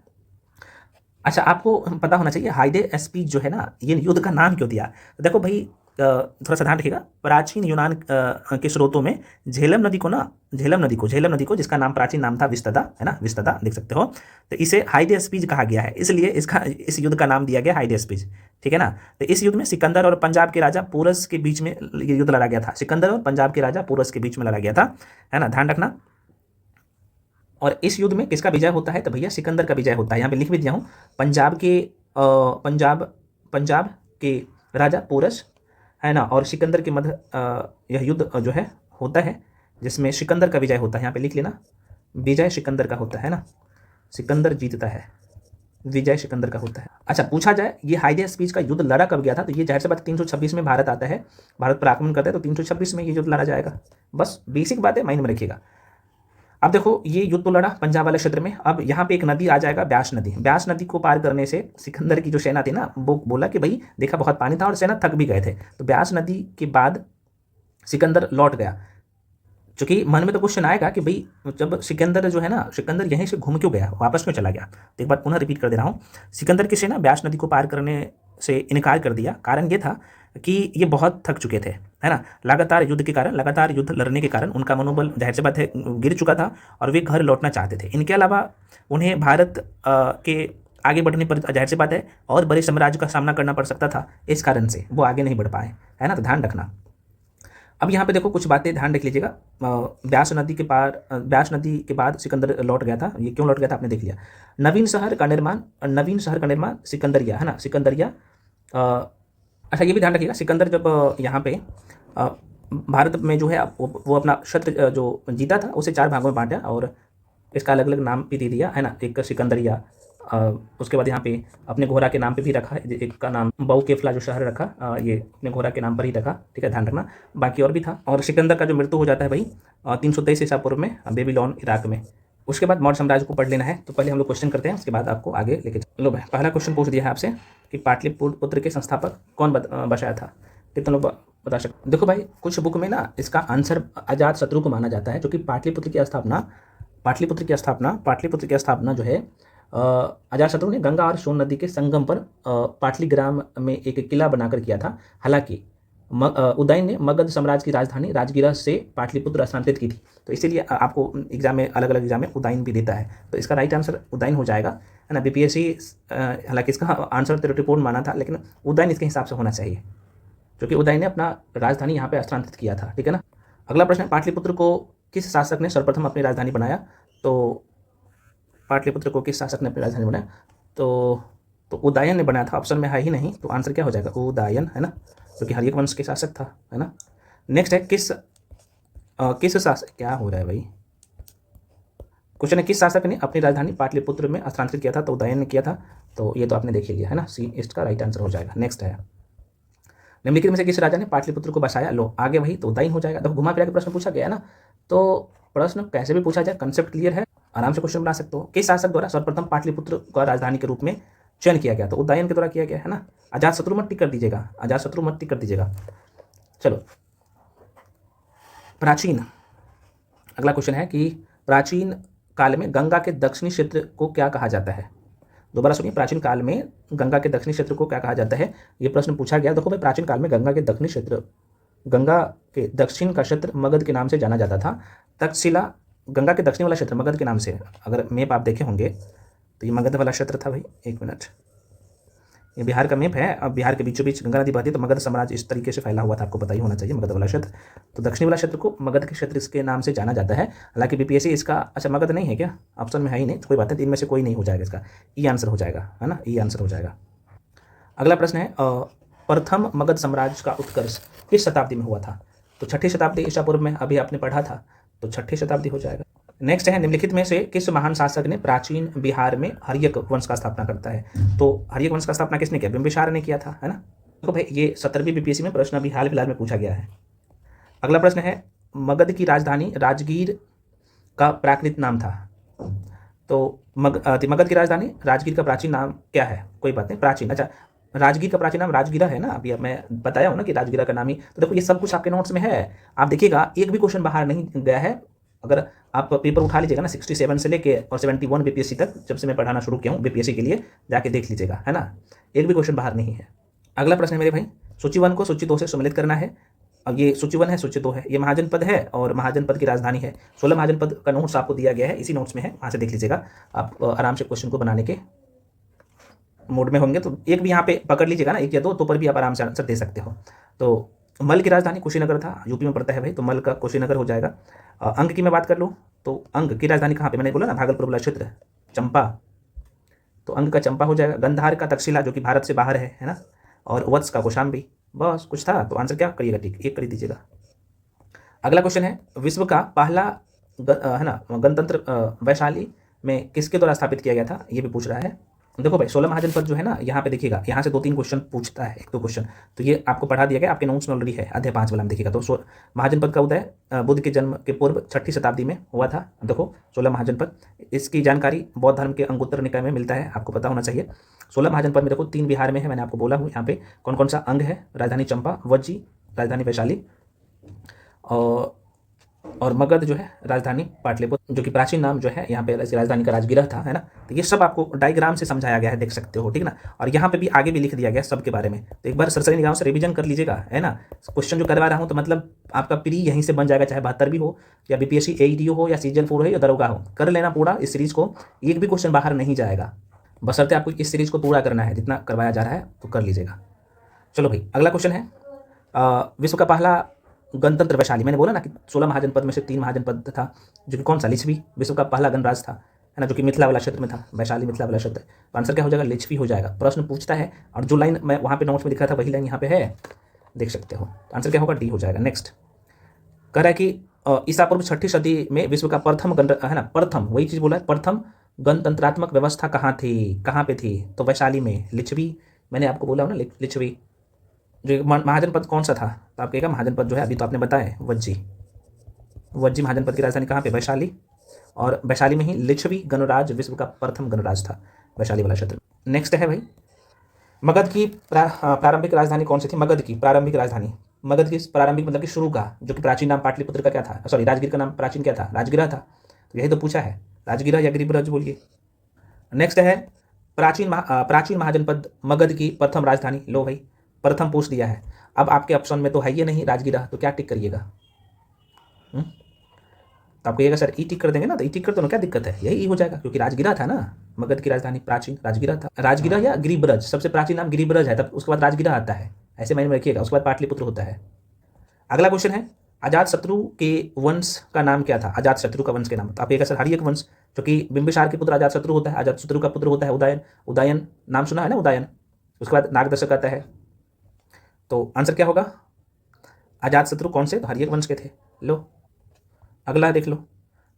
अच्छा, आपको पता होना चाहिए हाइडे स्पीच जो है ना, ये युद्ध का नाम क्यों दिया? तो देखो भाई, थोड़ा सा ध्यान रखिएगा। प्राचीन यूनान के स्रोतों में झेलम नदी को, जिसका नाम प्राचीन नाम था विस्तदा, है ना, विस्तदा देख सकते हो, तो इसे हाइडे स्पीच कहा गया है, इसलिए इस युद्ध का नाम दिया गया हाइडे स्पीच, ठीक है ना। तो इस युद्ध में सिकंदर और पंजाब के राजा पोरस के बीच में ये युद्ध लड़ा गया था, सिकंदर और पंजाब के राजा पोरस के बीच में लड़ा गया था, है ना, ध्यान रखना। और इस युद्ध में किसका विजय होता है? तो भैया सिकंदर का विजय होता है। यहाँ पे लिख भी दिया हूँ, पंजाब के राजा पोरस, है ना, और सिकंदर के मध्य यह युद्ध जो है होता है, जिसमें सिकंदर का विजय होता है। यहाँ पे लिख लेना, विजय सिकंदर का होता है ना, सिकंदर जीतता है, विजय सिकंदर का होता है। अच्छा, पूछा जाए ये हाइडे स्पीच का युद्ध लड़ा कब गया था? तो ये जाहिर सी बात 326 में भारत आता है, भारत पर आक्रमण करता है, तो 326 में ये युद्ध लड़ा जाएगा। बस बेसिक बात है, माइंड में रखिएगा। अब देखो, ये युद्ध तो लड़ा पंजाब वाले क्षेत्र में। अब यहाँ पे एक नदी आ जाएगा, ब्यास नदी। ब्यास नदी को पार करने से सिकंदर की जो सेना थी ना, वो बोला कि भाई देखा बहुत पानी था और सेना थक भी गए थे, तो ब्यास नदी के बाद सिकंदर लौट गया। क्योंकि मन में तो क्वेश्चन आएगा कि भाई जब सिकंदर जो है ना, सिकंदर यहीं से घूम क्यों गया, वापस क्यों चला गया? तो एक बार पुनः रिपीट कर दे रहा हूँ, सिकंदर की सेना ब्यास नदी को पार करने से इनकार कर दिया। कारण ये था कि ये बहुत थक चुके थे, है ना, लगातार युद्ध लड़ने के कारण उनका मनोबल जाहिर सी बात है गिर चुका था और वे घर लौटना चाहते थे। इनके अलावा उन्हें भारत के आगे बढ़ने पर जाहिर सी बात है और बड़े साम्राज्य का सामना करना पड़ सकता था, इस कारण से वो आगे नहीं बढ़ पाए, है ना, तो ध्यान रखना। अब यहाँ पे देखो कुछ बातें ध्यान रख लीजिएगा। ब्यास नदी के बाद सिकंदर लौट गया था। ये क्यों लौट गया था आपने देख लिया। नवीन शहर का निर्माण सिकंदरिया, है ना, सिकंदरिया। अच्छा, ये भी ध्यान रखिएगा, सिकंदर जब यहाँ पे अ, भारत में जो है वो अपना क्षेत्र जो जीता था उसे 4 भागों में बाँटा और इसका अलग-अलग नाम भी दे दिया, है ना? एक सिकंदरिया, अ, उसके बाद यहाँ पे अपने घोड़ा के नाम पे भी रखा है, एक का नाम बाऊकेफला जो शहर रखा, ये अपने घोड़ा के नाम पर ही रखा, ठीक है, ध्यान रखना। बाकी और भी था और सिकंदर का जो मृत्यु हो जाता है वही 323 ईसा पूर्व में बेबीलोन, इराक में। उसके बाद मौर्य साम्राज्य को पढ़ लेना है, तो पहले हम लोग क्वेश्चन करते हैं, उसके बाद आपको आगे लेके लो भाई, पहला क्वेश्चन पूछ दिया है आपसे कि पाटलिपुत्र के संस्थापक कौन बसाया था? कितने लोग बता सकते? देखो भाई, कुछ बुक में ना इसका आंसर अजातशत्रु को माना जाता है, जो कि पाटलिपुत्र की स्थापना जो है अजातशत्रु ने गंगा और सोन नदी के संगम पर पाटलिग्राम में एक किला बनाकर किया था। हालांकि उदयन ने मगध साम्राज्य की राजधानी राजगिरा से पाटलिपुत्र स्थानांतरित की थी, तो इसीलिए आपको एग्जाम में अलग अलग एग्जाम में उदयन भी देता है, तो इसका राइट आंसर उदयन हो जाएगा, है ना। बीपीएससी हालांकि इसका आंसर त्रुटिपूर्ण माना था, लेकिन उदयन इसके हिसाब से होना चाहिए, क्योंकि उदयन ने अपना राजधानी यहाँ पे स्थानांतरित किया था, ठीक है ना। अगला प्रश्न है, पाटलिपुत्र को किस शासक ने सर्वप्रथम अपनी राजधानी बनाया? तो पाटलिपुत्र को किस शासक ने अपनी राजधानी बनाया? तो उदयन ने बनाया था, ऑप्शन में है ही नहीं, तो आंसर क्या हो जाएगा? उदयन, है ना, क्योंकि हर्यक वंश के शासक था, है ना। नेक्स्ट है, किस शासक, क्या हो रहा है भाई, क्वेश्चन है किस शासक ने अपनी राजधानी पाटलिपुत्र में स्थानांतरित किया था? तो उदयन ने किया था, तो ये तो आपने देख ही लिया, है ना, सी इसका राइट आंसर हो जाएगा। नेक्स्ट है, निम्नलिखित में से किस राजा ने पाटलिपुत्र को बसाया? लो आगे वही, तो उदयन हो जाएगा। देखो घुमा फिरा के प्रश्न पूछा गया है ना, तो प्रश्न कैसे भी पूछा जाए, कंसेप्ट क्लियर है, आराम से क्वेश्चन बना सकते हो। किस शासक द्वारा सर्वप्रथम पाटलिपुत्र का राजधानी के रूप में चयन किया गया? तो उदयन के द्वारा किया गया, है ना। अजातशत्रु मत टिक कर दीजिएगा, अजातशत्रु मत टिक कर दीजिएगा। चलो, प्राचीन, अगला क्वेश्चन है कि प्राचीन काल में गंगा के दक्षिणी क्षेत्र को क्या कहा जाता है? दोबारा सुनिए, प्राचीन काल में गंगा के दक्षिणी क्षेत्र को क्या कहा जाता है, ये प्रश्न पूछा गया। देखो भाई, प्राचीन काल में गंगा के दक्षिण का क्षेत्र मगध के नाम से जाना जाता था। तक्षशिला, गंगा के दक्षिण वाला क्षेत्र मगध के नाम से, अगर मैप आप देखे होंगे तो ये मगध वाला क्षेत्र था भाई। एक मिनट, ये बिहार का मैप है, अब बिहार के बीचों बीच गंगा नदी बहती है, तो मगध साम्राज्य इस तरीके से फैला हुआ था, आपको पता ही होना चाहिए, मगध वाला क्षेत्र। तो दक्षिणी वाला क्षेत्र को मगध के क्षेत्र इसके नाम से जाना जाता है। हालांकि बीपीएससी इसका, अच्छा मगध नहीं है क्या, ऑप्शन में है ही नहीं, तो कोई बात नहीं, इनमें से कोई नहीं हो जाएगा, इसका ई आंसर हो जाएगा, है ना, ई आंसर हो जाएगा। अगला प्रश्न है, प्रथम मगध साम्राज्य का उत्कर्ष किस शताब्दी में हुआ था? तो 6ठी शताब्दी ईसा पूर्व में, अभी आपने पढ़ा था, तो 6ठी शताब्दी हो जाएगा। नेक्स्ट है, निम्नलिखित में से किस महान शासक ने प्राचीन बिहार में हर्यक वंश का स्थापना करता है? तो हर्यक वंश का स्थापना किसने किया? बिंबिसार ने किया था, है ना। देखो भाई, ये 17वीं बीपीएससी में प्रश्न अभी हाल फिलहाल में पूछा गया है। अगला प्रश्न है, मगध की राजधानी राजगीर का प्राकृत नाम था। तो मगध की राजधानी राजगीर का प्राचीन नाम क्या है? कोई बात नहीं, प्राचीन, अच्छा राजगीर का प्राचीन नाम राजगिरा है ना, अभी मैं बताया हूँ ना कि राजगिरा का नाम ही। तो देखो ये सब कुछ आपके नोट्स में है, आप देखिएगा एक भी क्वेश्चन बाहर नहीं गया है। अगर आप पेपर उठा लीजिएगा ना 67 से लेके और 71 बीपीएससी तक, जब से मैं पढ़ाना शुरू किया हूँ बीपीएससी के लिए, जाके देख लीजिएगा, है ना, एक भी क्वेश्चन बाहर नहीं है। अगला प्रश्न है मेरे भाई, सूची 1 को सूची 2 से सम्मिलित करना है। अब ये सूची 1 है, सूची 2 है, ये महाजनपद है और महाजनपद की राजधानी है। 16 महाजनपद का नोट्स आपको दिया गया है, इसी नोट्स में है, वहाँ से देख लीजिएगा, आप आराम से क्वेश्चन को बनाने के मोड में होंगे, तो एक भी यहाँ पे पकड़ लीजिएगा ना, 1 या 2, तो पर भी आप आराम से आंसर दे सकते हो। तो मल की राजधानी कुशीनगर था, यूपी में पड़ता है भाई, तो मल का कुशीनगर हो जाएगा। अंग की मैं बात कर लूँ तो अंग की राजधानी कहाँ पे, मैंने बोला ना भागलपुर वाला क्षेत्र, चंपा, तो अंग का चंपा हो जाएगा। गंधार का तक्षशिला जो कि भारत से बाहर है ना, और वत्स का कौशाम्बी। बस कुछ था, तो आंसर क्या करिएगा, ठीक, एक कर दीजिएगा। अगला क्वेश्चन है, विश्व का पहला है ना गणतंत्र वैशाली में किसके द्वारा स्थापित किया गया था? ये भी पूछ रहा है। देखो भाई 16 महाजनपद जो है ना, यहाँ पे देखिएगा, यहाँ से 2-3 क्वेश्चन पूछता है, 1-2 क्वेश्चन, तो ये आपको पढ़ा दिया गया, आपके नोट्स में ऑलरेडी है, अध्याय 5 वाला में देखिएगा। तो महाजनपद का उदय बुद्ध के जन्म के पूर्व 6ठी शताब्दी में हुआ था। देखो 16 महाजनपद, इसकी जानकारी बौद्ध धर्म के अंगुत्तर निकाय में मिलता है, आपको पता होना चाहिए। 16 महाजनपद में देखो 3 बिहार में है, मैंने आपको बोला हूँ यहाँ पे कौन कौन सा अंग है, राजधानी चंपा, वज्जी राजधानी वैशाली, और मगध जो है राजधानी पाटलिपुत्र, जो कि प्राचीन नाम जो है यहाँ पे राजधानी का राजगिरह था, है ना। तो ये सब आपको डायग्राम से समझाया गया है, देख सकते हो, ठीक ना। और यहाँ पे भी आगे भी लिख दिया गया सब के बारे में, तो एक बार सरसरी निगाहों से रिवीजन कर लीजिएगा, है ना। क्वेश्चन जो करवा रहा हूँ तो मतलब आपका प्री यहीं से बन जाएगा, चाहे 72 भी हो या बीपीएससी एईटीओ हो या सीजन 4 हो या दरोगा हो, कर लेना पूरा इस सीरीज को, एक भी क्वेश्चन बाहर नहीं जाएगा, बशर्ते आपको इस सीरीज को पूरा करना है, जितना करवाया जा रहा है तो कर लीजिएगा। चलो भाई, अगला क्वेश्चन है, विश्व का पहला गणतंत्र वैशाली, मैंने बोला ना कि 16 महाजनपद में से 3 महाजनपद था, जो कि कौन सा, लिच्छवी विश्व का पहला गणराज्य था, है ना, जो कि मिथिला वाला क्षेत्र में था, वैशाली मिथिला वाला क्षेत्र। तो आंसर क्या हो जाएगा, लिच्छवी हो जाएगा। प्रश्न पूछता है, और जो लाइन मैं वहाँ पे नोट्स में लिखा था वही लाइन यहाँ पे है, देख सकते हो। तो आंसर क्या होगा, डी हो जाएगा। नेक्स्ट कह रहा है कि ईसा पूर्व 6ठी सदी में विश्व का प्रथम है ना, प्रथम वही चीज़ बोला है, प्रथम गणतंत्रात्मक व्यवस्था कहाँ थी, कहाँ पे थी, तो वैशाली में, लिच्छवी। मैंने आपको बोला हो ना लिच्छवी। जो महाजनपद कौन सा था, तो आप कहेगा महाजनपद जो है अभी तो आपने बताया वज्जी। वज्जी महाजनपद की राजधानी कहाँ पे, वैशाली। और वैशाली में ही लिच्छवी गणराज विश्व का प्रथम गणराज था, वैशाली वाला क्षेत्र। नेक्स्ट है भाई, मगध की प्रारंभिक राजधानी कौन सी थी, मगध की प्रारंभिक राजधानी, मगध की प्रारंभिक मतलब कि शुरू का, जो कि प्राचीन नाम पाटलिपुत्र का क्या था, सॉरी राजगीर का नाम प्राचीन क्या था, राजगिरा था। तो यही तो पूछा है, राजगिरा या गिरिब्रज बोलिए। नेक्स्ट है प्राचीन महाजनपद मगध की प्रथम राजधानी, लो भाई प्रथम पूछ दिया है। अब आपके ऑप्शन में तो है ये नहीं राजगिरा, तो क्या टिक करिएगा, तो आप कहिएगा सर ई टिक कर देंगे ना, तो ई टिक कर दो ना, क्या दिक्कत है, यही हो जाएगा क्योंकि राजगिरा था ना, मगध की राजधानी प्राचीन राजगिरा था। राजगिरा या गिरिब्रज, सबसे प्राचीन नाम गिरिब्रज है, तब उसके बाद राजगिरा आता है, ऐसे मायने में रखिएगा, उसके बाद पाटलिपुत्र होता है। अगला क्वेश्चन है, अजात शत्रु के वंश का नाम क्या था, अजात शत्रु का वंश के नाम, तो आप कहिएगा सर हर्यक वंश, क्योंकि बिंबिसार के पुत्र अजात शत्रु होता है, अजात शत्रु का पुत्र होता है उदयन, उदयन नाम सुना है ना, उदयन, उसके बाद नागदर्शक आता है। तो आंसर क्या होगा, अजात शत्रु कौन से, तो हर्यक वंश के थे। लो अगला देख लो,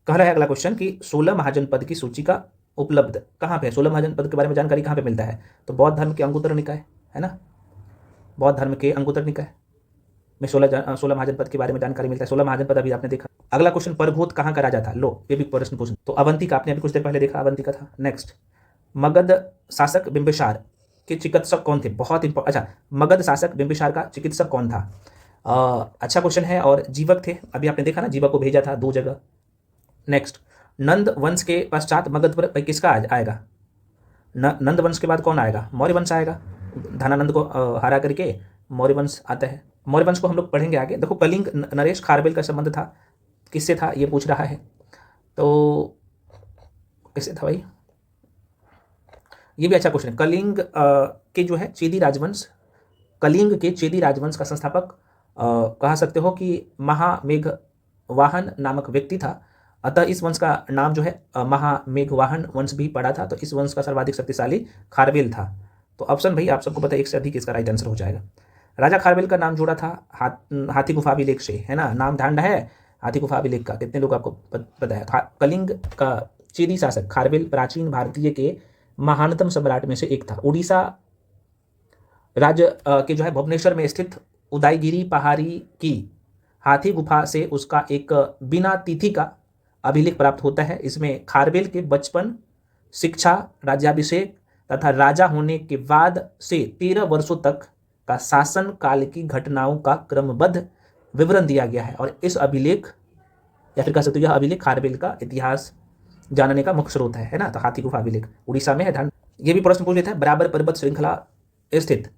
कह रहा है अगला क्वेश्चन कि 16 महाजनपद की सूची का उपलब्ध कहाँ पे है, 16 महाजनपद के बारे में जानकारी कहाँ पे मिलता है, तो बौद्ध धर्म के अंगुत्तर निकाय है ना, बौद्ध धर्म के अंगुत्तर निकाय में 16 महाजनपद के बारे में जानकारी मिलता है। 16 महाजनपद अभी आपने देखा। अगला क्वेश्चन, प्रभुत कहाँ का राजा था, लो ये भी प्रश्न पूछ, तो अवंती का आपने अभी कुछ देर पहले देखा, अवंती का था। नेक्स्ट, मगध शासक बिंबिसार के चिकित्सक कौन थे, बहुत इंपॉर्टेंट, अच्छा मगध शासक बिंबिसार का चिकित्सक कौन था, अच्छा क्वेश्चन है, और जीवक थे, अभी आपने देखा ना जीवक को भेजा था 2 जगह। नेक्स्ट, नंद वंश के पश्चात मगध पर किसका आएगा, नंद वंश के बाद कौन आएगा, मौर्य वंश आएगा, धनानंद को हरा करके मौर्य वंश आता है। मौर्य वंश को हम लोग पढ़ेंगे आगे। देखो कलिंग नरेश खारवेल का संबंध था, किससे था ये पूछ रहा है, तो किससे था भाई, ये भी अच्छा क्वेश्चन है। कलिंग के जो है चेदी राजवंश, कलिंग के चेदी राजवंश का संस्थापक कह सकते हो कि महामेघवाहन नामक व्यक्ति था, अतः इस वंश का नाम जो है महामेघवाहन वंश भी पड़ा था, तो इस वंश का सर्वाधिक शक्तिशाली खारवेल था। तो ऑप्शन भाई आप सबको पता है, एक से अधिक इसका राइट आंसर हो जाएगा। राजा खारवेल का नाम जोड़ा था हाथी गुफा अभिलेख से, है ना, नाम ढांड है हाथी गुफा अभिलेख का, कितने लोग आपको पता है। कलिंग का चेदी शासक खारवेल प्राचीन भारतीय के महानतम सम्राट में से एक था। उड़ीसा राज्य के जो है भुवनेश्वर में स्थित उदयगिरी पहाड़ी की हाथी गुफा से उसका एक बिना तिथि का अभिलेख प्राप्त होता है। इसमें खारवेल के बचपन, शिक्षा, राज्याभिषेक तथा राजा होने के बाद से 13 वर्षों तक का शासन काल की घटनाओं का क्रमबद्ध विवरण दिया गया है, और इस अभिलेख या फिर कह सकते हो यह अभिलेख खारवेल का इतिहास जानने का मुख्य स्रोत है ना। तो हाथी गुफा अभिलेख उड़ीसा में है। ध्यान, ये भी प्रश्न पूछ लेता है, बराबर पर्वत श्रृंखला स्थित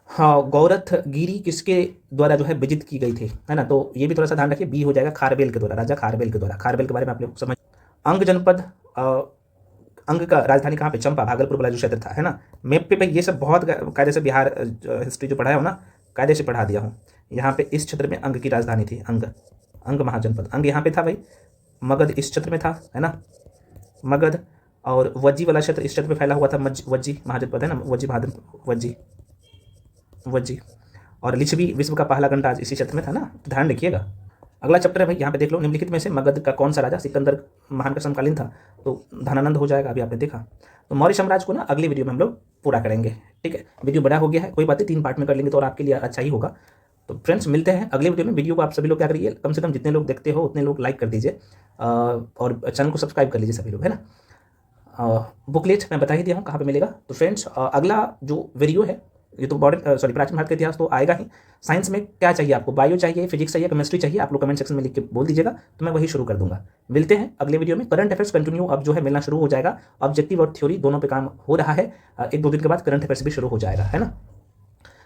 गौरथ गिरी किसके द्वारा जो है विजित की गई थी, है ना, तो ये भी थोड़ा सा ध्यान रखिए, बी हो जाएगा, खारवेल के द्वारा, राजा खारवेल के द्वारा। खारवेल के बारे में आप लोग समझ। अंग जनपद, अंग का राजधानी कहाँ पे, चंपा, भागलपुर वाला जो क्षेत्र था, है ना। मैप पे ये सब बहुत कायदे से बिहार हिस्ट्री जो पढ़ाया हो ना, कायदे से पढ़ा दिया हूँ। यहाँ पे इस क्षेत्र में अंग की राजधानी थी, अंग महाजनपद, अंग यहाँ पे था भाई, मगध इस क्षेत्र में था, है ना, मगध, और वज्जी वाला क्षेत्र इस क्षेत्र में फैला हुआ था, वज्जी महाजनपद, है ना, वज्जी, और लिच्छवी विश्व का पहला गणराज इसी क्षेत्र में था ना, तो ध्यान रखिएगा। अगला चैप्टर है भाई, यहाँ पे देख लो, निम्नलिखित में से मगध का कौन सा राजा सिकंदर महान का समकालीन था, तो धनानंद हो जाएगा, अभी आपने देखा। तो मौर्य साम्राज्य को ना अगली वीडियो में हम लोग पूरा करेंगे, ठीक है। वीडियो बड़ा हो गया है, कोई बात नहीं, 3 पार्ट में कर लेंगे तो और आपके लिए अच्छा ही होगा। तो फ्रेंड्स मिलते हैं अगले वीडियो में। वीडियो को आप सभी लोग क्या करिए, कम से कम जितने लोग देखते हो उतने लोग लाइक कर दीजिए, और चैनल को सब्सक्राइब कर लीजिए सभी लोग, है ना। बुकलेट मैं बता ही दिया हूँ कहाँ पे मिलेगा। तो फ्रेंड्स अगला जो वीडियो है ये तो प्राचीन भारत का इतिहास तो आएगा ही। साइंस में क्या चाहिए आपको, बायो चाहिए, फिजिक्स चाहिए, केमिस्ट्री चाहिए, आप लोग कमेंट सेक्शन में लिख के बोल दीजिएगा, तो मैं वही शुरू कर दूंगा। मिलते हैं अगले वीडियो में। करंट अफेयर्स कंटिन्यू अब जो है मिलना शुरू हो जाएगा, ऑब्जेक्टिव और थ्योरी दोनों पे काम हो रहा है। 1-2 दिन के बाद करंट अफेयर्स भी शुरू हो जाएगा, है ना।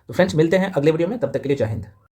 तो फ्रेंड्स मिलते हैं अगले वीडियो में, तब तक के लिए जय हिंद।